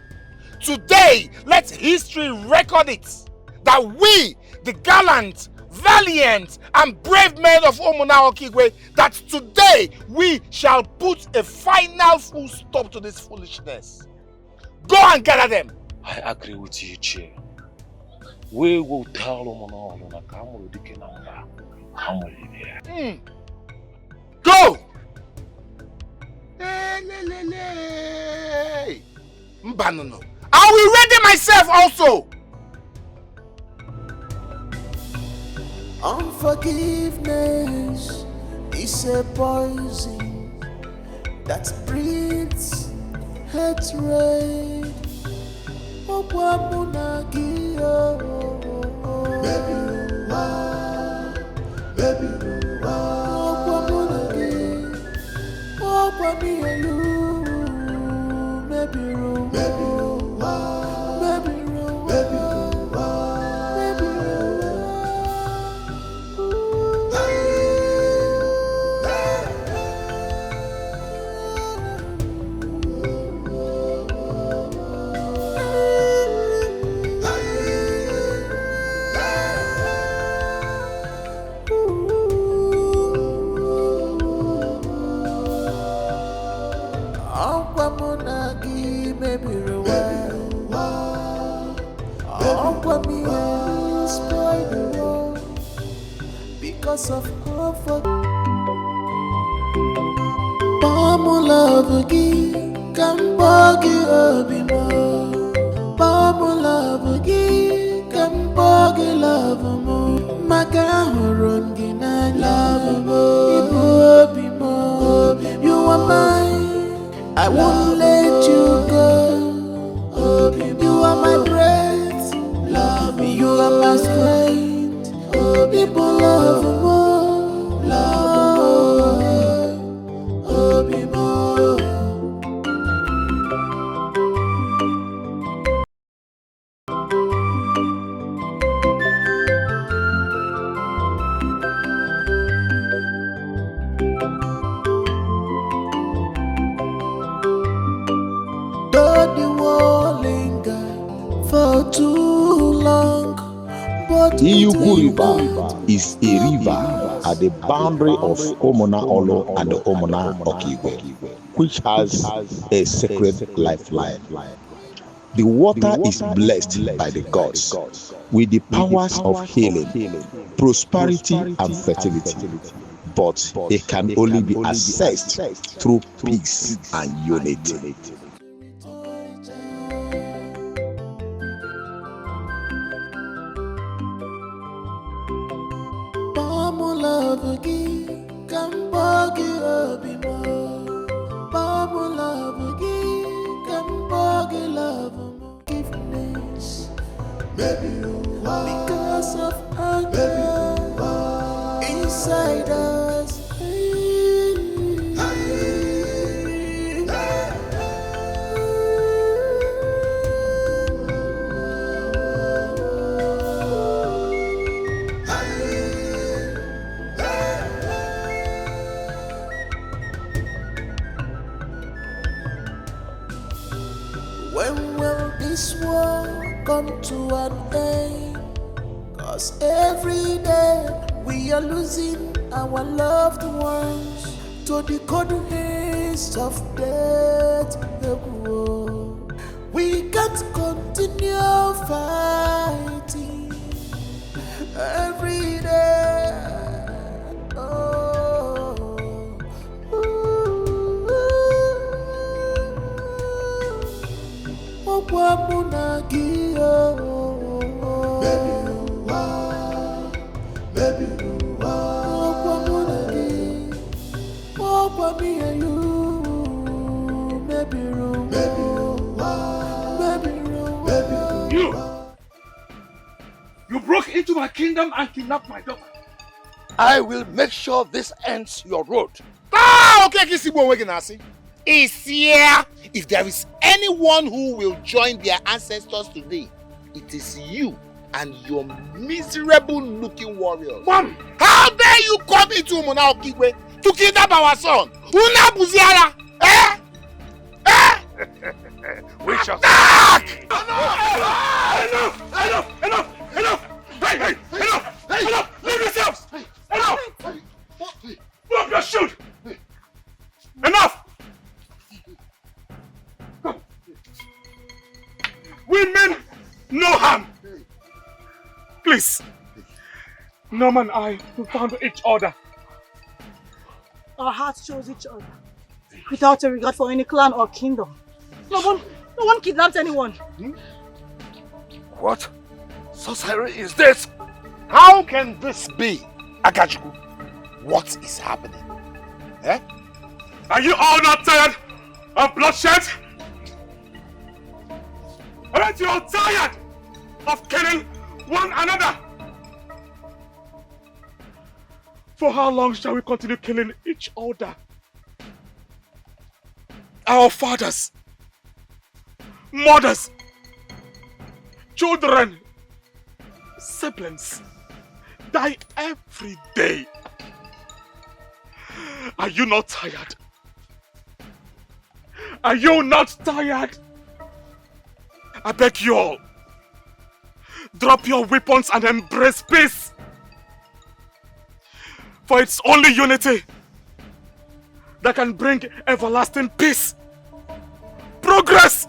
[SPEAKER 13] Today, let history record it that we, the gallant, valiant, and brave men of Umunao Kigwe, that today we shall put a final full stop to this foolishness. Go and gather them.
[SPEAKER 15] I agree with you, Che. We will tell Umunao na kamuru Dikeh na mba. Kamuru there.
[SPEAKER 13] Go! Mbanono. I will ready myself also.
[SPEAKER 8] Unforgiveness is a poison that breeds hatred. Because of comfort, Pamu love gi, Kambogi obimo. Pamu love gi, Kambogi love mo. Maka horongi na love mo. Ibu obimo, you are mine. I won't let you go. You are my breath, love me. You are my strength. People love more, love more. Though the war linger for too long,
[SPEAKER 3] Iyuku River is a river at the boundary of Omona Olo and the Omona Okigwe, which has a sacred lifeline. The water is blessed by the gods with the powers of healing, prosperity, and fertility, but it can only be accessed through peace and unity.
[SPEAKER 8] Because of anger inside us, When will this war come to an end? 'Cause every day we are losing our loved ones to the cold hands of death. We can't continue fighting every day.
[SPEAKER 15] You broke into my kingdom and kidnapped my daughter.
[SPEAKER 13] I will make sure this ends your road. Ah, okay, is here. If there is anyone who will join their ancestors today, it is you and your miserable looking warriors.
[SPEAKER 15] Mom!
[SPEAKER 13] How dare you come into Munaokigwe to kidnap our son? Una Buziara! Eh? Eh?
[SPEAKER 15] We shall
[SPEAKER 13] attack!
[SPEAKER 15] Enough! Hey! Enough! Leave yourselves! Enough! Drop your shoot! Enough! We mean no harm. Please. Norman and I, we found each other.
[SPEAKER 9] Our hearts chose each other, without a regard for any clan or kingdom. No one kidnapped anyone.
[SPEAKER 15] What sorcery is this?
[SPEAKER 13] How can this be, Akachuku? What is happening? Eh?
[SPEAKER 1] Are you all not tired of bloodshed? Aren't you all tired of killing one another? For how long shall we continue killing each other? Our fathers, mothers, children, siblings die every day. Are you not tired? Are you not tired? I beg you all, drop your weapons and embrace peace. For it's only unity that can bring everlasting peace, progress.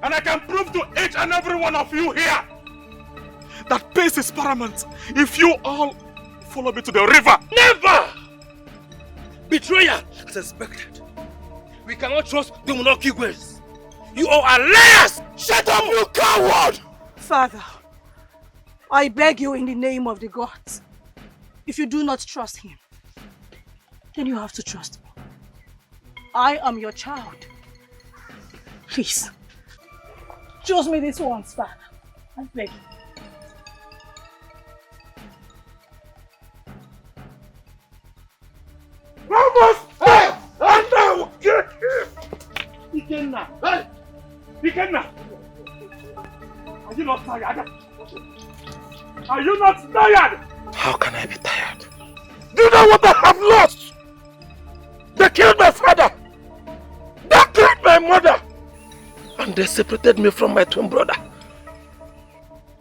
[SPEAKER 1] And I can prove to each and every one of you here that peace is paramount if you all follow me to the river.
[SPEAKER 15] Never! Betrayal as expected. We cannot trust the Munokigwes. You all are liars!
[SPEAKER 13] Shut up, you coward!
[SPEAKER 9] Father, I beg you in the name of the gods, if you do not trust him, then you have to trust me. I am your child. Please, choose me this once, Father. I beg you.
[SPEAKER 1] Vamos! Hey! And now get him! Ikenna! Hey! Ikenna! Are you not tired? Are you not tired?
[SPEAKER 15] How can I be tired?
[SPEAKER 1] Do you know what I have lost? They killed my father! They killed my mother!
[SPEAKER 15] And they separated me from my twin brother.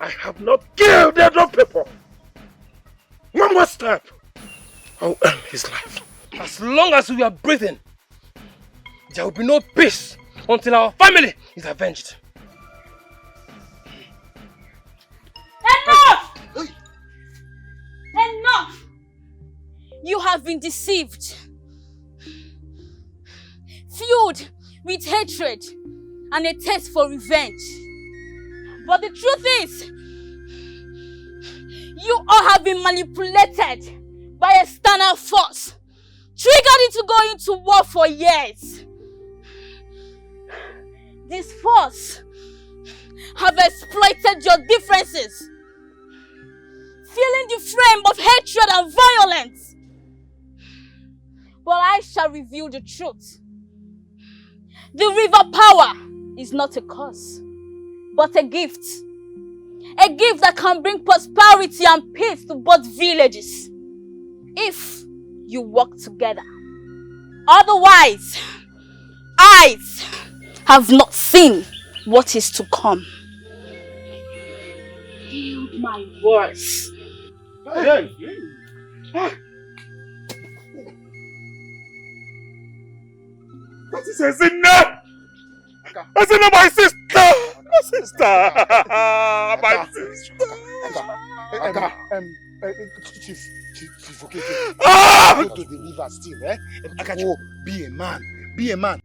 [SPEAKER 15] I have not killed enough people. One more step, I'll end his life. As long as we are breathing, there will be no peace until our family is avenged.
[SPEAKER 6] Enough! Enough! You have been deceived, fueled with hatred and a taste for revenge. But the truth is, you all have been manipulated by external force, triggered into going to war for years. This force have exploited your differences, filling the frame of hatred and violence. But I shall reveal the truth. The river power is not a curse, but a gift. A gift that can bring prosperity and peace to both villages, if you work together. Otherwise, eyes have not seen what is to come. Heed my words.
[SPEAKER 1] Hey. That is Ezina! Ezina, my sister! My sister! My sister!
[SPEAKER 13] Chief, okay. Go to the river still, eh? Oh, be a man. Be a man.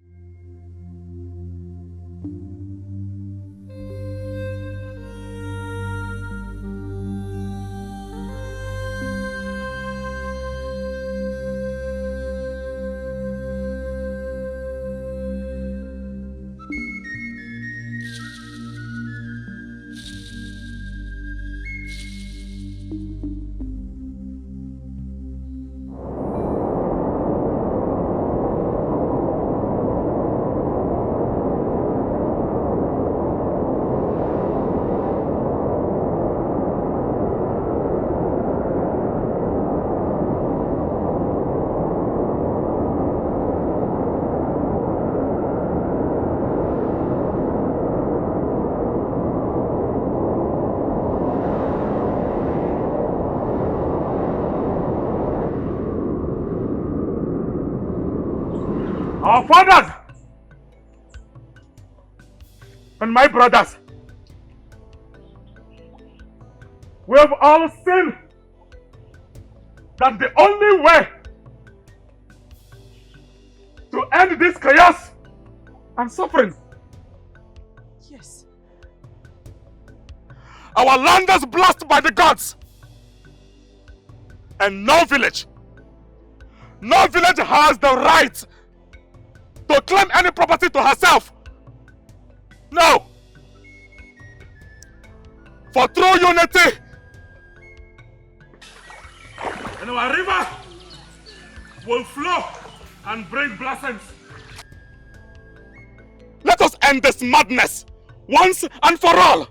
[SPEAKER 1] Our fathers and my brothers, we have all seen that the only way to end this chaos and suffering,
[SPEAKER 9] yes,
[SPEAKER 1] our land is blessed by the gods, and no village has the right to claim any property to herself. No. For true unity, and our river will flow and bring blessings. Let us end this madness once and for all.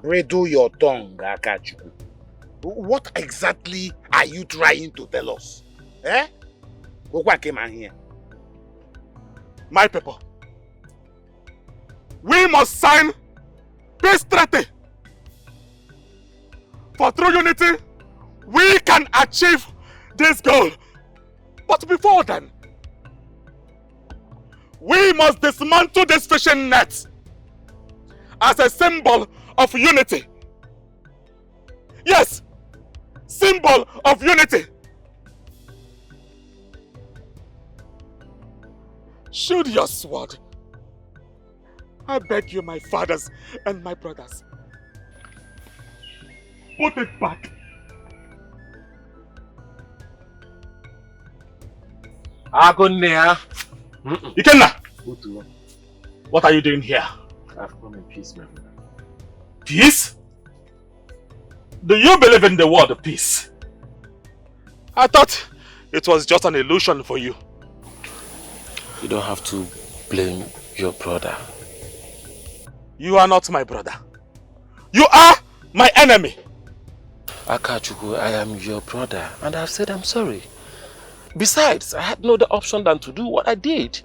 [SPEAKER 13] Redo your tongue, Akachuku. What exactly are you trying to tell us? Eh? What came on here?
[SPEAKER 1] My people, we must sign peace treaty. For true unity, we can achieve this goal. But before then, we must dismantle this fishing net as a symbol of unity. Yes, symbol of unity. Shield your sword. I beg you, my fathers and my brothers. Put it back.
[SPEAKER 15] Agonia.
[SPEAKER 1] Ikenna! What are you doing here?
[SPEAKER 15] I've come in peace, my brother.
[SPEAKER 1] Peace? Do you believe in the word peace? I thought it was just an illusion for you.
[SPEAKER 15] You don't have to blame your brother.
[SPEAKER 1] You are not my brother. You are my enemy.
[SPEAKER 15] Akachuku, I am your brother and I've said I'm sorry. Besides, I had no other option than to do what I did.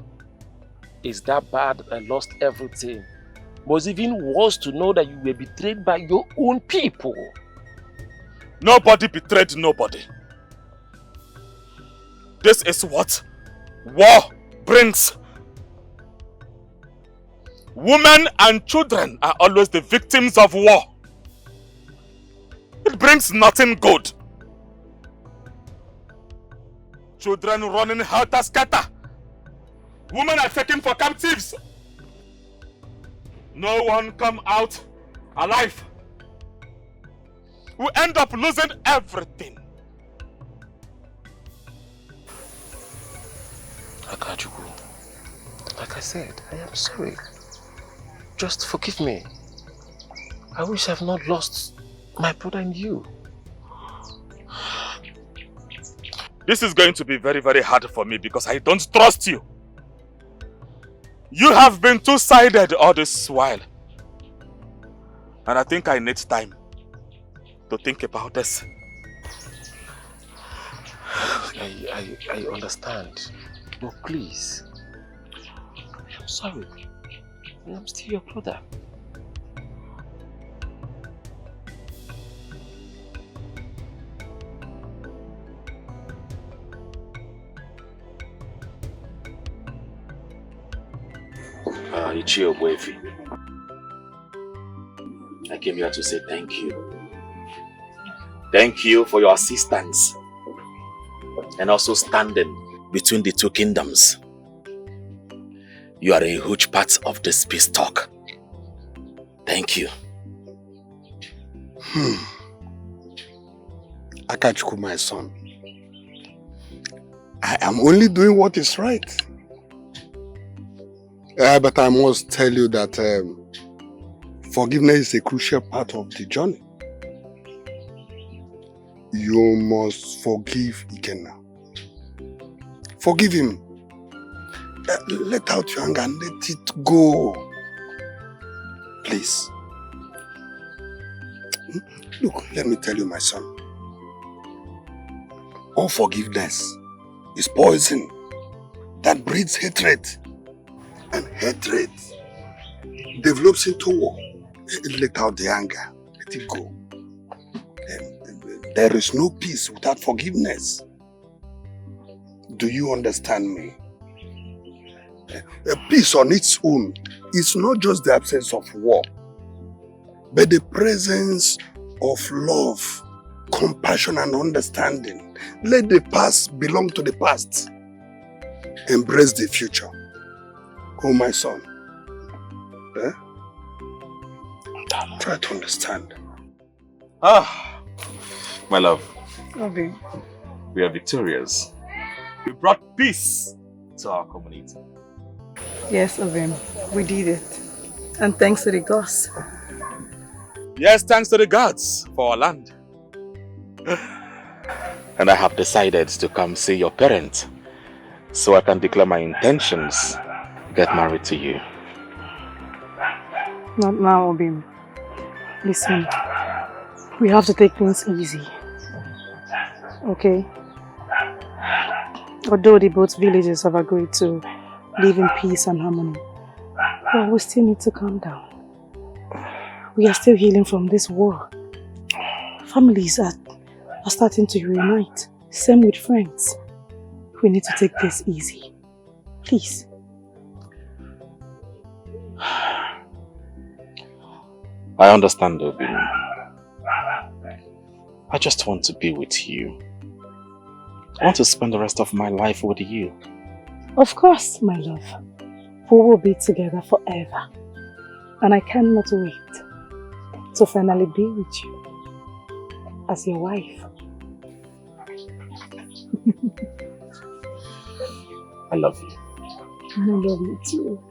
[SPEAKER 15] Is that bad that I lost everything? It was even worse to know that you were betrayed by your own people.
[SPEAKER 1] Nobody betrayed nobody. This is what war brings. Women and children are always the victims of war. It brings nothing good. Children running helter-skelter. Women are taken for captives. No one come out alive. We end up losing everything.
[SPEAKER 15] Akachuku, like I said, I am sorry. Just forgive me. I wish I've not lost my brother and you.
[SPEAKER 1] This is going to be very, very hard for me because I don't trust you. You have been two-sided all this while. And I think I need time to think about this.
[SPEAKER 15] I understand. But please, I'm sorry. I'm still your brother.
[SPEAKER 7] Ichio Boefi, I came here to say thank you. Thank you for your assistance and also standing between the two kingdoms. You are a huge part of this peace talk. Thank you.
[SPEAKER 4] Akachukwu, my son, I am only doing what is right. But I must tell you that forgiveness is a crucial part of the journey. You must forgive Ikenna. Forgive him. Let out your anger and let it go. Please. Look, let me tell you, my son. Unforgiveness is poison that breeds hatred. And hatred develops into war. Let out the anger. Let it go. There is no peace without forgiveness. Do you understand me? Peace on its own is not just the absence of war, but the presence of love, compassion, and understanding. Let the past belong to the past. Embrace the future. Oh, my son. Try to understand.
[SPEAKER 7] My love.
[SPEAKER 9] Okay.
[SPEAKER 7] We are victorious. We brought peace to our community.
[SPEAKER 9] Yes, Obim, we did it. And thanks to the gods.
[SPEAKER 7] Yes, thanks to the gods for our land. And I have decided to come see your parents so I can declare my intentions to get married to you.
[SPEAKER 9] Not now, Obim. Listen, we have to take things easy. Okay? Although the both villages have agreed to live in peace and harmony, but we still need to calm down. We are still healing from this war. Families are starting to reunite. Same with friends. We need to take this easy. Please.
[SPEAKER 7] I understand, Obi. I just want to be with you. I want to spend the rest of my life with you.
[SPEAKER 9] Of course, my love. We will be together forever. And I cannot wait to finally be with you as your wife.
[SPEAKER 7] I love you.
[SPEAKER 9] I love you too.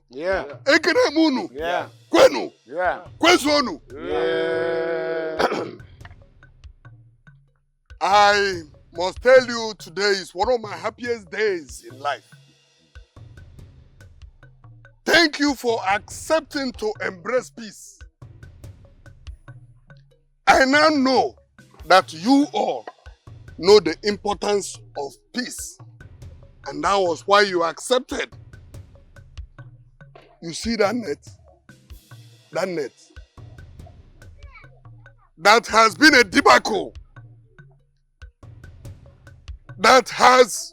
[SPEAKER 4] Yeah. Ekenemunu.
[SPEAKER 2] Yeah.
[SPEAKER 4] Kwenu.
[SPEAKER 2] Yeah.
[SPEAKER 4] Kwesonu.
[SPEAKER 2] Yeah.
[SPEAKER 4] I must tell you, today is one of my happiest days in life. Thank you for accepting to embrace peace. I now know that you all know the importance of peace. And that was why you accepted. You see that net? That net. That has been a debacle. That has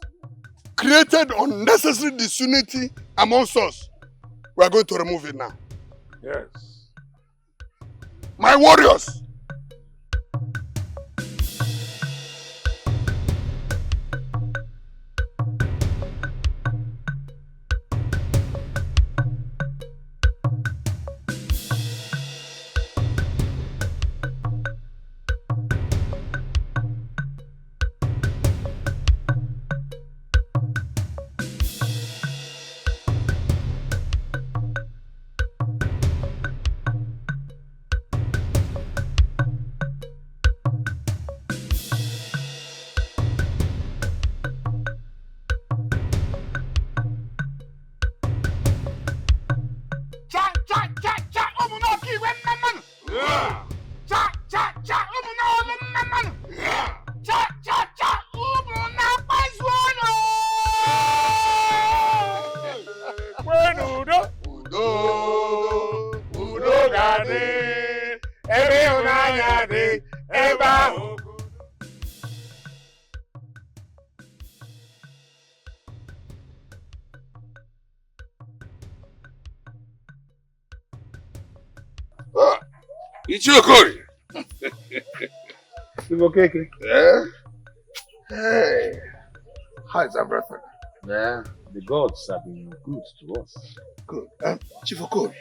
[SPEAKER 4] created unnecessary disunity amongst us. We are going to remove it now.
[SPEAKER 2] Yes.
[SPEAKER 4] My warriors!
[SPEAKER 2] Ichokori.
[SPEAKER 13] Okay.
[SPEAKER 2] Yeah? Hey. How is everything?
[SPEAKER 12] Yeah, the gods have been good to us.
[SPEAKER 2] Good. Chief Okori,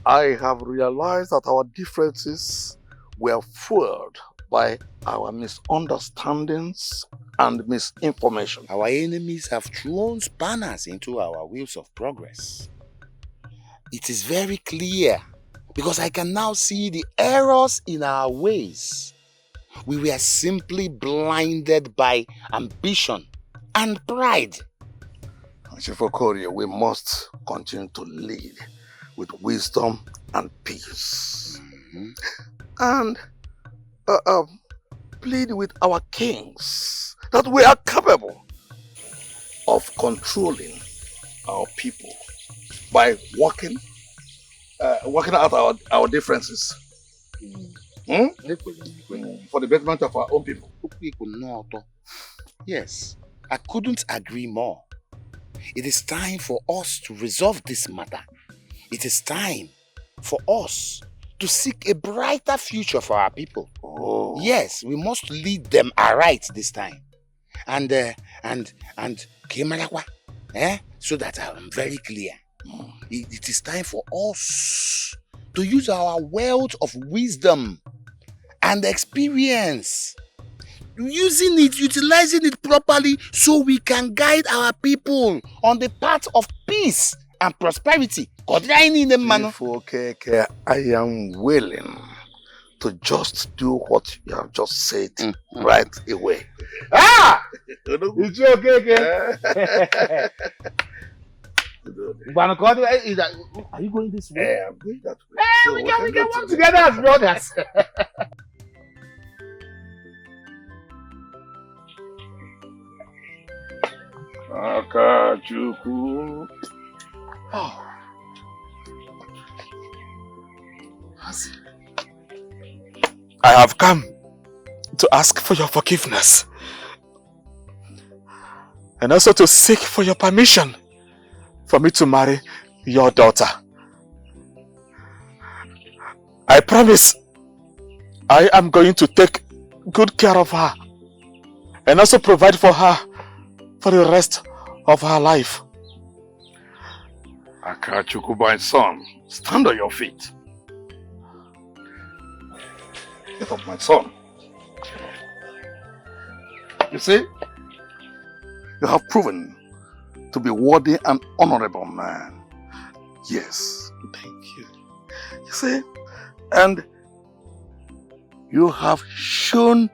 [SPEAKER 2] I have realized that our differences were fueled by our misunderstandings and misinformation.
[SPEAKER 13] Our enemies have thrown spanners into our wheels of progress. It is very clear because I can now see the errors in our ways. We were simply blinded by ambition and pride.
[SPEAKER 2] Chief Okori, we must continue to lead with wisdom and peace. And plead with our kings that we are capable of controlling our people by working out our differences. For the betterment of our own people.
[SPEAKER 13] Yes, I couldn't agree more. It is time for us to resolve this matter. It is time for us to seek a brighter future for our people.
[SPEAKER 2] Oh.
[SPEAKER 13] Yes, we must lead them aright this time. And Kemalakwa, so that I'm very clear. It is time for us to use our wealth of wisdom and experience, utilizing it properly so we can guide our people on the path of peace and prosperity.
[SPEAKER 2] Okay, I am willing to just do what you have just said right away.
[SPEAKER 13] Ah! It's okay. Are you going this way?
[SPEAKER 2] I'm going that way.
[SPEAKER 13] Hey,
[SPEAKER 2] So
[SPEAKER 13] we can
[SPEAKER 2] go
[SPEAKER 13] work together as brothers.
[SPEAKER 2] Akachuku.
[SPEAKER 7] Oh. I have come to ask for your forgiveness and also to seek for your permission for me to marry your daughter. I promise I am going to take good care of her and also provide for her for the rest of her life.
[SPEAKER 2] Akachuku, my son, stand on your feet. Get up, my son. You see, you have proven to be worthy and honorable man. Yes, thank you. You see, and you have shown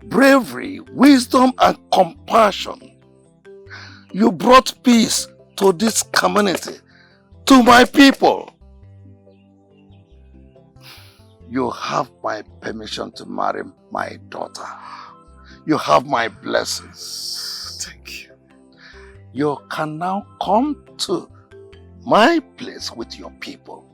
[SPEAKER 2] bravery, wisdom, and compassion. You brought peace to this community, to my people. You have my permission to marry my daughter. You have my blessings. Thank you. You can now come to my place with your people.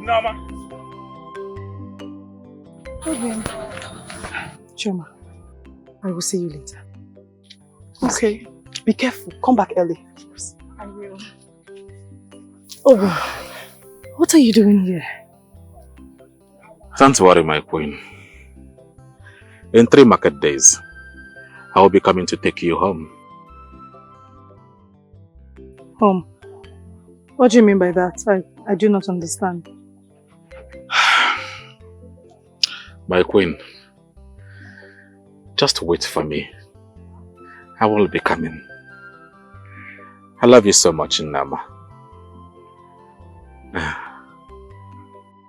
[SPEAKER 1] Nama.
[SPEAKER 9] Okay. Choma, I will see you later. Okay. Be careful. Come back early.
[SPEAKER 6] I will.
[SPEAKER 9] Oh, what are you doing here?
[SPEAKER 7] Don't worry, my queen. In 3 market days, I will be coming to take you home.
[SPEAKER 9] Home? What do you mean by that? I do not understand.
[SPEAKER 7] My queen, just wait for me. I will be coming. I love you so much, Nama.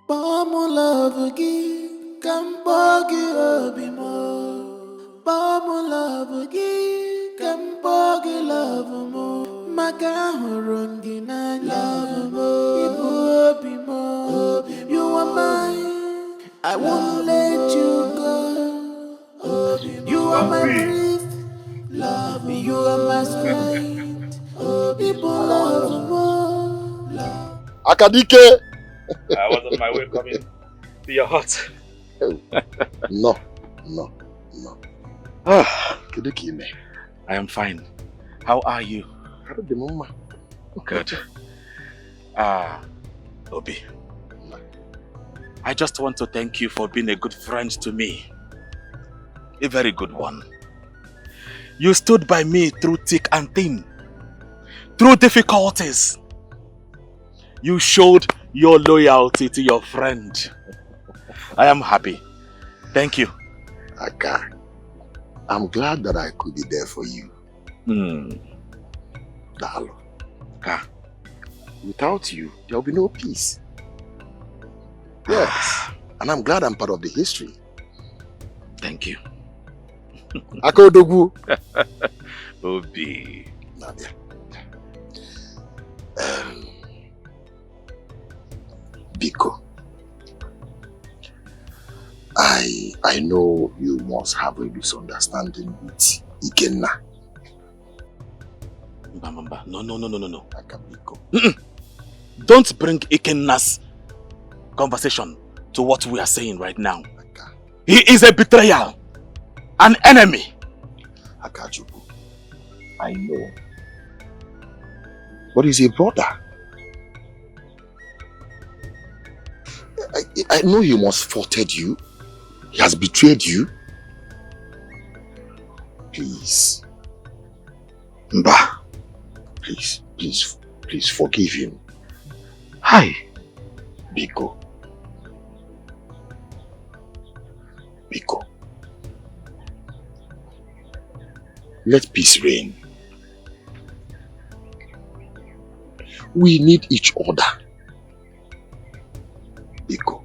[SPEAKER 8] Bamu love gi kambogi obimo. Bamu love gi kambogi love mo. Maka horongi na love mo. Ibu obimo. You are mine. I won't let you go. You are my breath. Love. You are my strength. People love more.
[SPEAKER 3] Akadike!
[SPEAKER 7] I was on my way coming to your hut.
[SPEAKER 3] No.
[SPEAKER 7] I am fine. How are you? Good. Obi. I just want to thank you for being a good friend to me. A very good one. You stood by me through thick and thin. Through difficulties. You showed your loyalty to your friend. I am happy. Thank you.
[SPEAKER 3] Aka, I'm glad that I could be there for you. Dalo.
[SPEAKER 7] Aka.
[SPEAKER 3] Without you, there will be no peace. Yes. And I'm glad I'm part of the history.
[SPEAKER 7] Thank you.
[SPEAKER 3] Akodogu.
[SPEAKER 7] Obi.
[SPEAKER 3] Nadia. Biko. I know you must have a misunderstanding with Ikenna.
[SPEAKER 7] No. Don't bring Ikenna's conversation to what we are saying right now. He is a betrayal. An enemy.
[SPEAKER 3] Akajubu, I know. But he's a brother. I know he must faulted you. He has betrayed you. Please. Mba. Please forgive him.
[SPEAKER 7] Hi.
[SPEAKER 3] Biko. Let peace reign. We need each other. Biko.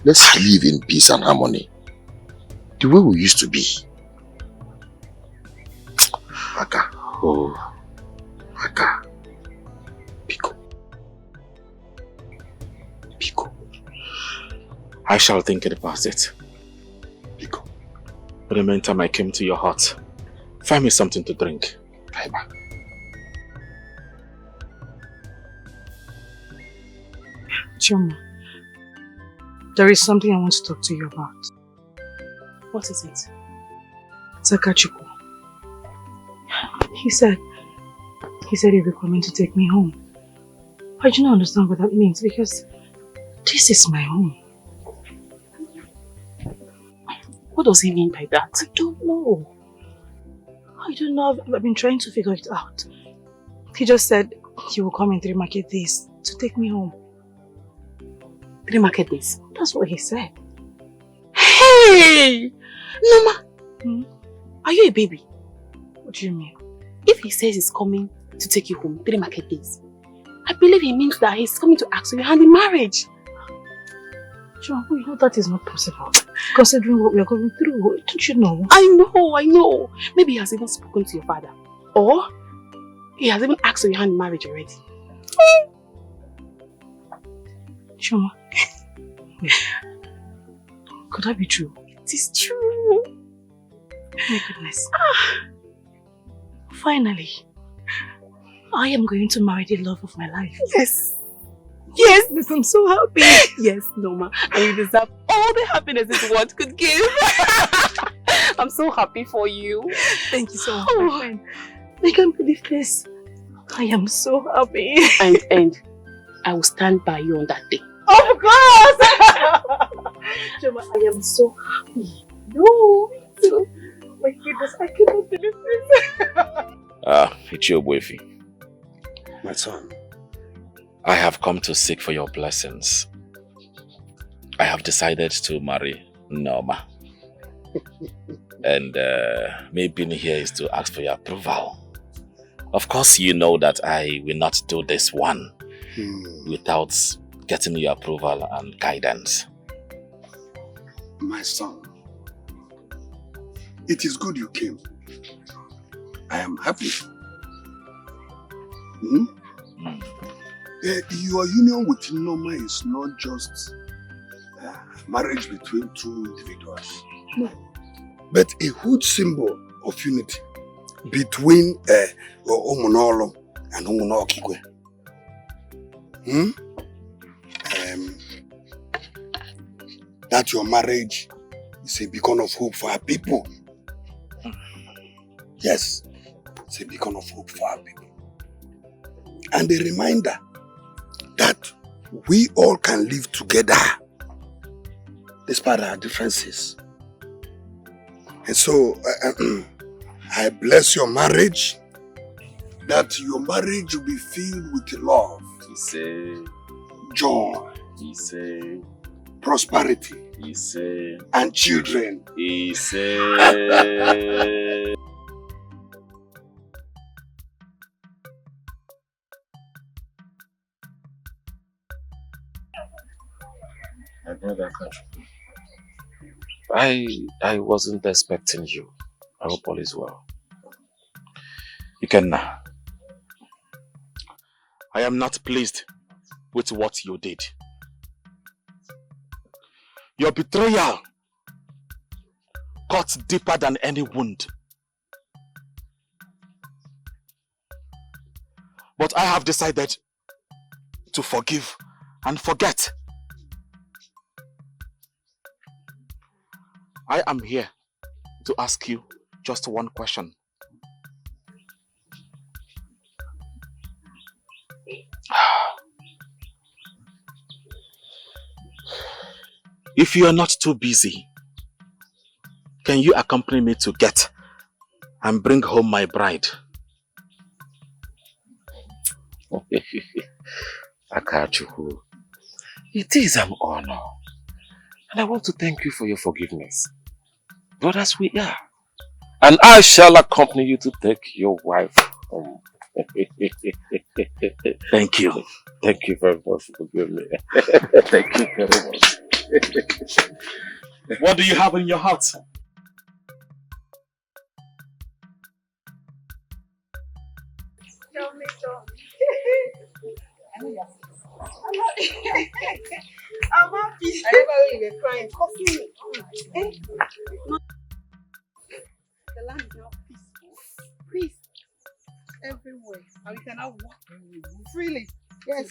[SPEAKER 3] Let's live in peace and harmony. The way we used to be. Aka. Biko.
[SPEAKER 7] I shall think about it.
[SPEAKER 3] Biko.
[SPEAKER 7] For the meantime, I came to your hut. Find me something to drink.
[SPEAKER 3] Kaiba.
[SPEAKER 9] Chuma, there is something I want to talk to you about.
[SPEAKER 11] What is it?
[SPEAKER 9] Sakachuku. He said he'll be coming to take me home. I do not understand what that means because this is my home.
[SPEAKER 11] What does he mean by that?
[SPEAKER 9] I don't know. I've been trying to figure it out. He just said he will come in 3 market days to take me home.
[SPEAKER 11] 3 market days?
[SPEAKER 9] That's what he said.
[SPEAKER 11] Hey! Noma! Are you a baby?
[SPEAKER 9] What do you mean?
[SPEAKER 11] If he says he's coming to take you home 3 market days, I believe he means that he's coming to ask for your hand in marriage.
[SPEAKER 9] John, you know that is not possible. Considering what we are going through, don't you know?
[SPEAKER 11] I know. Maybe he has even spoken to your father. Or he has even asked for your hand in marriage already.
[SPEAKER 9] Chuma, could that be true?
[SPEAKER 11] It is true.
[SPEAKER 9] My goodness. Finally, I am going to marry the love of my life.
[SPEAKER 11] Yes, I'm so happy. Yes, Noma, and you deserve all the happiness this world could give. I'm so happy for you.
[SPEAKER 9] Thank you so much, my friend. I can't believe this. I am so happy.
[SPEAKER 11] And I will stand by you on that day.
[SPEAKER 9] Of course! Chuma, I am so happy. No, me too. My goodness, I cannot believe this.
[SPEAKER 7] It's your boyfriend.
[SPEAKER 4] My son.
[SPEAKER 7] I have come to seek for your blessings. I have decided to marry Noma. And me being here is to ask for your approval. Of course, you know that I will not do this one without getting your approval and guidance.
[SPEAKER 4] My son, it is good you came. I am happy. Your union with Noma is not just marriage between 2 individuals. No. But a huge symbol of unity between Umunolo and Umunokikwe. That your marriage is a beacon of hope for our people. Yes, it's a beacon of hope for our people. And a reminder that we all can live together despite our differences. And so, I bless your marriage, that your marriage will be filled with love, joy, prosperity, and children.
[SPEAKER 15] My brother, I wasn't expecting you. I hope all is well.
[SPEAKER 7] Ikenna, I am not pleased with what you did. Your betrayal cuts deeper than any wound. But I have decided to forgive and forget. I am here to ask you just one question. If you are not too busy, can you accompany me to get and bring home my bride?
[SPEAKER 15] Akachuku, it is an honor. And I want to thank you for your forgiveness. Brothers, we are. And I shall accompany you to take your wife home.
[SPEAKER 7] Thank you.
[SPEAKER 15] Thank you very much for forgiving me. Thank you very much.
[SPEAKER 7] What do you have in your heart?
[SPEAKER 11] Tell me. I'm happy. I remember when you were crying. Coffee. The land is now peaceful. Peace everywhere. And we can now walk freely. Yes,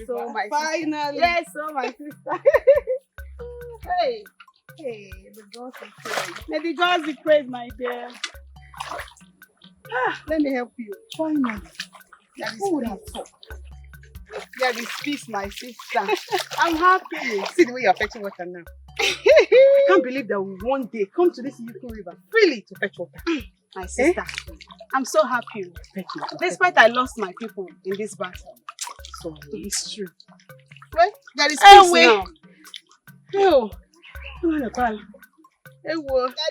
[SPEAKER 11] so my finally. Yes, so my sister. Hey, the gods be praised. May the gods be praised, my dear. Let me help you. Why not? Who would have thought? Yeah, this peace, my sister. I'm happy. See the way you're fetching water now. I can't believe that we one day come to this Yuku River freely to fetch water. My sister, I'm so happy. Despite I lost my people in this battle. So it's true. Well, there is peace now. There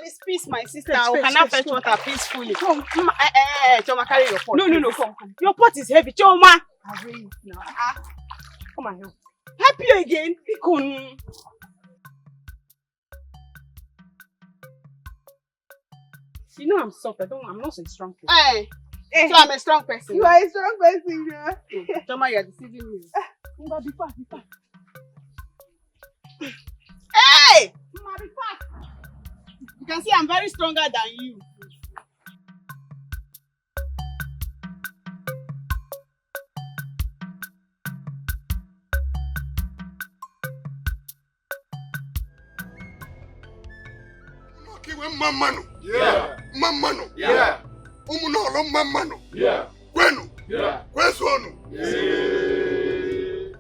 [SPEAKER 11] is peace, my sister. I cannot fetch water peacefully. Come. Choma, carry your pot. No, come. Your pot is heavy, Choma. I'll bring it now. Come on, help. Help you again. You know I'm soft. I'm not so strong person. So I'm a strong person. You are a strong person, yeah. Choma, you're deceiving me. Be fast. Hey! Mama, be fast. You can see I'm very stronger than you.
[SPEAKER 4] Mamano.
[SPEAKER 2] Yeah.
[SPEAKER 4] Mamano.
[SPEAKER 2] Yeah.
[SPEAKER 4] Umunolo mamano.
[SPEAKER 2] Yeah.
[SPEAKER 4] Kwenu.
[SPEAKER 2] Yeah.
[SPEAKER 4] Kwesonu.
[SPEAKER 2] Yeah.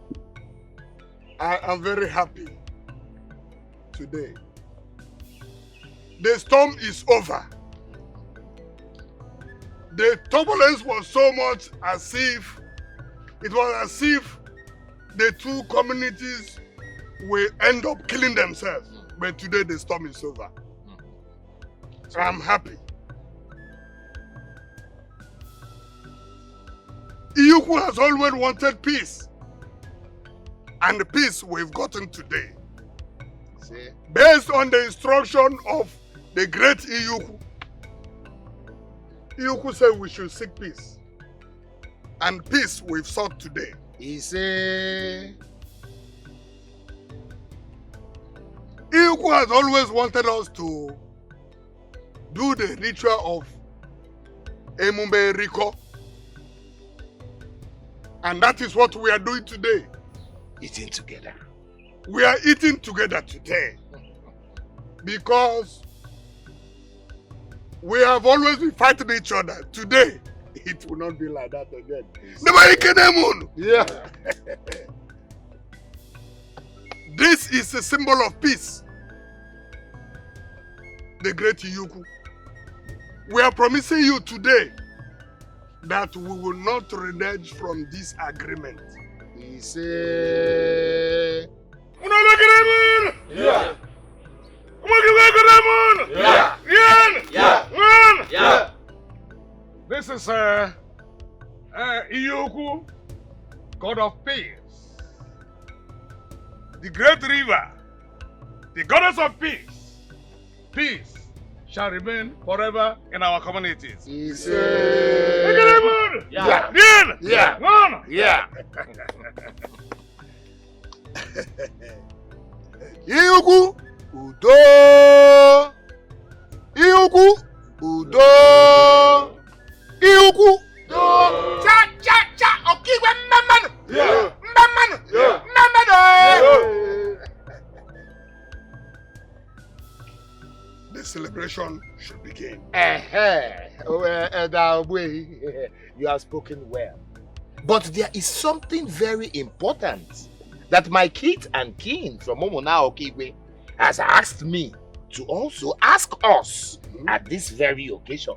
[SPEAKER 4] I am very happy today. The storm is over. The turbulence was so much as if the two communities will end up killing themselves. But today the storm is over. So I'm happy. Iyuku has always wanted peace. And the peace we've gotten today. See? Based on the instruction of the great Iyuku. Iyuku said we should seek peace. And peace we've sought today.
[SPEAKER 13] He said...
[SPEAKER 4] Iyuku has always wanted us to do the ritual of Emumbe Rico. And that is what we are doing today.
[SPEAKER 13] Eating together.
[SPEAKER 4] We are eating together today. Because we have always been fighting each other. Today, it will not be like that again. Yeah. This is a symbol of peace. The great Yuku. We are promising you today that we will not renege from this agreement.
[SPEAKER 13] He said...
[SPEAKER 2] Yeah. Yeah. This is Iyoku, God of peace. The great river, the goddess of peace. Peace shall remain forever in our communities.
[SPEAKER 13] He said...
[SPEAKER 2] Yeah.
[SPEAKER 13] Yeah. Iyoku, Udo. Iyoku, Udo. Iyoku. Cha. Okigwe mmamanu. Mmamanu.
[SPEAKER 4] The celebration should begin.
[SPEAKER 13] You have spoken well. But there is something very important that my kith and kin from Omona Okigwe has asked me to also ask us at this very occasion.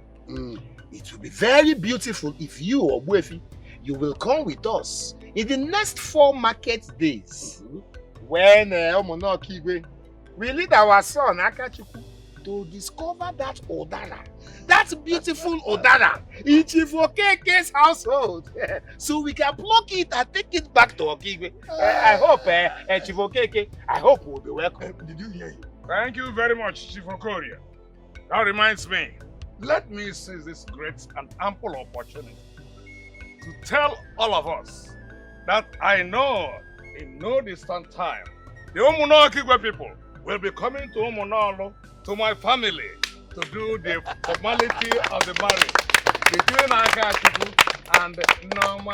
[SPEAKER 13] It will be very beautiful if you, Ogbuefi, you will come with us in the next 4 market days when Omona Okigwe will lead our son Akachukwu to discover that Odara, that beautiful Odara in Chief Okeke's household, so we can pluck it and take it back to Okigwe. I hope, Chief Okeke, I hope we'll be welcome.
[SPEAKER 4] Did you hear him?
[SPEAKER 2] Thank you very much, Chief Okoria. That reminds me, let me seize this great and ample opportunity to tell all of us that I know in no distant time, the Omuno Okigwe people will be coming to Omunolo, to my family, to do the formality of the marriage between Akachukwu and Noma.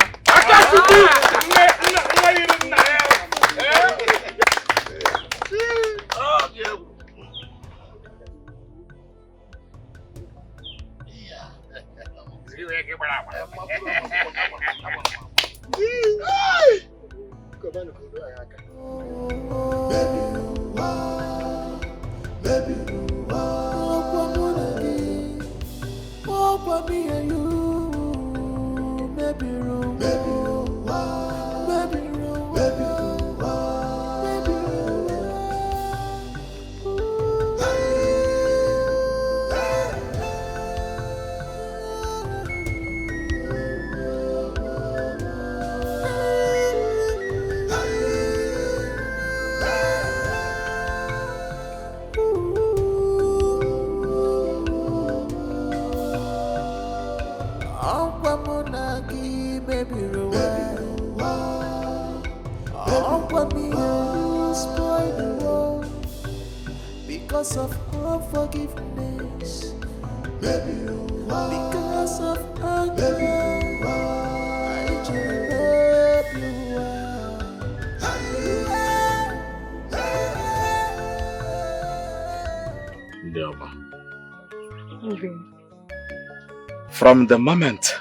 [SPEAKER 8] Because of unforgiveness, because of anger, I just love you.
[SPEAKER 7] Noma. From the moment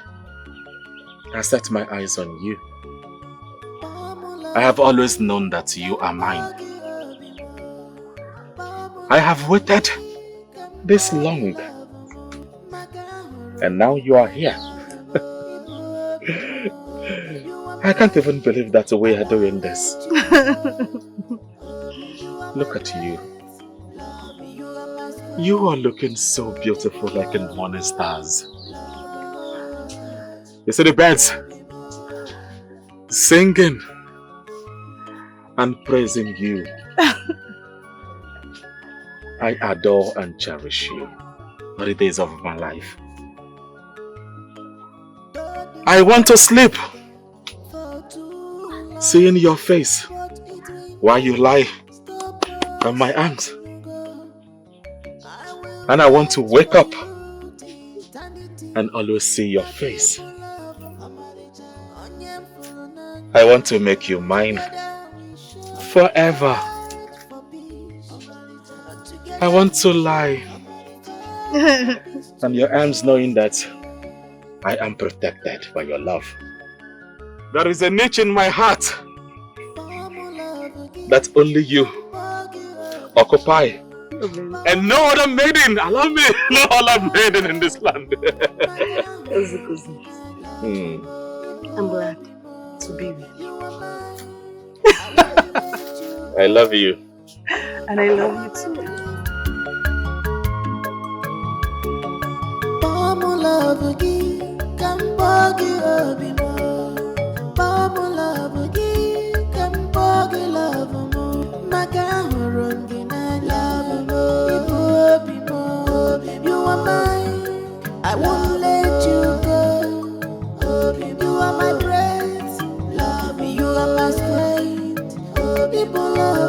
[SPEAKER 7] I set my eyes on you, I have always known that you are mine. I have waited this long, and now you are here. I can't even believe that we are doing this. Look at you. You are looking so beautiful, like in morning stars. You see the birds singing and praising you. I adore and cherish you for the days of my life. I want to sleep seeing your face while you lie on my arms. And I want to wake up and always see your face. I want to make you mine forever. I want to lie on your arms knowing that I am protected by your love. There is a niche in my heart that only you occupy. And no other maiden, allow me, no other maiden in this land.
[SPEAKER 11] I'm glad to be with you.
[SPEAKER 7] I love you.
[SPEAKER 11] And I love you too.
[SPEAKER 8] You are mine, I won't let you go. You are my breath, love. You are my strength, people love.